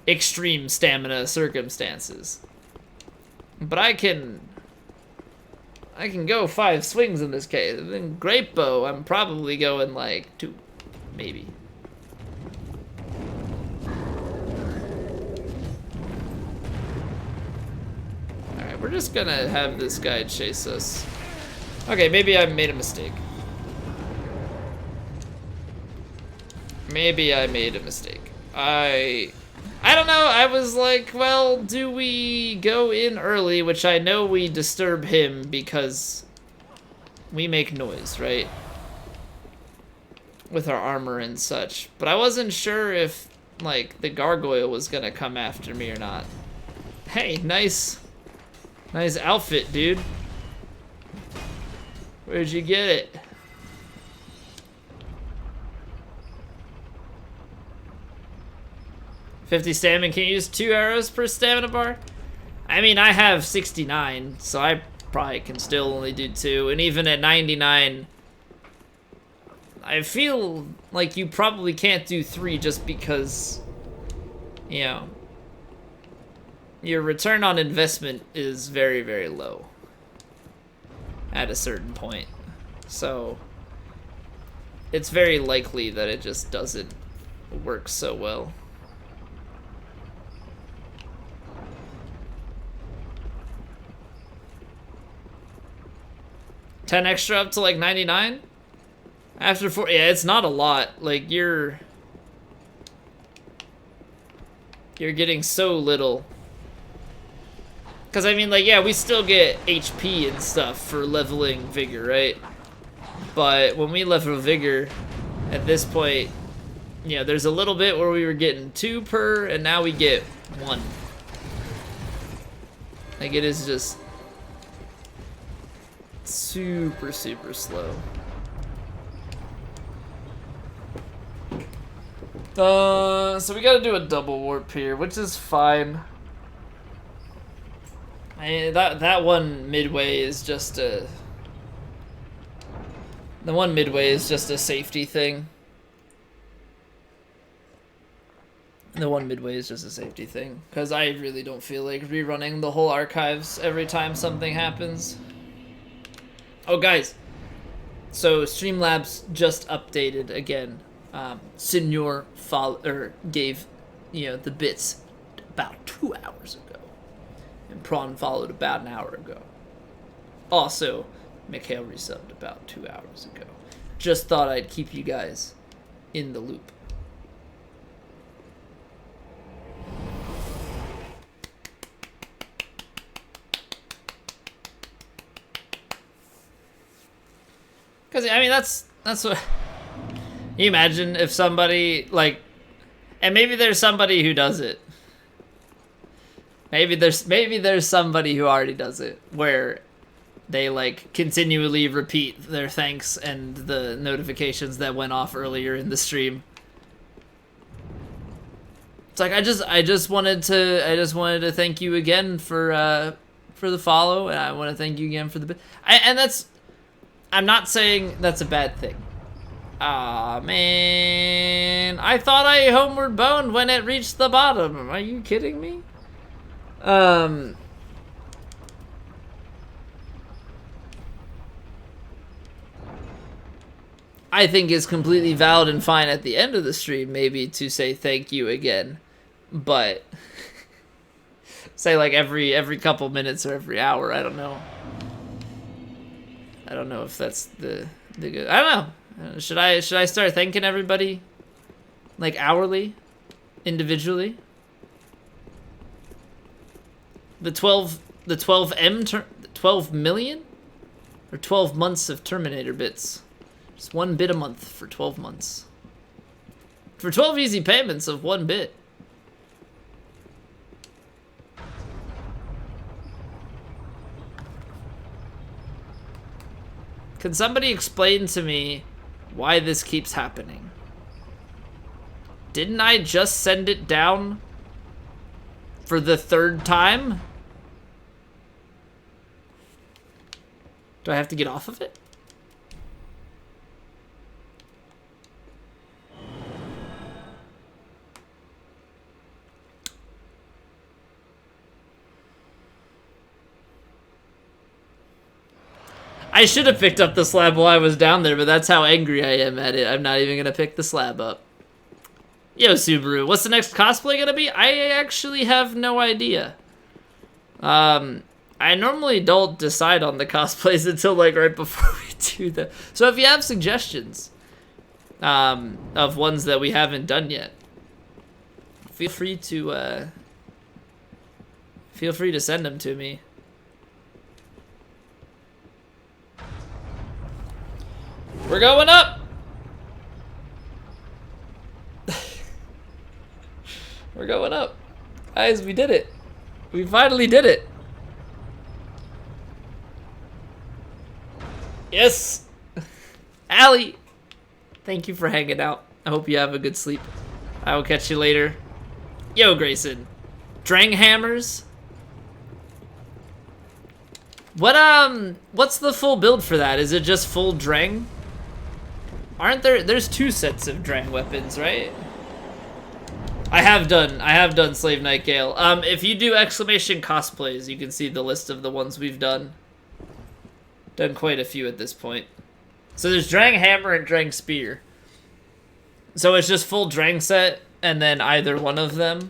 extreme stamina circumstances, but I can go 5 swings in this case. And then great bow, I'm probably going like 2, maybe. Alright, we're just gonna have this guy chase us. Okay, maybe I made a mistake. Maybe I made a mistake. I don't know, I was like, well, do we go in early, which I know we disturb him because we make noise, right? With our armor and such. But I wasn't sure if, like, the gargoyle was gonna come after me or not. Hey, nice outfit, dude. Where'd you get it? $50 stamina, can you use 2 arrows per stamina bar? I mean, I have 69, so I probably can still only do 2. And even at 99, I feel like you probably can't do 3 just because, you know, your return on investment is very, very low at a certain point. So it's very likely that it just doesn't work so well. 10 extra up to like 99? After 4, yeah, it's not a lot. Like you're getting so little. Cause I mean, like, yeah, we still get HP and stuff for leveling Vigor, right? But when we level Vigor, at this point, you know, there's a little bit where we were getting 2 per, and now we get 1. Like, it is just super, super slow. So we gotta do a double warp here, which is fine. I mean, that one midway is just a... The one midway is just a safety thing. The one midway is just a safety thing. Because I really don't feel like rerunning the whole archives every time something happens. Oh, guys. So, Streamlabs just updated again. Senor gave, you know, the bits about 2 hours ago. And Prawn followed about an hour ago. Also, Mikhail resubbed about 2 hours ago. Just thought I'd keep you guys in the loop. Because, I mean, that's what... Can you imagine if somebody, like... And maybe there's somebody who does it. Maybe there's somebody who already does it, where they, like, continually repeat their thanks and the notifications that went off earlier in the stream. It's like, I just wanted to thank you again for the follow, and I want to thank you again for the... And that's... I'm not saying that's a bad thing. Aw, man. I thought I homeward boned when it reached the bottom. Are you kidding me? I think it's completely valid and fine at the end of the stream, maybe, to say thank you again. But... say, like, every couple minutes or every hour, I don't know. I don't know if that's the good... I don't know. Should I start thanking everybody, like, hourly, individually? The 12 million or 12 months of Terminator bits Just 1 bit a month for 12 months. For 12 easy payments of 1 bit. Can somebody explain to me why this keeps happening? Didn't I just send it down for the 3rd time? Do I have to get off of it? I should have picked up the slab while I was down there, but that's how angry I am at it. I'm not even gonna pick the slab up. Yo, Subaru, what's the next cosplay gonna be? I actually have no idea. I normally don't decide on the cosplays until like right before we do them. So if you have suggestions of ones that we haven't done yet, feel free to send them to me. We're going up! We're going up. Guys, we did it. We finally did it. Yes! Allie! Thank you for hanging out. I hope you have a good sleep. I will catch you later. Yo, Grayson. Drang hammers? What's the full build for that? Is it just full Drang? There's 2 sets of Drang weapons, right? I have done Slave Knight Gale. If you do exclamation cosplays, you can see the list of the ones we've done. Done quite a few at this point. So there's Drang Hammer and Drang Spear. So it's just full Drang set, and then either one of them.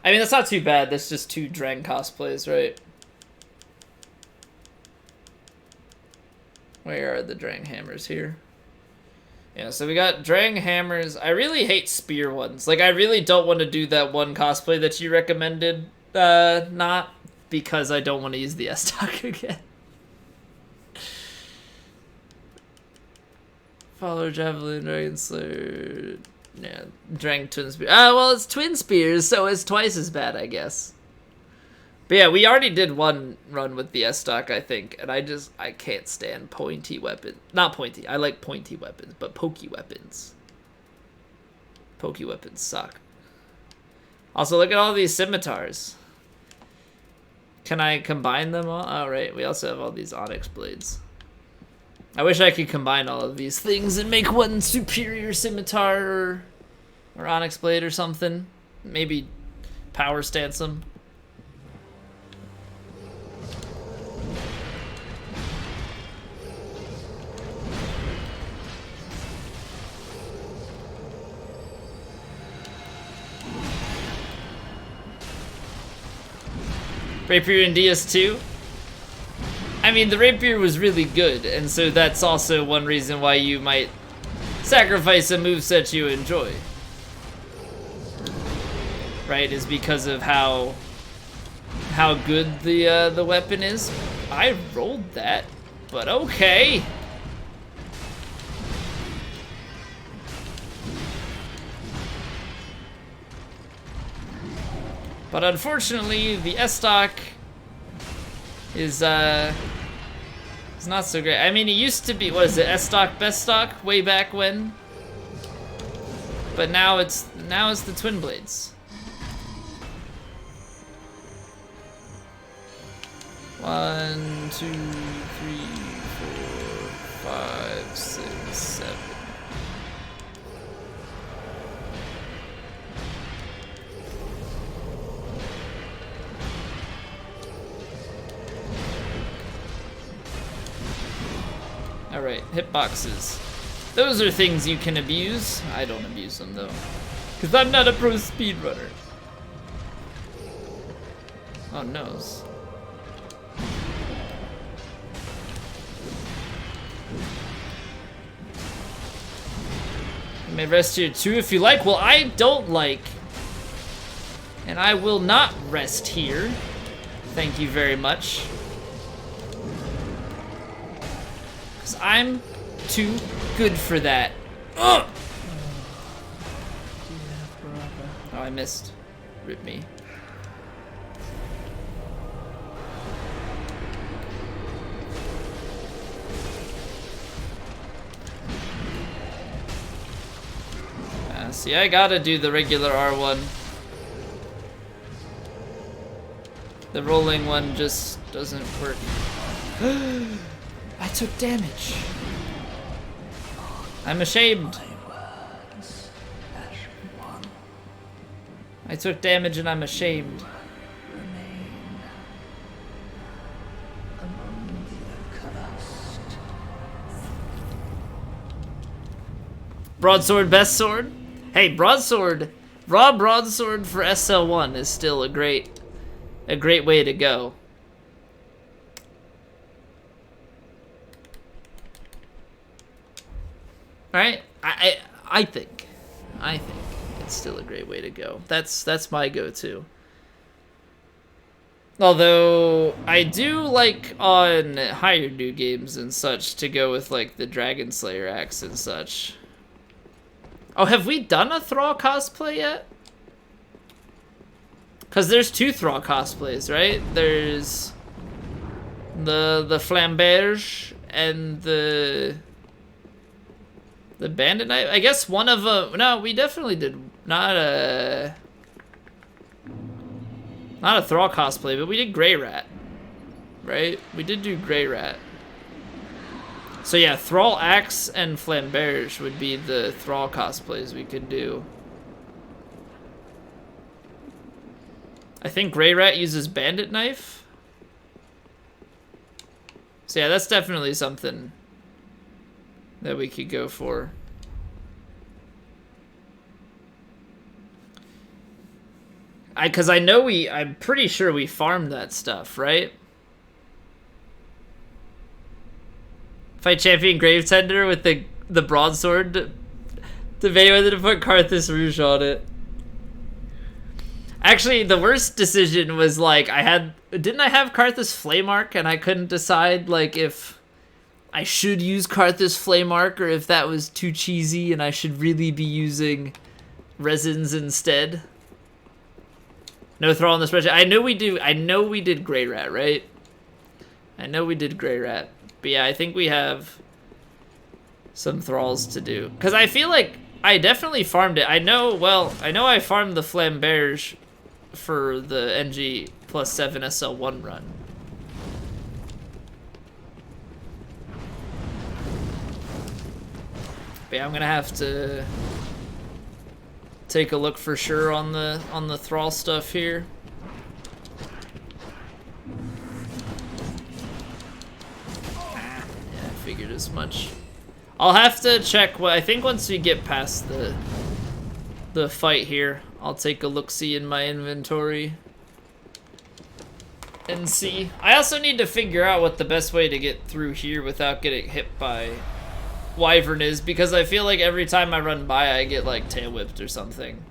I mean, that's not too bad. That's just 2 Drang cosplays, right? Where are the Drang Hammers here? Yeah, so we got Drang Hammers. I really hate Spear ones. Like, I really don't want to do that one cosplay that you recommended, not, because I don't want to use the S-Stock again. Follow Javelin, Dragon Slayer. Yeah, Drang Twin Spear. Well, it's Twin Spears, so it's twice as bad, I guess. But yeah, we already did one run with the S-Stock, I think, and I can't stand pointy weapons. Not pointy, I like pointy weapons, but pokey weapons. Pokey weapons suck. Also, look at all these scimitars. Can I combine them all? Oh, right, we also have all these onyx blades. I wish I could combine all of these things and make one superior scimitar or onyx blade or something. Maybe power stance them. Rapier in DS2? I mean, the Rapier was really good, and so that's also one reason why you might sacrifice a moveset you enjoy. Right, is because of how good the weapon is. I rolled that, but okay. But unfortunately, the S-Stock is not so great. I mean, it used to be, what is it, S-Stock, Best Stock, way back when? But now it's the Twin Blades. 1, 2, 3, 4, 5, 6, 7. Alright, hitboxes. Those are things you can abuse. I don't abuse them though, because I'm not a pro speedrunner. Oh noes. You may rest here too if you like. Well, I don't like, and I will not rest here. Thank you very much. 'Cause I'm too good for that. Ugh! Oh, I missed. Rip me. See, I gotta do the regular R1. The rolling one just doesn't work. I took damage. I'm ashamed. I took damage and I'm ashamed. Broadsword, best sword? Hey, broadsword, raw broadsword for SL1 is still a great way to go. Right? I think it's still a great way to go. That's my go-to. Although I do like on higher new games and such to go with like the Dragon Slayer axe and such. Oh, have we done a Thrall cosplay yet? Cause there's 2 Thrall cosplays, right? There's the Flamberge and the Bandit Knight. I guess one of them. No, we definitely did not a Thrall cosplay, but we did Grey Rat, right? We did do Grey Rat. So yeah, Thrall Axe and Flamberge would be the Thrall cosplays we could do. I think Grey Rat uses Bandit Knife. So yeah, that's definitely something that we could go for. Cause I know I'm pretty sure we farmed that stuff, right? Fight champion Gravetender with the broadsword. Debating whether to put Carthus Rouge on it. Actually, the worst decision was like didn't I have Carthus Flameark and I couldn't decide like if I should use Carthus Flameark or if that was too cheesy and I should really be using Resins instead. No Thrall in the spreadsheet. I know we did Grey Rat, right? I know we did Grey Rat. But yeah, I think we have some Thralls to do. Because I feel like I definitely farmed it. I know I farmed the Flamberge for the NG plus 7 SL1 run. But yeah, I'm gonna have to take a look for sure on the Thrall stuff here. Figured as much. I'll have to check what I think once we get past the fight here. I'll take a look-see in my inventory and see. I also need to figure out what the best way to get through here without getting hit by Wyvern is, because I feel like every time I run by I get like tail whipped or something.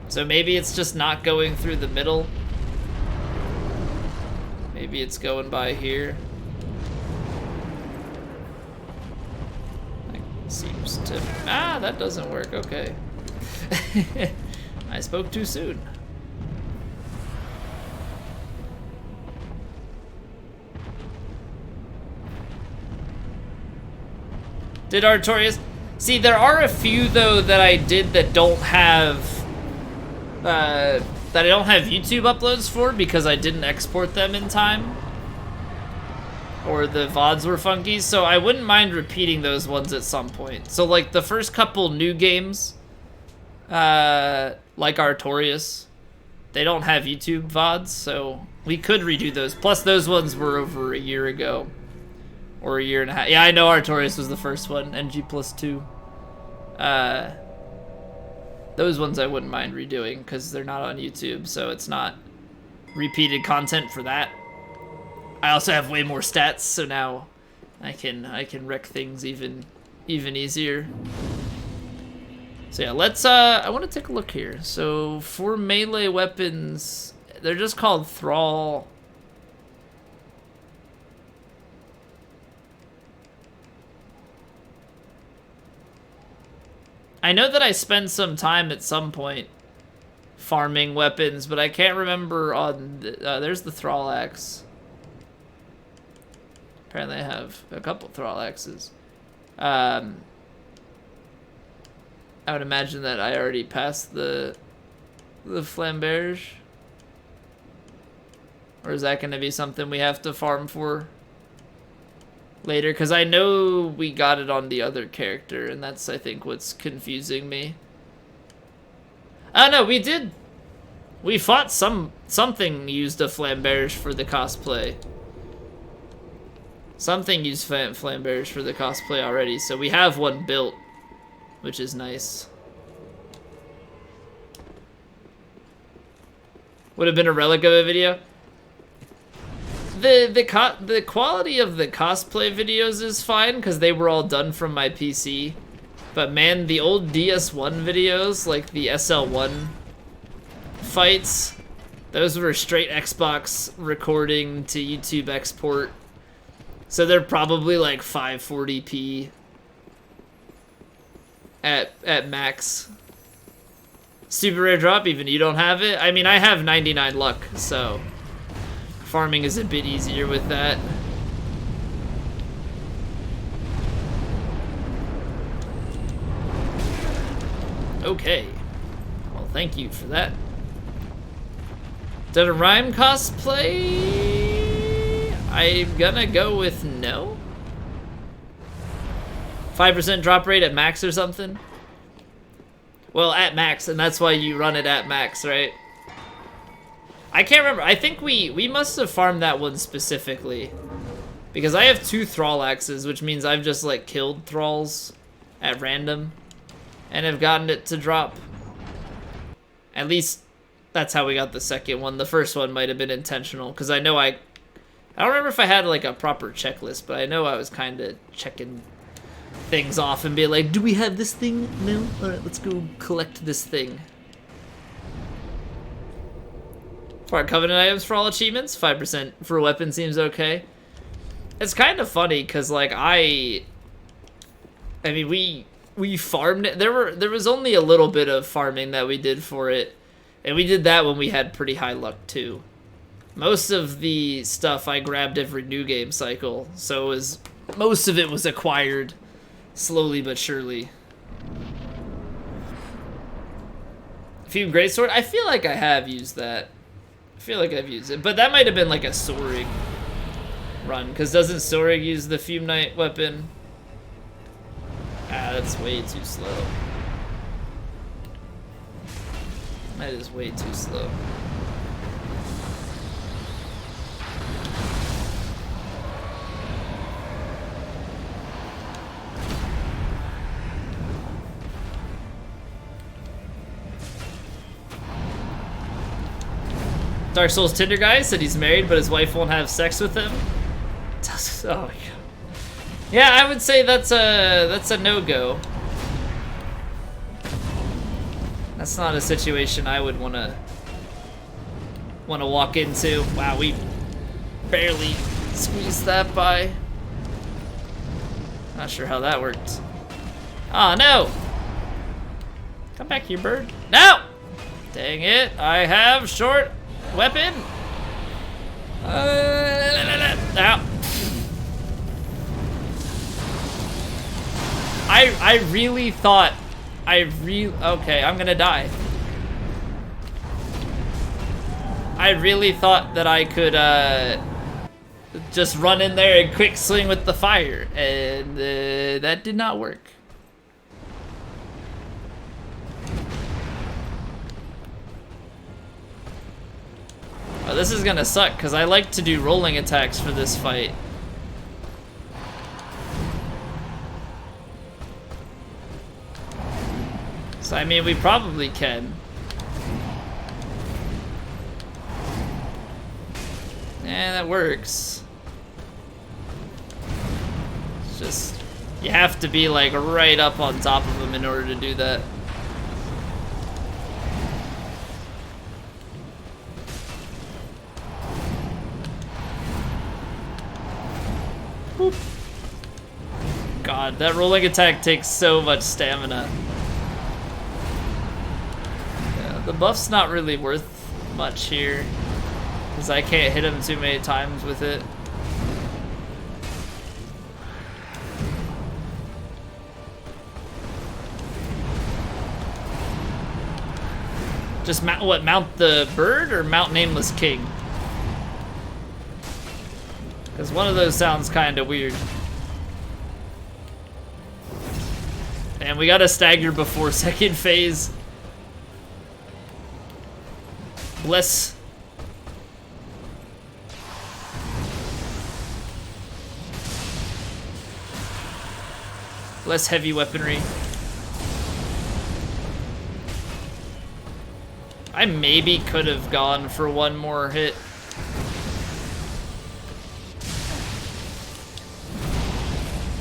So maybe it's just not going through the middle. Maybe it's going by here. Seems to... Ah, that doesn't work. Okay. I spoke too soon. Did Artorias... See, there are a few, though, that I did that don't have... that I don't have YouTube uploads for because I didn't export them in time. Or the VODs were funky, so I wouldn't mind repeating those ones at some point. So like the first couple new games, like Artorias, they don't have YouTube VODs, so we could redo those. Plus those ones were over a year ago. Or a year and a half. Yeah, I know Artorias was the first one, NG plus 2. Those ones I wouldn't mind redoing because they're not on YouTube, so it's not repeated content for that. I also have way more stats, so now I can wreck things even easier. So yeah, let's I want to take a look here. So for melee weapons, they're just called Thrall. I know that I spent some time at some point farming weapons, but I can't remember on there's the Thrall Axe. Apparently I have a couple Thrall Axes. I would imagine that I already passed the Flamberge. Or is that going to be something we have to farm for later? Because I know we got it on the other character, and that's, I think, what's confusing me. Oh, no, we did. We fought something used a Flamberge for the cosplay. Something used Flamberge for the cosplay already, so we have one built, which is nice. Would have been a relic of a video. The quality of the cosplay videos is fine because they were all done from my PC. But man, the old DS1 videos, like the SL1 fights, those were straight Xbox recording to YouTube export. So they're probably like 540p at max. Super rare drop, even you don't have it? I mean, I have 99 luck, so farming is a bit easier with that. Okay. Well, thank you for that. Did a rhyme cosplay? I'm gonna go with no. 5% drop rate at max or something? Well, at max, and that's why you run it at max, right? I can't remember. I think we must have farmed that one specifically. Because I have 2 Thrall Axes, which means I've just, like, killed Thralls at random. And have gotten it to drop. At least, that's how we got the second one. The first one might have been intentional. Because I know I don't remember if I had, like, a proper checklist. But I know I was kind of checking things off and being like, do we have this thing? No? Alright, let's go collect this thing. For our Covenant items for all achievements, 5% for a weapon seems okay. It's kind of funny because, like, I mean, we farmed it. There was only a little bit of farming that we did for it, and we did that when we had pretty high luck too. Most of the stuff I grabbed every new game cycle, so most of it was acquired slowly but surely. Fume Greatsword, I feel like I have used that. I feel like I've used it, but that might have been like a Sorig run, because doesn't Sorig use the Fume Knight weapon? Ah, that's way too slow. That is way too slow. Dark Souls Tinder guy said he's married, but his wife won't have sex with him. Oh my god. Yeah, I would say that's a no-go. That's not a situation I would wanna walk into. Wow, we barely squeezed that by. Not sure how that worked. Oh no! Come back here, bird. No! Dang it! I have short weapon. Ow. I really thought okay, I'm gonna die. I really thought that I could just run in there and quick swing with the fire, and that did not work. Oh, this is gonna suck because I like to do rolling attacks for this fight. So, I mean, we probably can. Yeah, that works. It's just, you have to be like right up on top of them in order to do that. Boop. God, that rolling attack takes so much stamina. The buff's not really worth much here, because I can't hit him too many times with it. Just mount the bird or mount Nameless King? Because one of those sounds kind of weird. And we gotta stagger before second phase. Bless. Bless heavy weaponry. I maybe could have gone for one more hit.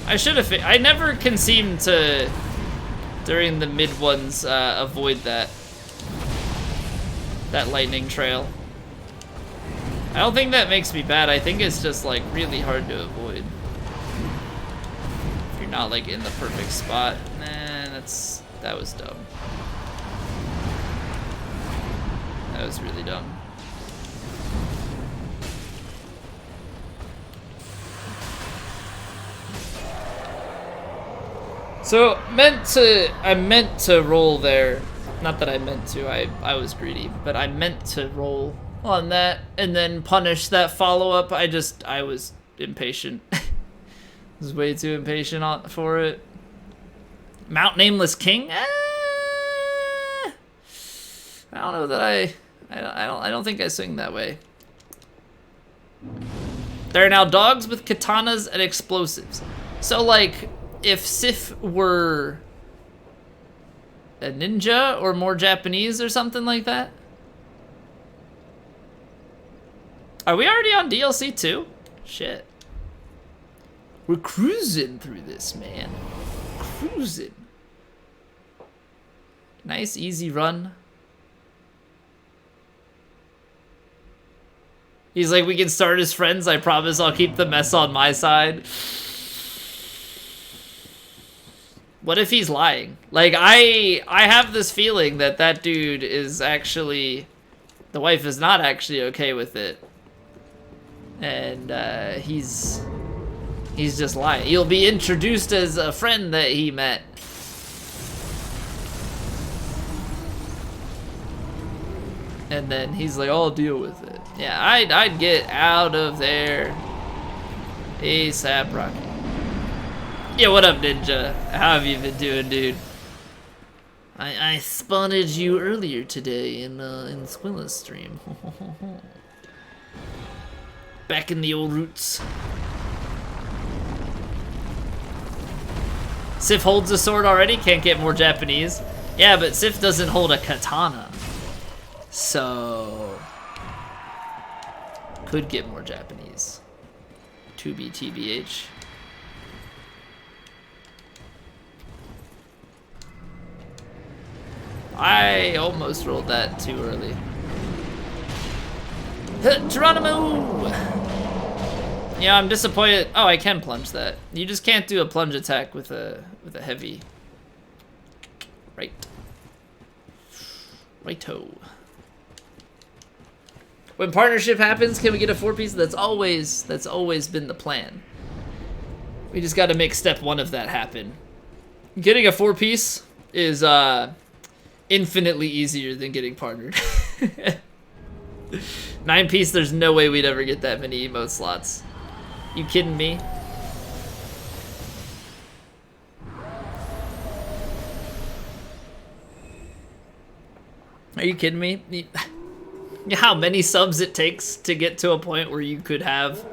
I should have. I never can seem to, during the mid ones, avoid that lightning trail. I don't think that makes me bad. I think it's just like really hard to avoid. If you're not like in the perfect spot. Nah, that was dumb. That was really dumb. So I meant to roll there. Not that I meant to, I was greedy, but I meant to roll on that and then punish that follow-up. I was impatient. I was way too impatient for it. Mount Nameless King? I don't know that I don't think I swing that way. There are now dogs with katanas and explosives. So like, if Sif were a ninja or more Japanese or something like that. Are we already on DLC 2? Shit. We're cruising through this, man. Cruising. Nice, easy run. He's like, we can start as friends. I promise I'll keep the mess on my side. What if he's lying? Like, I have this feeling that that dude is actually... The wife is not actually okay with it. And he's just lying. He'll be introduced as a friend that he met. And then he's like, I'll deal with it. Yeah, I'd get out of there. ASAP, Rocket. Yeah, what up, Ninja? How have you been doing, dude? I spotted you earlier today in Squilla's stream. Back in the old roots. Sif holds a sword already, can't get more Japanese. Yeah, but Sif doesn't hold a katana. So... Could get more Japanese. To be TBH. I almost rolled that too early. Geronimo! Yeah, I'm disappointed. Oh, I can plunge that. You just can't do a plunge attack with a heavy. Right. Righto. When partnership happens, can we get a 4-piece? That's always been the plan. We just got to make step 1 of that happen. Getting a 4-piece is infinitely easier than getting partnered. 9-piece, there's no way we'd ever get that many emote slots. You kidding me? Are you kidding me? You know how many subs it takes to get to a point where you could have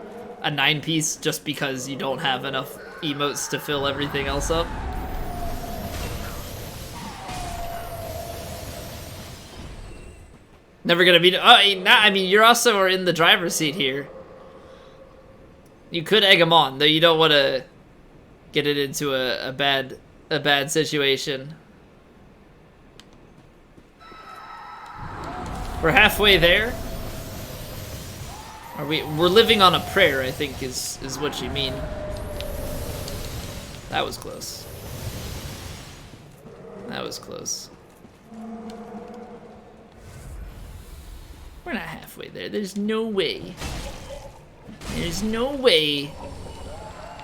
a 9-piece just because you don't have enough emotes to fill everything else up? Never gonna be. Oh, I mean, you're also are in the driver's seat here. You could egg him on, though. You don't want to get it into a bad situation. We're halfway there. Are we? We're living on a prayer, I think, is what you mean. That was close. That was close. not halfway there. There's no way. There's no way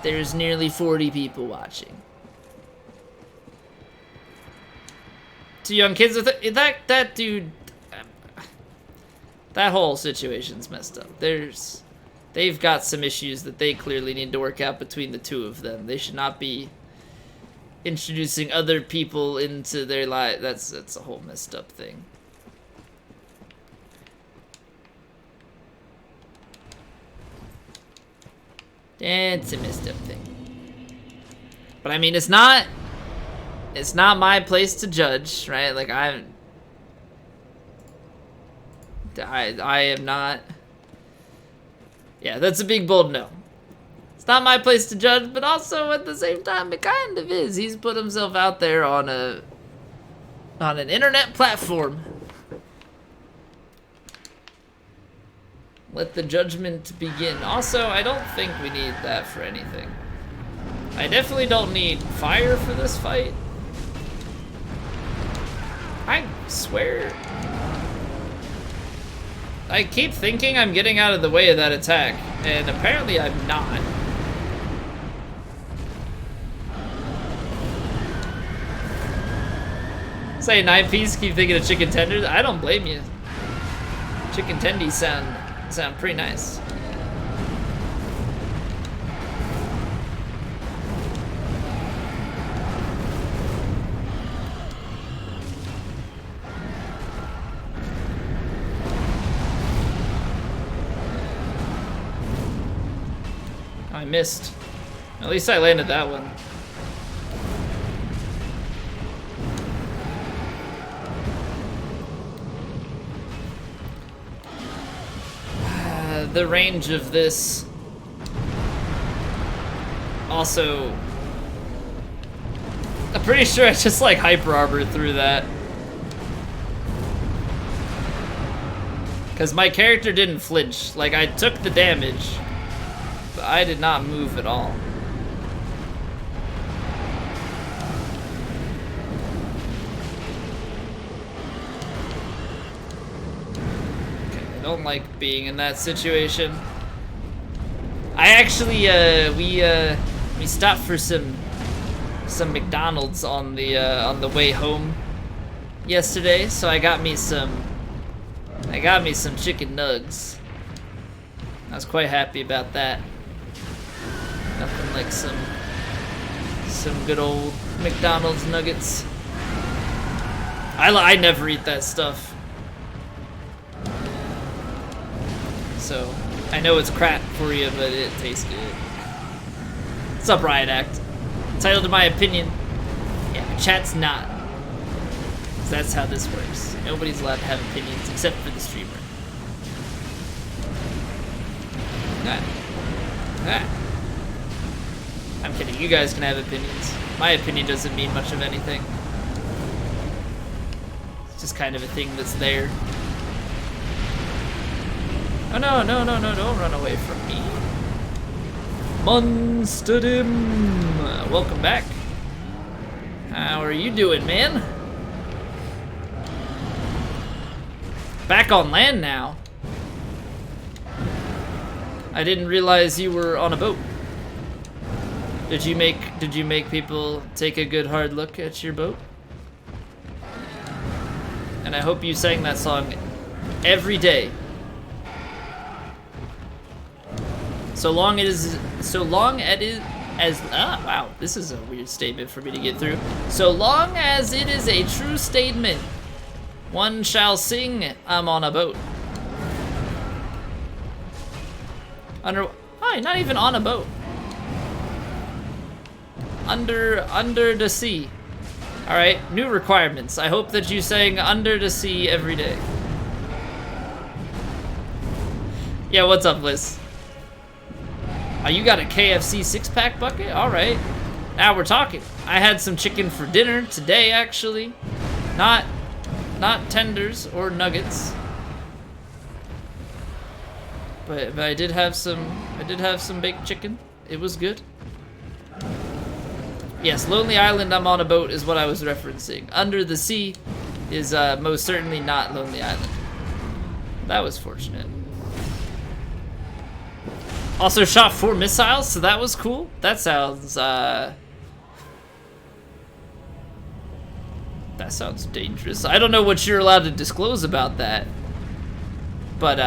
there's nearly 40 people watching. Two young kids with it. That dude. That whole situation's messed up. They've got some issues that they clearly need to work out between the two of them. They should not be introducing other people into their life. That's a whole messed up thing. It's a messed up thing. But I mean, it's not my place to judge, right? Like I am not. Yeah, that's a big bold no. It's not my place to judge, but also at the same time, it kind of is. He's put himself out there on an internet platform. Let the judgment begin. Also, I don't think we need that for anything. I definitely don't need fire for this fight. I swear. I keep thinking I'm getting out of the way of that attack, and apparently I'm not. Say 9-piece, keep thinking of chicken tenders. I don't blame you. Chicken tendies sound pretty nice. I missed. At least I landed that one. The range of this also, I'm pretty sure I just like hyper armor through that. Because my character didn't flinch. Like, I took the damage, but I did not move at all. Okay, I don't like being in that situation. I actually, we stopped for some McDonald's on the way home yesterday, so I got me some chicken nugs. I was quite happy about that. Nothing like some good old McDonald's nuggets. I never eat that stuff, so I know it's crap for you, but it tastes good. What's up, Riot Act? Entitled to my opinion. Yeah, but chat's not. 'Cause that's how this works. Nobody's allowed to have opinions except for the streamer. I'm kidding, you guys can have opinions. My opinion doesn't mean much of anything. It's just kind of a thing that's there. Oh no, no, no, no, don't run away from me. Monsterim! Welcome back. How are you doing, man? Back on land now. I didn't realize you were on a boat. Did you make people take a good hard look at your boat? And I hope you sang that song every day. So long as wow, this is a weird statement for me to get through. So long as it is a true statement, one shall sing, I'm on a boat. Not even on a boat. Under the sea. All right, new requirements. I hope that you sang under the sea every day. Yeah, what's up, Liz? Oh, you got a KFC 6-pack bucket? All right, now we're talking. I had some chicken for dinner today, actually. Not tenders or nuggets. But I did have some baked chicken. It was good. Yes, Lonely Island, I'm on a boat is what I was referencing. Under the Sea is most certainly not Lonely Island. That was fortunate. Also shot 4 missiles, so that was cool. That sounds dangerous. I don't know what you're allowed to disclose about that. But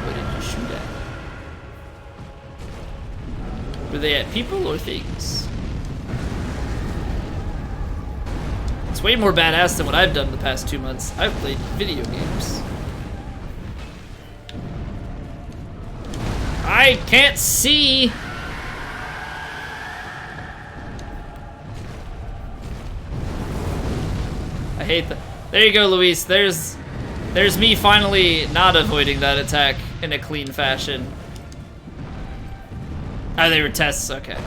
what did you shoot at? Were they at people or things? It's way more badass than what I've done the past 2 months. I've played video games. I can't see. I hate that. There you go, Luis. There's me finally not avoiding that attack in a clean fashion. Oh, they were tests. Okay.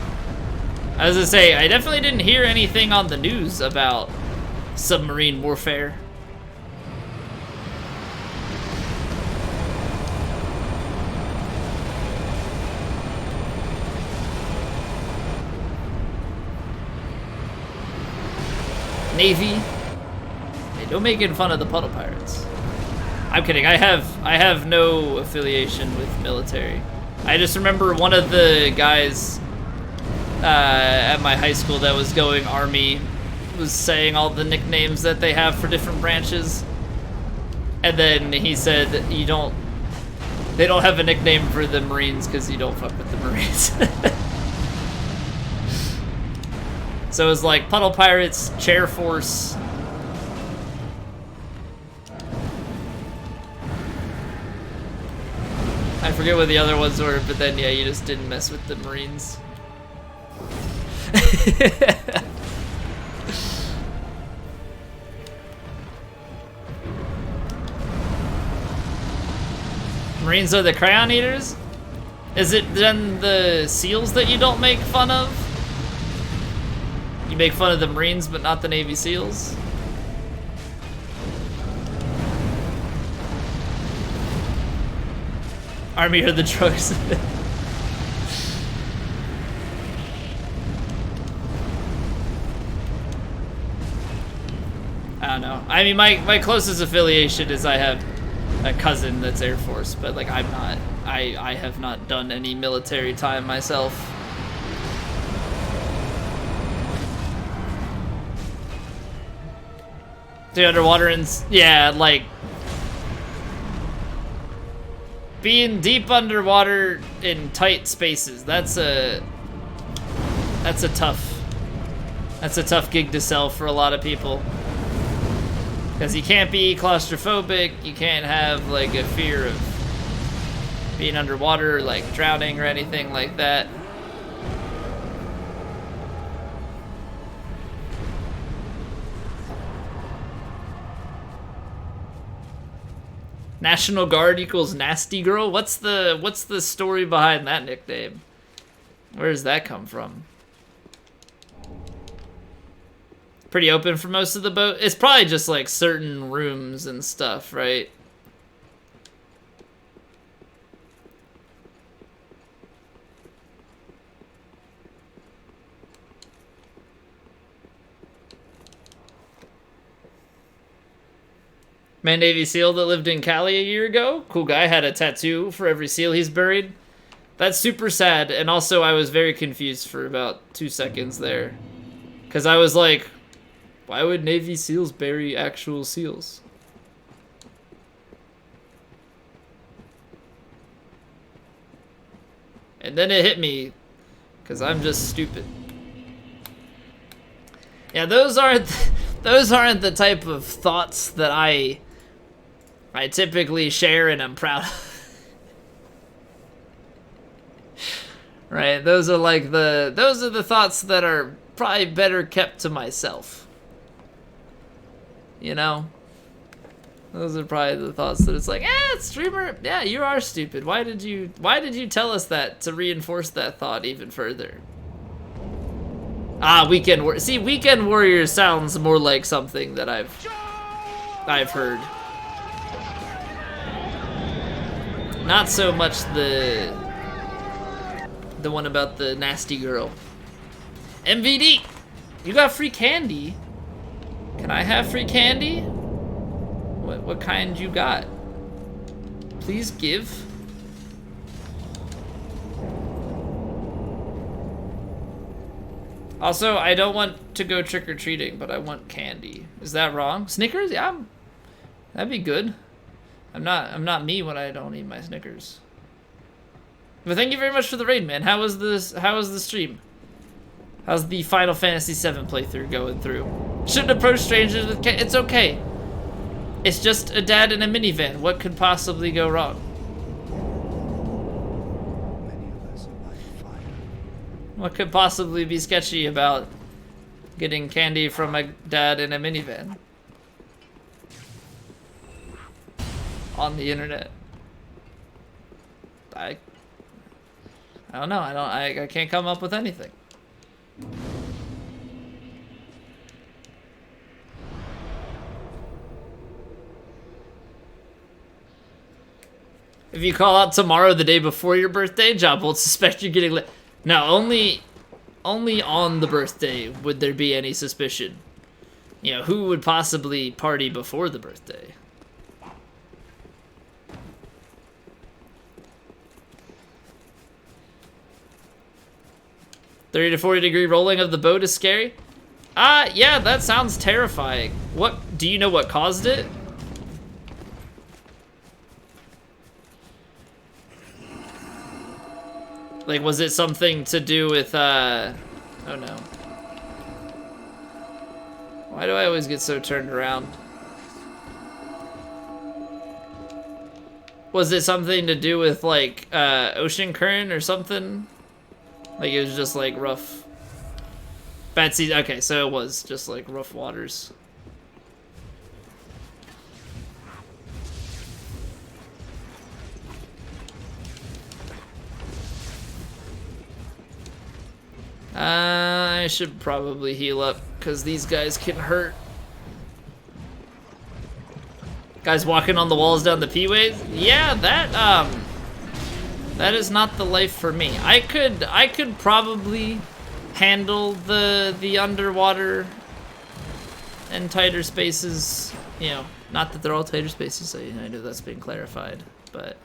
I was gonna say, I definitely didn't hear anything on the news about submarine warfare. Navy. Hey, don't make fun of the puddle pirates. I'm kidding. I have no affiliation with military. I just remember one of the guys at my high school that was going Army was saying all the nicknames that they have for different branches, and then he said they don't have a nickname for the Marines because you don't fuck with the Marines. So it was like Puddle Pirates, Chair Force. I forget what the other ones were, but then yeah, you just didn't mess with the Marines. Marines are the crayon eaters? Is it then the SEALs that you don't make fun of? You make fun of the Marines, but not the Navy SEALs? Army are the drugs. I don't know. I mean, my closest affiliation is I have a cousin that's Air Force, but like I'm not. I have not done any military time myself. The underwater and yeah, like being deep underwater in tight spaces. That's a tough gig to sell for a lot of people. Because you can't be claustrophobic, you can't have like a fear of being underwater, like drowning or anything like that. National Guard equals nasty girl? What's the story behind that nickname? Where does that come from? Pretty open for most of the boat. It's probably just like certain rooms and stuff, right? Man, Navy SEAL that lived in Cali a year ago. Cool guy, had a tattoo for every SEAL he's buried. That's super sad, and also I was very confused for about 2 seconds there. Because I was like, why would Navy SEALs bury actual SEALs? And then it hit me, because I'm just stupid. Yeah, those aren't the type of thoughts that I typically share and I'm proud of. Right? Those are the thoughts that are probably better kept to myself. You know? Those are probably the thoughts that it's like, streamer, yeah, you are stupid. Why did you tell us that to reinforce that thought even further? Ah, Weekend Warrior. See, Weekend Warrior sounds more like something that I've heard. Not so much the one about the nasty girl. MVD, you got free candy. Can I have free candy? What kind you got? Please give. Also, I don't want to go trick-or-treating, but I want candy. Is that wrong? Snickers? Yeah, that'd be good. I'm not me when I don't eat my Snickers. But thank you very much for the raid, man. How was the stream? How's the Final Fantasy VII playthrough going through? Shouldn't approach strangers with it's okay. It's just a dad in a minivan. What could possibly go wrong? What could possibly be sketchy about getting candy from a dad in a minivan? On the internet. I don't know. I can't come up with anything. If you call out tomorrow the day before your birthday, Job won't suspect you're getting lit. No, only on the birthday would there be any suspicion. You know, who would possibly party before the birthday? "30 to 40 degree rolling of the boat is scary." Yeah, that sounds terrifying. What, do you know what caused it? Like, was it something to do with, oh no. Why do I always get so turned around? Was it something to do with, like, ocean current or something? Like, it was just, like, rough. Bad season. Okay, so it was just, like, rough waters. I should probably heal up, because these guys can hurt. Guys walking on the walls down the P-ways? Yeah, that is not the life for me. I could probably handle the underwater and tighter spaces. You know, not that they're all tighter spaces, so I know that's been clarified, but...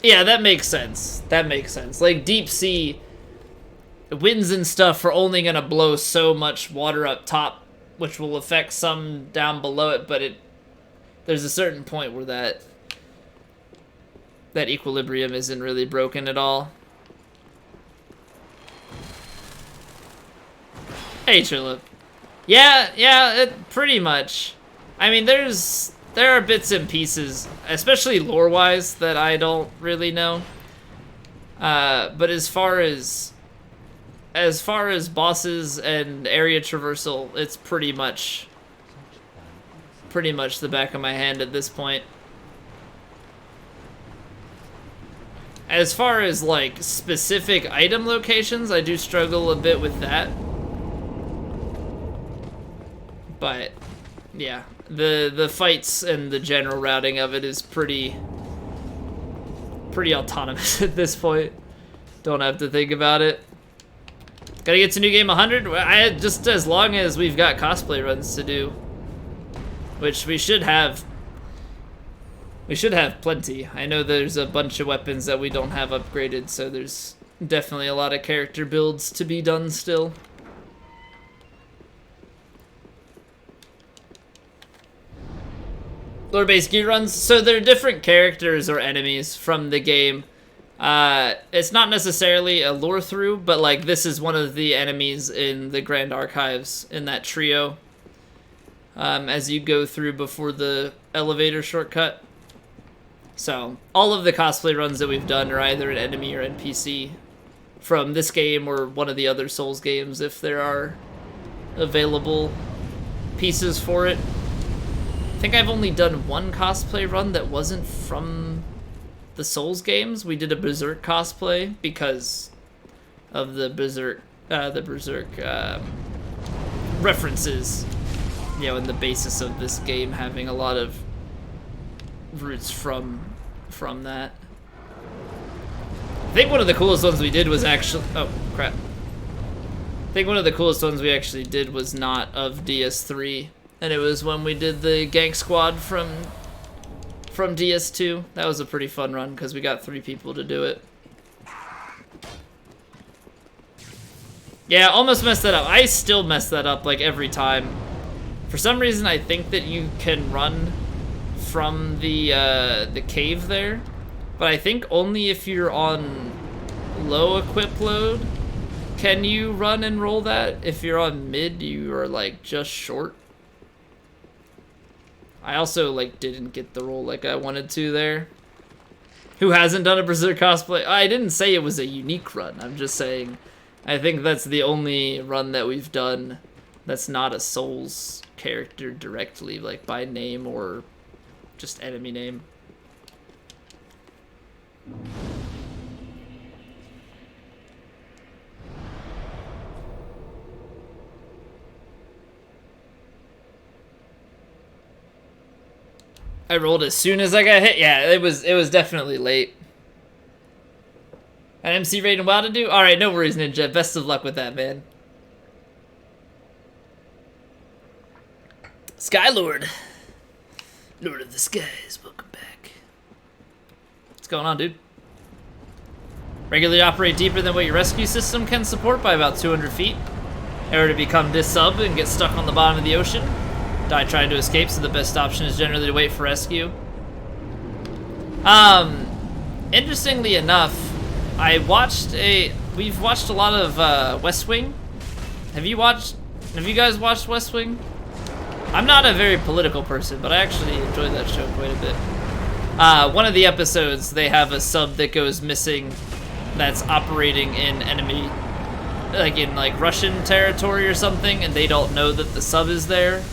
Yeah, that makes sense. That makes sense. Like, deep sea, winds and stuff are only gonna blow so much water up top, which will affect some down below it, but there's a certain point where that equilibrium isn't really broken at all. Hey, Tulip. Yeah, pretty much. I mean, there are bits and pieces, especially lore-wise, that I don't really know. But as far as bosses and area traversal, it's pretty much the back of my hand at this point. As far as, like, specific item locations, I do struggle a bit with that. But, yeah. The fights and the general routing of it is pretty autonomous at this point. Don't have to think about it. Gotta get to new game 100? Just as long as we've got cosplay runs to do. Which we should have. We should have plenty. I know there's a bunch of weapons that we don't have upgraded, so there's definitely a lot of character builds to be done still. Lore-based gear runs, so they're different characters or enemies from the game. It's not necessarily a lore through, but like this is one of the enemies in the Grand Archives in that trio. As you go through before the elevator shortcut. So all of the cosplay runs that we've done are either an enemy or NPC from this game or one of the other Souls games if there are available pieces for it. I think I've only done one cosplay run that wasn't from the Souls games. We did a Berserk cosplay because of the Berserk references, you know, and the basis of this game having a lot of roots from that. I think one of the coolest ones we did was actually, oh crap. I think one of the coolest ones we actually did was not of DS3, and it was when we did the gank squad from DS2. That was a pretty fun run because we got 3 people to do it. Yeah, almost messed that up. I still mess that up like every time. For some reason, I think that you can run from the cave there, but I think only if you're on low equip load can you run and roll that. If you're on mid, you are like just short. I also like didn't get the roll like I wanted to there. Who hasn't done a Berserk cosplay? I didn't say it was a unique run. I'm just saying I think that's the only run that we've done that's not a Souls character directly, like by name or just enemy name. I rolled as soon as I got hit. Yeah, it was definitely late. An MC raid and WoW to do? Alright, no worries, Ninja. Best of luck with that, man. Skylord. Lord of the Skies, welcome back. What's going on, dude? Regularly operate deeper than what your rescue system can support by about 200 feet. In order to become dis-sub and get stuck on the bottom of the ocean. Die trying to escape, so the best option is generally to wait for rescue. Interestingly enough, we've watched a lot of West Wing. Have you guys watched West Wing? I'm not a very political person, but I actually enjoy that show quite a bit. One of the episodes, they have a sub that goes missing that's operating in enemy, like Russian territory or something, and they don't know that the sub is there.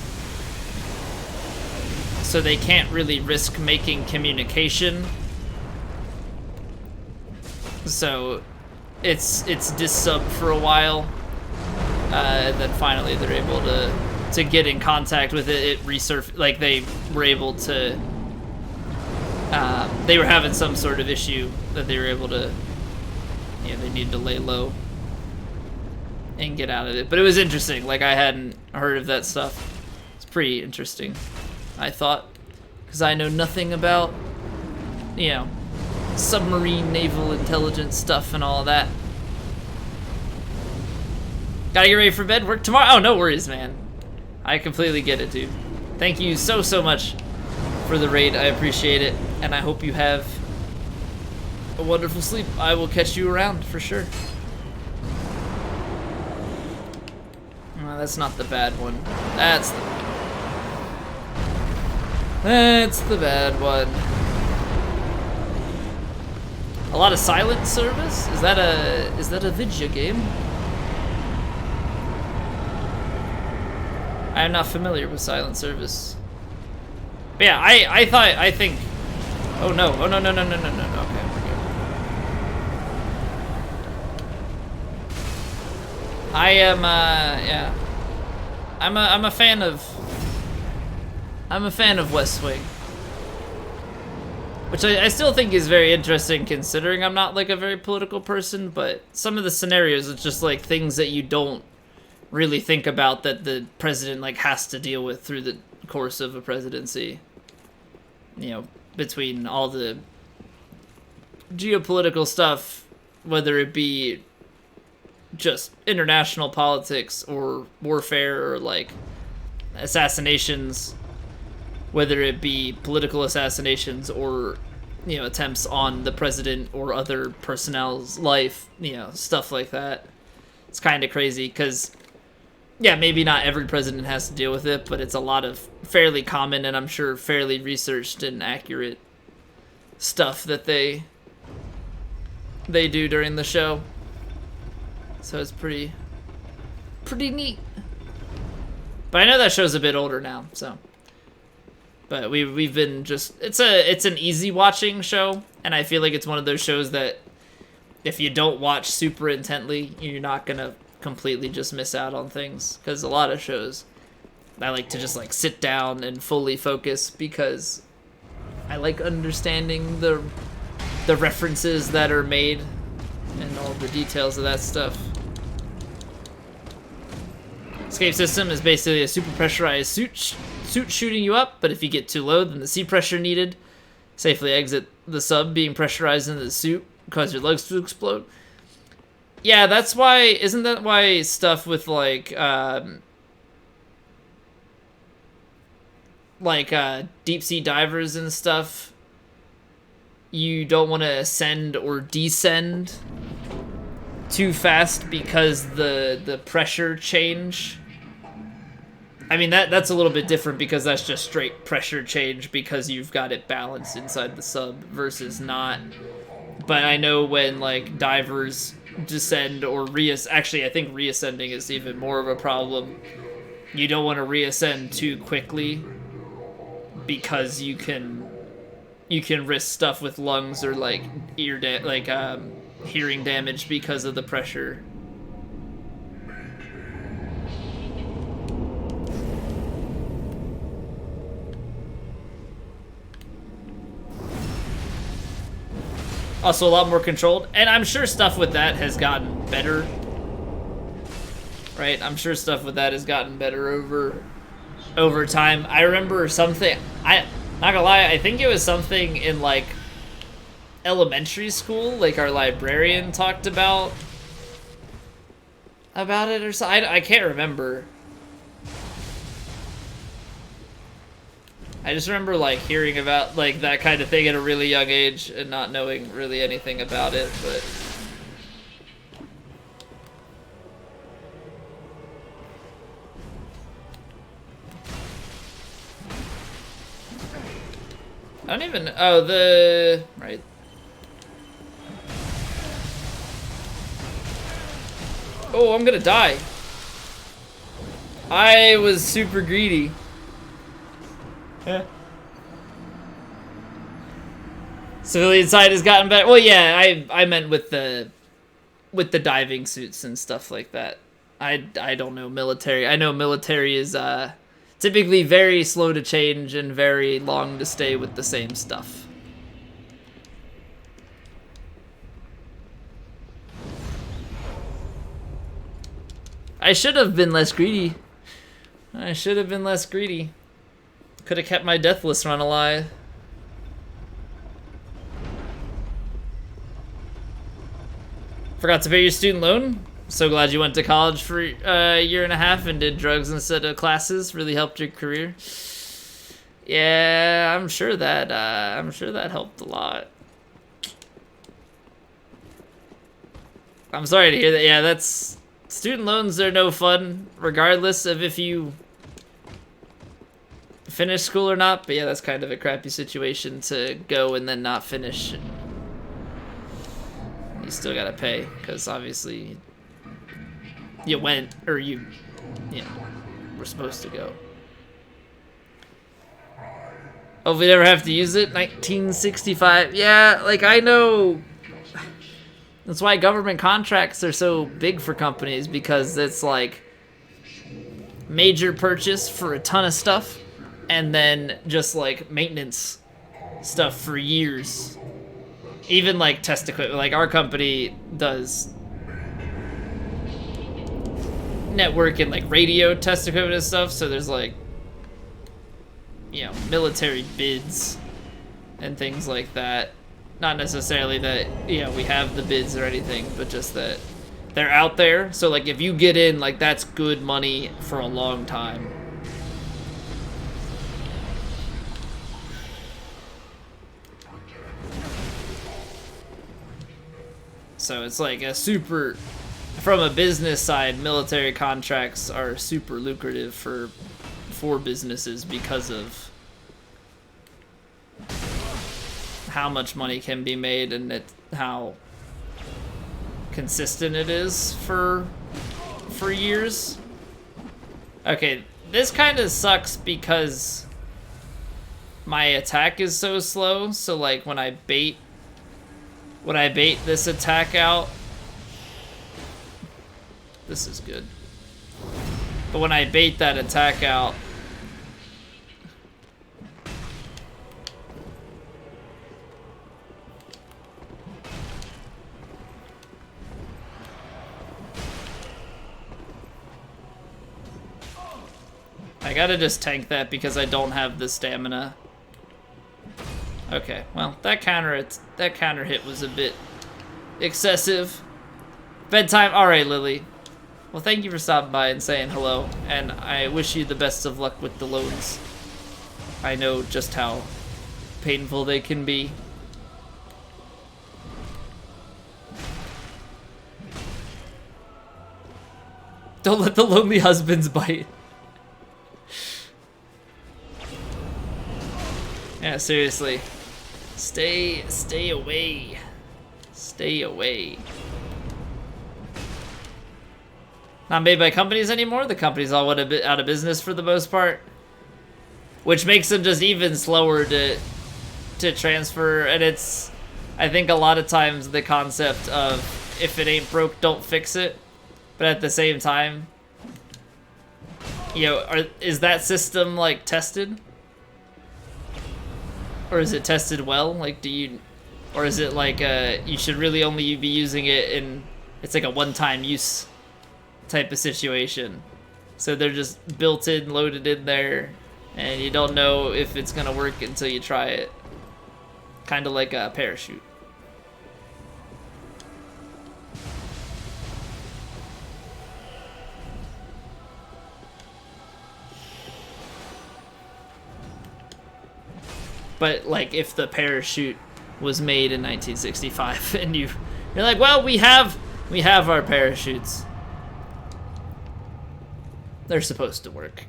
So they can't really risk making communication. So it's dis-sub for a while, and then finally they're able to get in contact with it. It resurfaced, like they were able to. They were having some sort of issue that they were able to. Yeah, they needed to lay low and get out of it. But it was interesting. Like I hadn't heard of that stuff. It's pretty interesting, I thought, because I know nothing about, you know, submarine naval intelligence stuff and all that. Gotta get ready for bed, work tomorrow. Oh, no worries, man. I completely get it, dude. Thank you so much for the raid. I appreciate it, and I hope you have a wonderful sleep. I will catch you around for sure. Oh, that's not the bad one. That's the bad one. A lot of silent service? Is that a video game? I am not familiar with silent service. But yeah, I think. Oh no! Oh no! Okay, we're good. I am yeah. I'm a fan of. I'm a fan of West Wing, which I still think is very interesting considering I'm not like a very political person, but some of the scenarios, it's just like things that you don't really think about that the president like has to deal with through the course of a presidency. You know, between all the geopolitical stuff, whether it be just international politics or warfare or like assassinations, whether it be political assassinations or, you know, attempts on the president or other personnel's life, you know, stuff like that. It's kind of crazy because, yeah, maybe not every president has to deal with it, but it's a lot of fairly common and I'm sure fairly researched and accurate stuff that they do during the show. So it's pretty neat. But I know that show's a bit older now, so. But we've been just, it's an easy watching show, and I feel like it's one of those shows that if you don't watch super intently, you're not gonna completely just miss out on things. Because a lot of shows, I like to just like sit down and fully focus because I like understanding the references that are made and all the details of that stuff. Escape system is basically a super pressurized suit shooting you up, but if you get too low, then the sea pressure needed safely exit the sub being pressurized into the suit cause your legs to explode. Yeah, that's why, isn't that why stuff with like deep sea divers and stuff, you don't want to ascend or descend too fast because the pressure change. I mean, that's a little bit different because that's just straight pressure change because you've got it balanced inside the sub versus not. But I know when like divers descend or actually I think reascending is even more of a problem. You don't want to reascend too quickly because you can risk stuff with lungs or like hearing damage because of the pressure. Also a lot more controlled, and I'm sure stuff with that has gotten better. Right? I'm sure stuff with that has gotten better over time. I remember something, not gonna lie, I think it was something in like elementary school, like our librarian talked about it or something. I can't remember. I just remember like hearing about like that kind of thing at a really young age and not knowing really anything about it, but I don't even, right. Oh, I'm gonna die. I was super greedy. Yeah. Civilian side has gotten better. Well, yeah, I meant with the diving suits and stuff like that. I don't know military. I know military is typically very slow to change and very long to stay with the same stuff. I should have been less greedy. Could have kept my deathless run alive. Forgot to pay your student loan? So glad you went to college for a year and a half and did drugs instead of classes. Really helped your career. Yeah, I'm sure that helped a lot. I'm sorry to hear that. Yeah, that's student loans are no fun, regardless of if you finish school or not. But yeah, that's kind of a crappy situation to go and then not finish. You still gotta pay because obviously you went or you were supposed to go. Oh, we never have to use it. 1965. Yeah, like I know. That's why government contracts are so big for companies, because it's like major purchase for a ton of stuff and then just like maintenance stuff for years. Even like test equipment, like our company does network and like radio test equipment and stuff, so there's like, military bids and things like that. Not necessarily that, we have the bids or anything, but just that they're out there. So like if you get in, like that's good money for a long time. So it's like a super, from a business side, military contracts are super lucrative for businesses because of how much money can be made and how consistent it is for years. Okay, this kind of sucks because my attack is so slow. So like when I bait this attack out, this is good. But when I bait that attack out, gotta just tank that because I don't have the stamina. Okay, well, that counter hit was a bit excessive. Bedtime. All right, Lily. Well, thank you for stopping by and saying hello, and I wish you the best of luck with the loans. I know just how painful they can be. Don't let the lonely husbands bite. Yeah, seriously. Stay away. Stay away. Not made by companies anymore? The companies all went a bit out of business for the most part. Which makes them just even slower to transfer, and it's, I think a lot of times the concept of if it ain't broke, don't fix it. But at the same time, you know, is that system like tested? Or is it tested well? Like, or is it like you should really only be using it in, it's like a one-time use type of situation. So they're just built in, loaded in there, and you don't know if it's gonna work until you try it. Kind of like a parachute. But like, if the parachute was made in 1965, and you're like, well, we have our parachutes. They're supposed to work.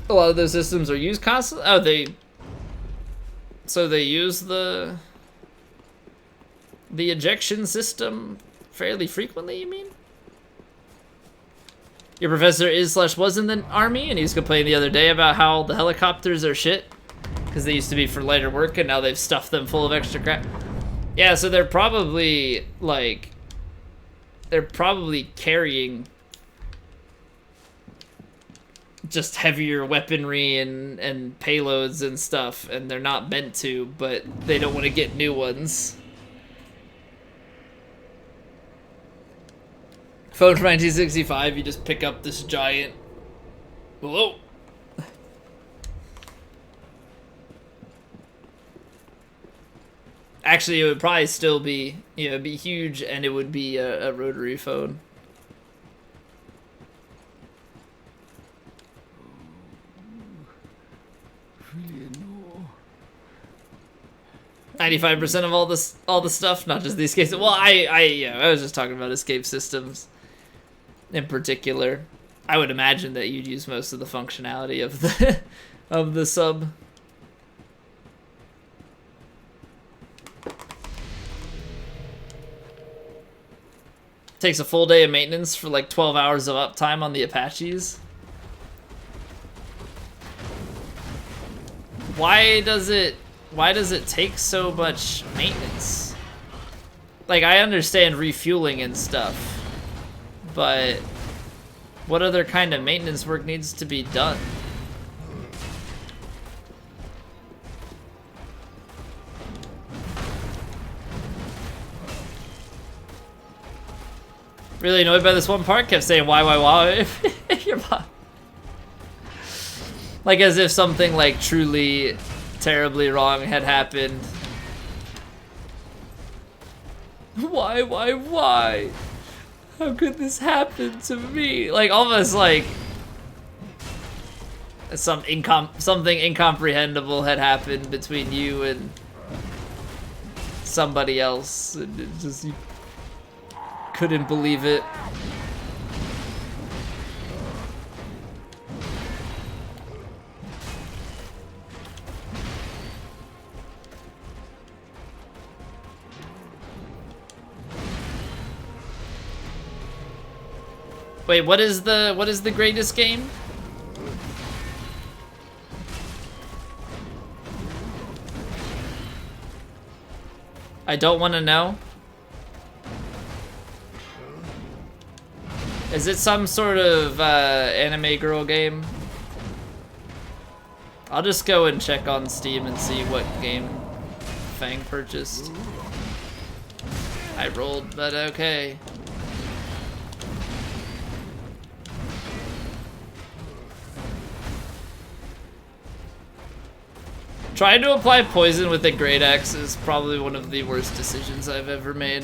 A lot of those systems are used constantly. Oh, so they use the ejection system fairly frequently, you mean? Your professor is/was in the army, and he was complaining the other day about how the helicopters are shit because they used to be for lighter work, and now they've stuffed them full of extra crap. Yeah, so they're probably like, carrying just heavier weaponry and payloads and stuff, and they're not meant to, but they don't want to get new ones. Phone from 1965, you just pick up this giant... Whoa! Actually, it would probably still be, you know, it'd be huge, and it would be a rotary phone. Really no. 95% of all the stuff, not just the escape. Well, I was just talking about escape systems in particular. I would imagine that you'd use most of the functionality of the of the sub. Takes a full day of maintenance for like 12 hours of uptime on the Apaches. Why does it take so much maintenance? Like, I understand refueling and stuff, but what other kind of maintenance work needs to be done? Really annoyed by this one part, kept saying why, if your mom. Like as if something like truly terribly wrong had happened. Why? How could this happen to me? Like almost like something incomprehensible had happened between you and somebody else, and it just, you couldn't believe it. Wait, what is the greatest game? I don't want to know. Is it some sort of anime girl game? I'll just go and check on Steam and see what game Fang purchased. I rolled, but okay. Trying to apply poison with a great axe is probably one of the worst decisions I've ever made.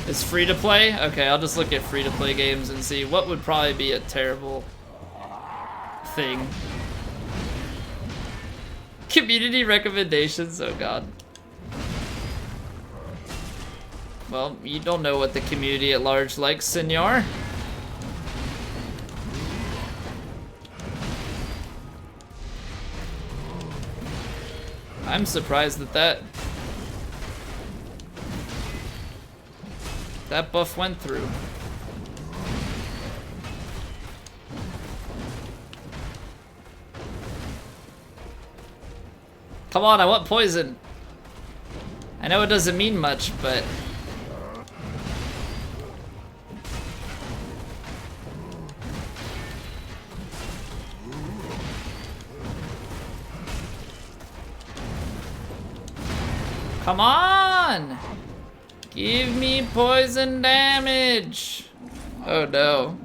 It's free to play? Okay, I'll just look at free to play games and see what would probably be a terrible thing. Community recommendations, oh god. Well, you don't know what the community at large likes, senor. I'm surprised that that buff went through. Come on, I want poison. I know it doesn't mean much, but come on! Give me poison damage! Oh no.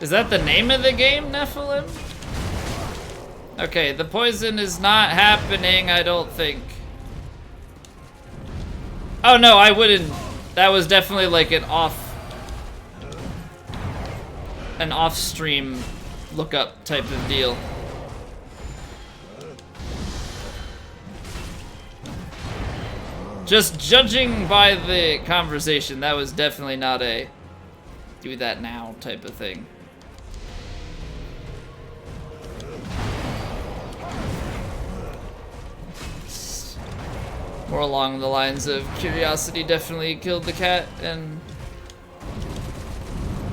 Is that the name of the game, Nephilim? Okay, the poison is not happening, I don't think. Oh no, I wouldn't. That was definitely like an off-stream lookup type of deal. Just judging by the conversation, that was definitely not a do that now type of thing. More along the lines of curiosity definitely killed the cat and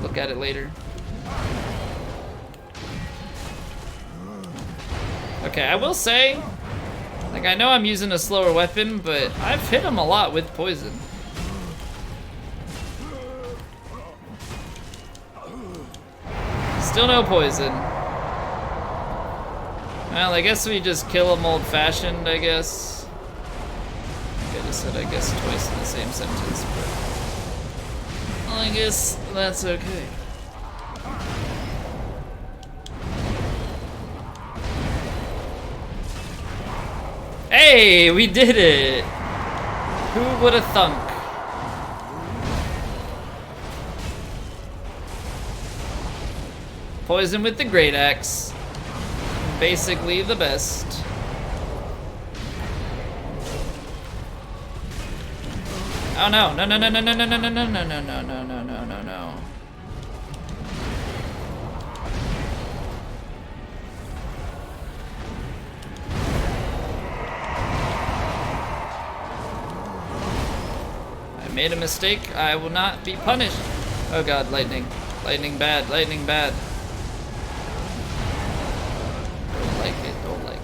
look at it later. Okay, I will say, like, I know I'm using a slower weapon, but I've hit him a lot with poison. Still no poison. Well, I guess we just kill him old-fashioned, I guess. I just said I guess twice in the same sentence, but I guess that's okay. Hey, we did it! Who would have thunk? Poison with the great axe. Basically the best. Oh no, no, no, no, no, no, no, no, no, no, no, no, no, no, no, no, no, no. I made a mistake. I will not be punished. Oh god, lightning. Lightning bad, lightning bad. Don't like it, don't like it.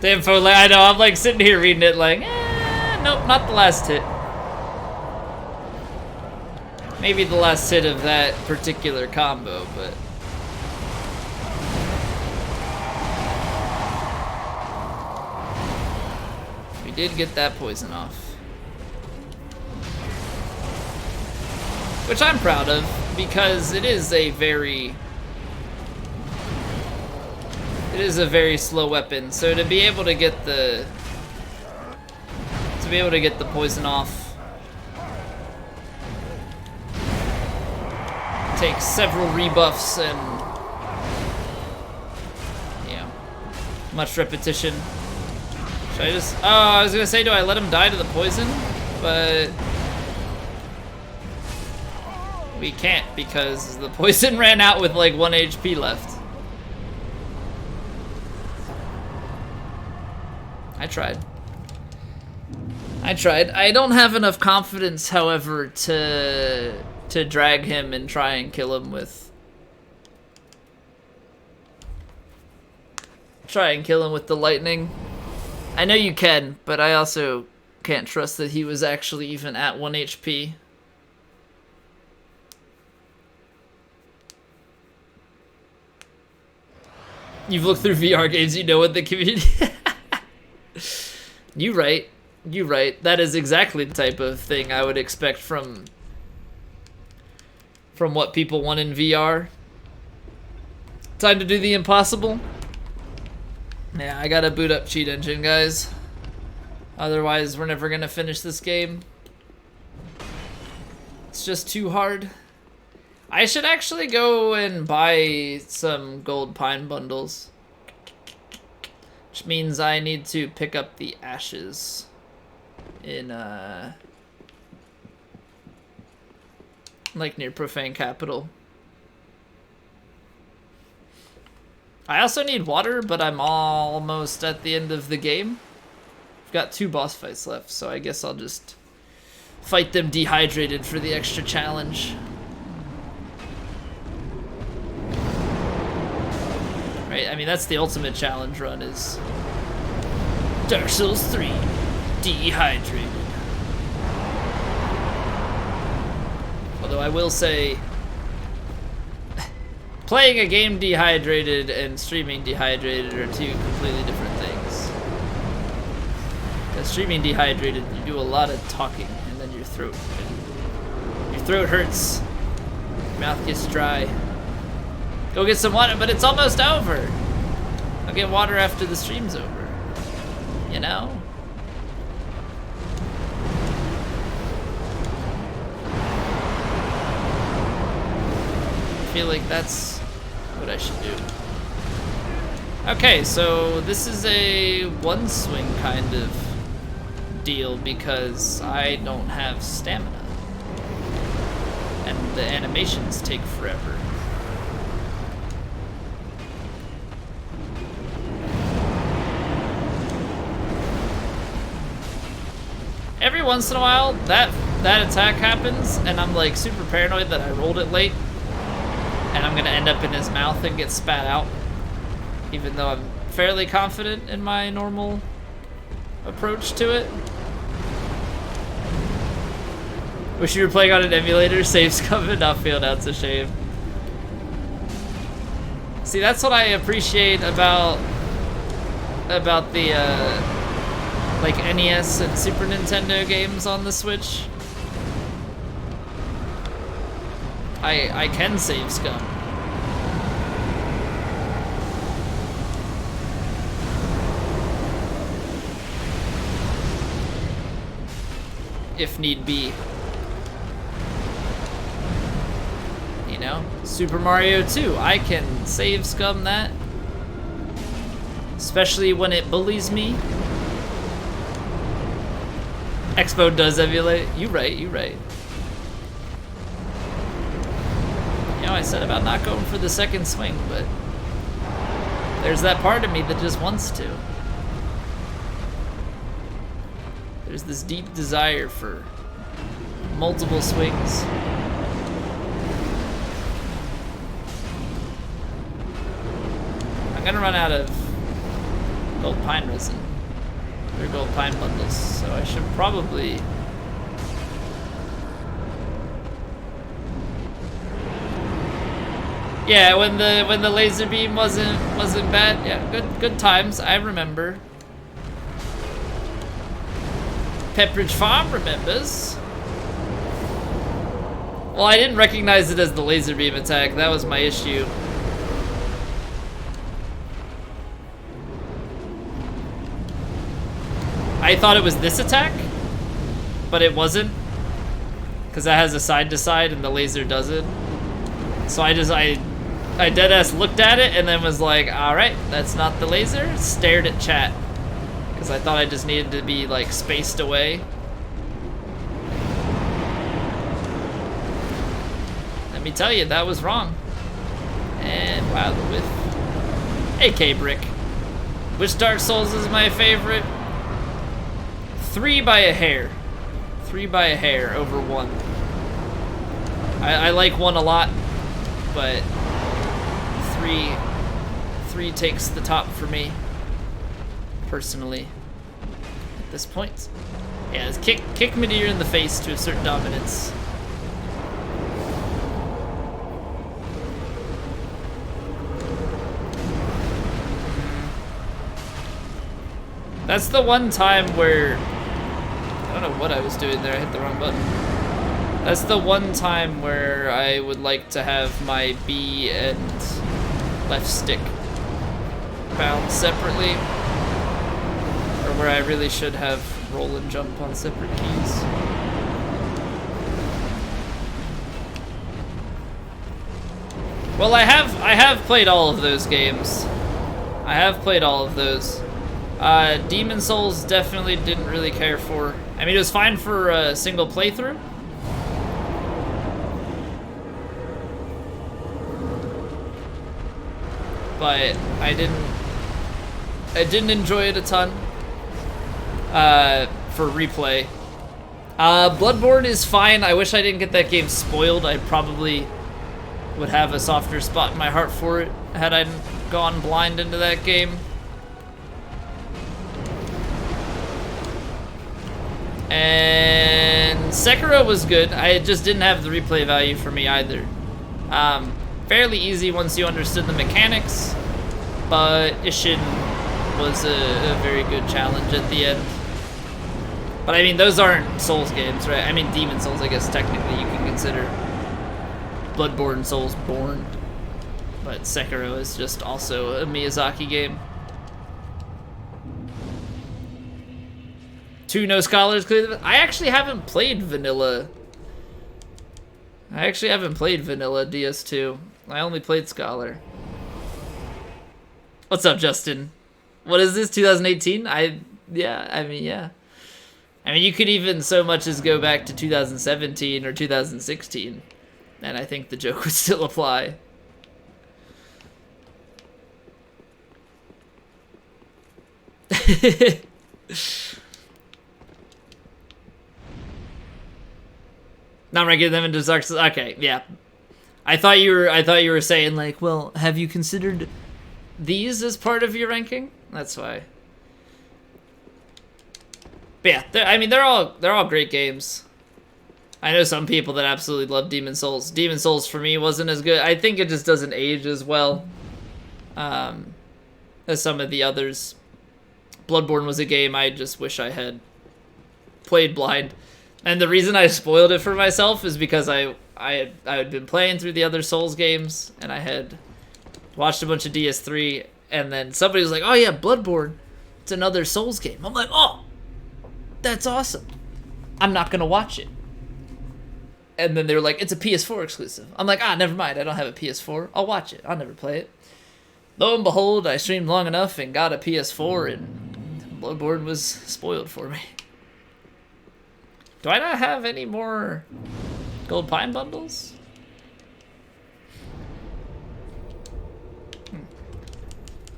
Damn, I know, I'm like sitting here reading it like, nope, not the last hit. Maybe the last hit of that particular combo, but... we did get that poison off. Which I'm proud of, because it is a very... it is a very slow weapon, so to be able to get the poison off takes several rebuffs and much repetition. Should I just I was gonna say, do I let him die to the poison? But we can't because the poison ran out with like 1 HP left. I tried. I don't have enough confidence, however, to to drag him and try and kill him with. Try and kill him with the lightning. I know you can, but I also can't trust that he was actually even at 1 HP. You've looked through VR games, you know what the community... You right. You right. That is exactly the type of thing I would expect from what people want in VR. Time to do the impossible. Yeah, I gotta boot up Cheat Engine, guys. Otherwise, we're never gonna finish this game. It's just too hard. I should actually go and buy some gold pine bundles. Which means I need to pick up the ashes in, like near Profane Capital. I also need water, but I'm almost at the end of the game. I've got 2 boss fights left, so I guess I'll just fight them dehydrated for the extra challenge. Right, I mean, that's the ultimate challenge run, is Dark Souls 3 dehydrated. Although I will say, playing a game dehydrated and streaming dehydrated are 2 completely different things. Because streaming dehydrated, you do a lot of talking, and then your throat hurts, your mouth gets dry. Go get some water, but it's almost over. I'll get water after the stream's over. You know? I feel like that's what I should do. Okay, so this is a one swing kind of deal because I don't have stamina. And the animations take forever. Every once in a while, that attack happens, and I'm like super paranoid that I rolled it late, and I'm gonna end up in his mouth and get spat out, even though I'm fairly confident in my normal approach to it. Wish you were playing on an emulator. Saves coming, not feeling out's a shame. See, that's what I appreciate about the like NES and Super Nintendo games on the Switch. I can save scum. If need be. You know? Super Mario 2, I can save scum that. Especially when it bullies me. Expo does emulate. You right, you right. You know, I said about not going for the second swing, but there's that part of me that just wants to. There's this deep desire for multiple swings. I'm gonna run out of gold pine resin. They're gold pine bundles, so I should probably... Yeah, when the laser beam wasn't bad, yeah, good times. I remember. Pepperidge Farm remembers. Well, I didn't recognize it as the laser beam attack. That was my issue. I thought it was this attack, but it wasn't, because that has a side to side and the laser doesn't. So I deadass looked at it and then was like, all right, that's not the laser. Stared at chat because I thought I just needed to be like spaced away. Let me tell you, that was wrong. And wow, the width. AK Brick. Which Dark Souls is my favorite? 3 by a hair. 3 by a hair over 1. I like 1 a lot, but 3 takes the top for me, personally, at this point. Yeah, it's kick Midir in the face to assert dominance. That's the one time where, I don't know what I was doing there, I hit the wrong button. That's the one time where I would like to have my B and left stick bound separately, or where I really should have roll and jump on separate keys. Well, I have played all of those games. I have played all of those. Demon Souls definitely didn't really care for. I mean, it was fine for a single playthrough. But I didn't enjoy it a ton for replay. Bloodborne is fine. I wish I didn't get that game spoiled. I probably would have a softer spot in my heart for it had I gone blind into that game. And Sekiro was good. I just didn't have the replay value for me either. Fairly easy once you understood the mechanics, but Ishin was a very good challenge at the end. But I mean, those aren't Souls games, right? I mean, Demon Souls, I guess technically you can consider Bloodborne, Soulsborne, but Sekiro is just also a Miyazaki game. 2 no scholars clear. I actually haven't played vanilla. I actually haven't played vanilla DS2. I only played Scholar. What's up, Justin? What is this, 2018? Yeah, I mean, yeah. I mean, you could even so much as go back to 2017 or 2016, and I think the joke would still apply. Not ranking them into Dark Souls. Okay, yeah. I thought you were saying like, well, have you considered these as part of your ranking? That's why. But yeah, I mean, they're all great games. I know some people that absolutely love Demon Souls. Demon Souls for me wasn't as good. I think it just doesn't age as well as some of the others. Bloodborne was a game I just wish I had played blind. And the reason I spoiled it for myself is because I had been playing through the other Souls games, and I had watched a bunch of DS3, and then somebody was like, oh yeah, Bloodborne, it's another Souls game. I'm like, oh, that's awesome. I'm not gonna watch it. And then they were like, it's a PS4 exclusive. I'm like, never mind, I don't have a PS4. I'll watch it, I'll never play it. Lo and behold, I streamed long enough and got a PS4, and Bloodborne was spoiled for me. Do I not have any more Gold Pine bundles?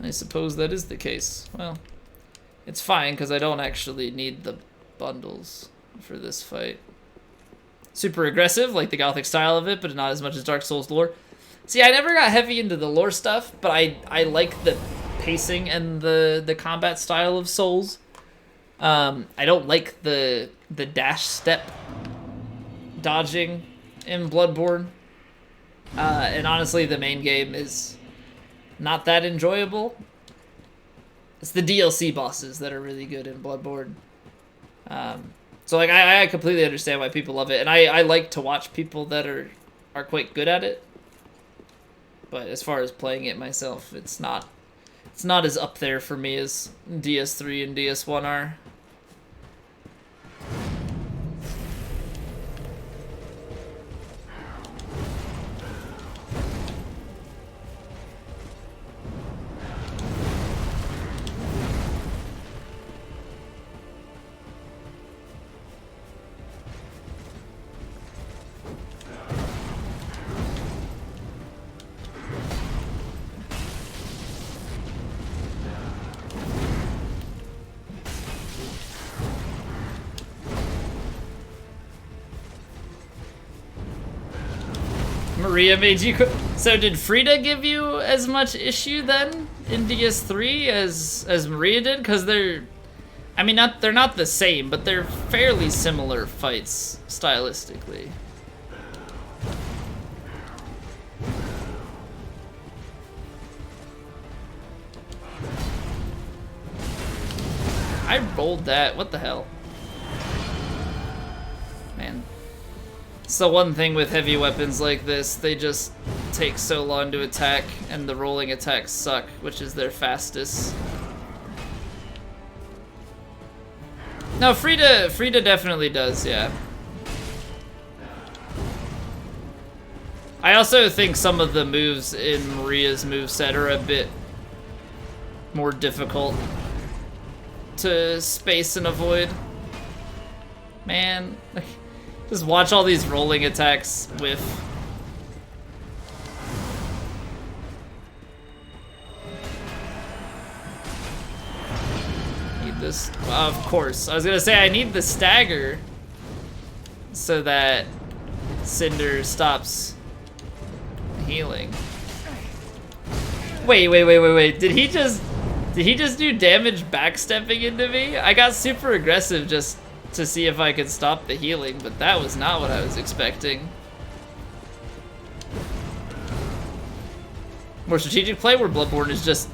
I suppose that is the case. Well, it's fine because I don't actually need the bundles for this fight. Super aggressive, like the Gothic style of it, but not as much as Dark Souls lore. See, I never got heavy into the lore stuff, but I like the pacing and the combat style of Souls. I don't like the dash step dodging in Bloodborne. And honestly, the main game is not that enjoyable. It's the DLC bosses that are really good in Bloodborne. So like I completely understand why people love it, and I like to watch people that are quite good at it. But as far as playing it myself, it's not as up there for me as DS3 and DS1 are. Maria made you. So did Frida give you as much issue then in DS3 as Maria did? Because they're, I mean, they're not the same, but they're fairly similar fights stylistically. I rolled that. What the hell? Man. It's the one thing with heavy weapons like this, they just take so long to attack, and the rolling attacks suck, which is their fastest. No, Frida definitely does, yeah. I also think some of the moves in Maria's moveset are a bit more difficult to space and avoid. Man, just watch all these rolling attacks whiff. Need this, of course. I was gonna say I need the stagger so that Cinder stops healing. Wait. Did he just do damage backstepping into me? I got super aggressive just to see if I could stop the healing, but that was not what I was expecting. More strategic play where Bloodborne is just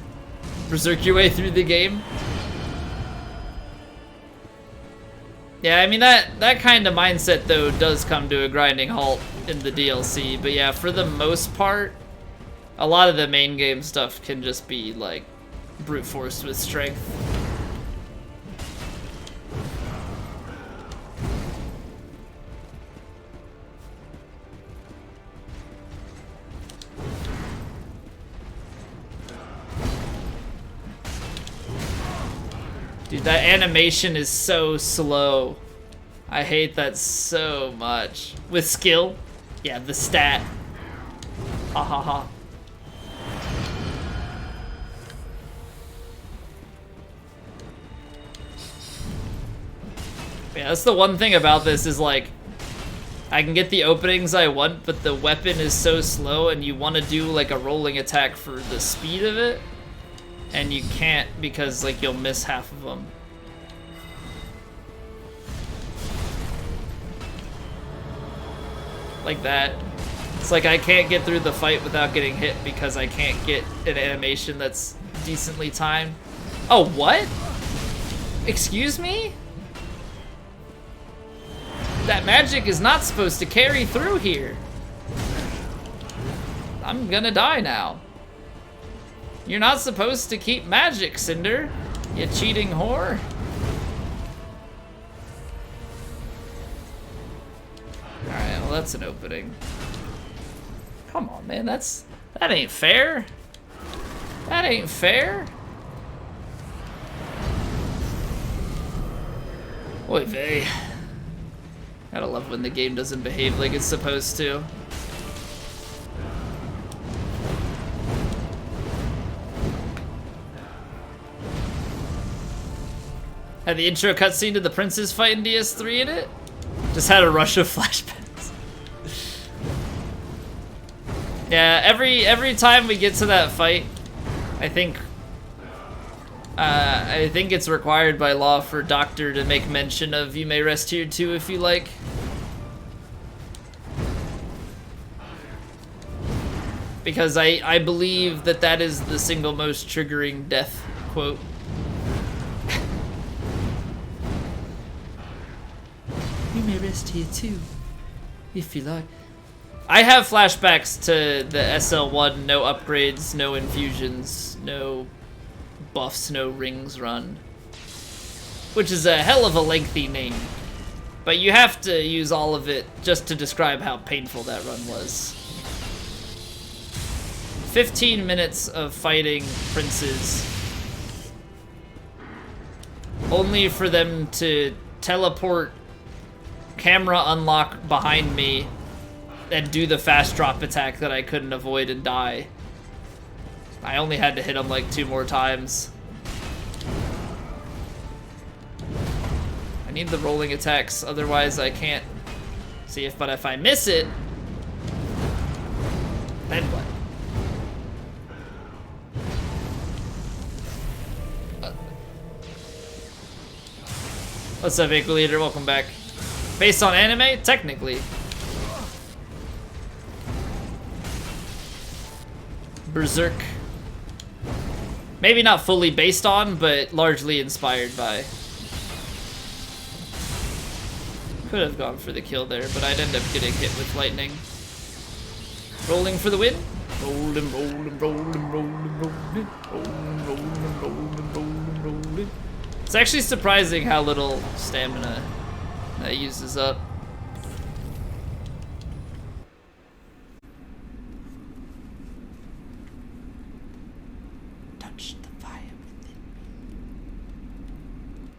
berserk your way through the game. Yeah, I mean that kind of mindset though does come to a grinding halt in the DLC, but yeah, for the most part, a lot of the main game stuff can just be like brute force with strength. Dude, that animation is so slow. I hate that so much. With skill? Yeah, the stat. Ha ha ha. Yeah, that's the one thing about this is like, I can get the openings I want, but the weapon is so slow and you want to do like a rolling attack for the speed of it, and you can't because like you'll miss half of them. Like that. It's like I can't get through the fight without getting hit because I can't get an animation that's decently timed. Oh, what? Excuse me? That magic is not supposed to carry through here. I'm gonna die now. You're not supposed to keep magic, Cinder. You cheating whore. Alright, well that's an opening. Come on, man, that ain't fair. That ain't fair. Oy vey. Gotta love when the game doesn't behave like it's supposed to. Had the intro cutscene to the Prince's fight in DS3 in it? Just had a rush of flashbacks. Yeah, every time we get to that fight, I think it's required by law for Doctor to make mention of "You may rest here too if you like." Because I believe that is the single most triggering death quote. You may rest here too, if you like. I have flashbacks to the SL1, no upgrades, no infusions, no buffs, no rings run. Which is a hell of a lengthy name. But you have to use all of it just to describe how painful that run was. 15 minutes of fighting princes. Only for them to teleport, camera unlock behind me, and do the fast drop attack that I couldn't avoid and die. I only had to hit him like 2 more times. I need the rolling attacks, otherwise I can't see if, but if I miss it, Then what? What's up, Equal Leader? Welcome back. Based on anime? Technically. Berserk. Maybe not fully based on, but largely inspired by. Could have gone for the kill there, but I'd end up getting hit with lightning. Rolling for the win. Rolling, rolling, rolling, rolling, rolling, rolling, rolling, rolling, rolling, rolling. It's actually surprising how little stamina that uses up.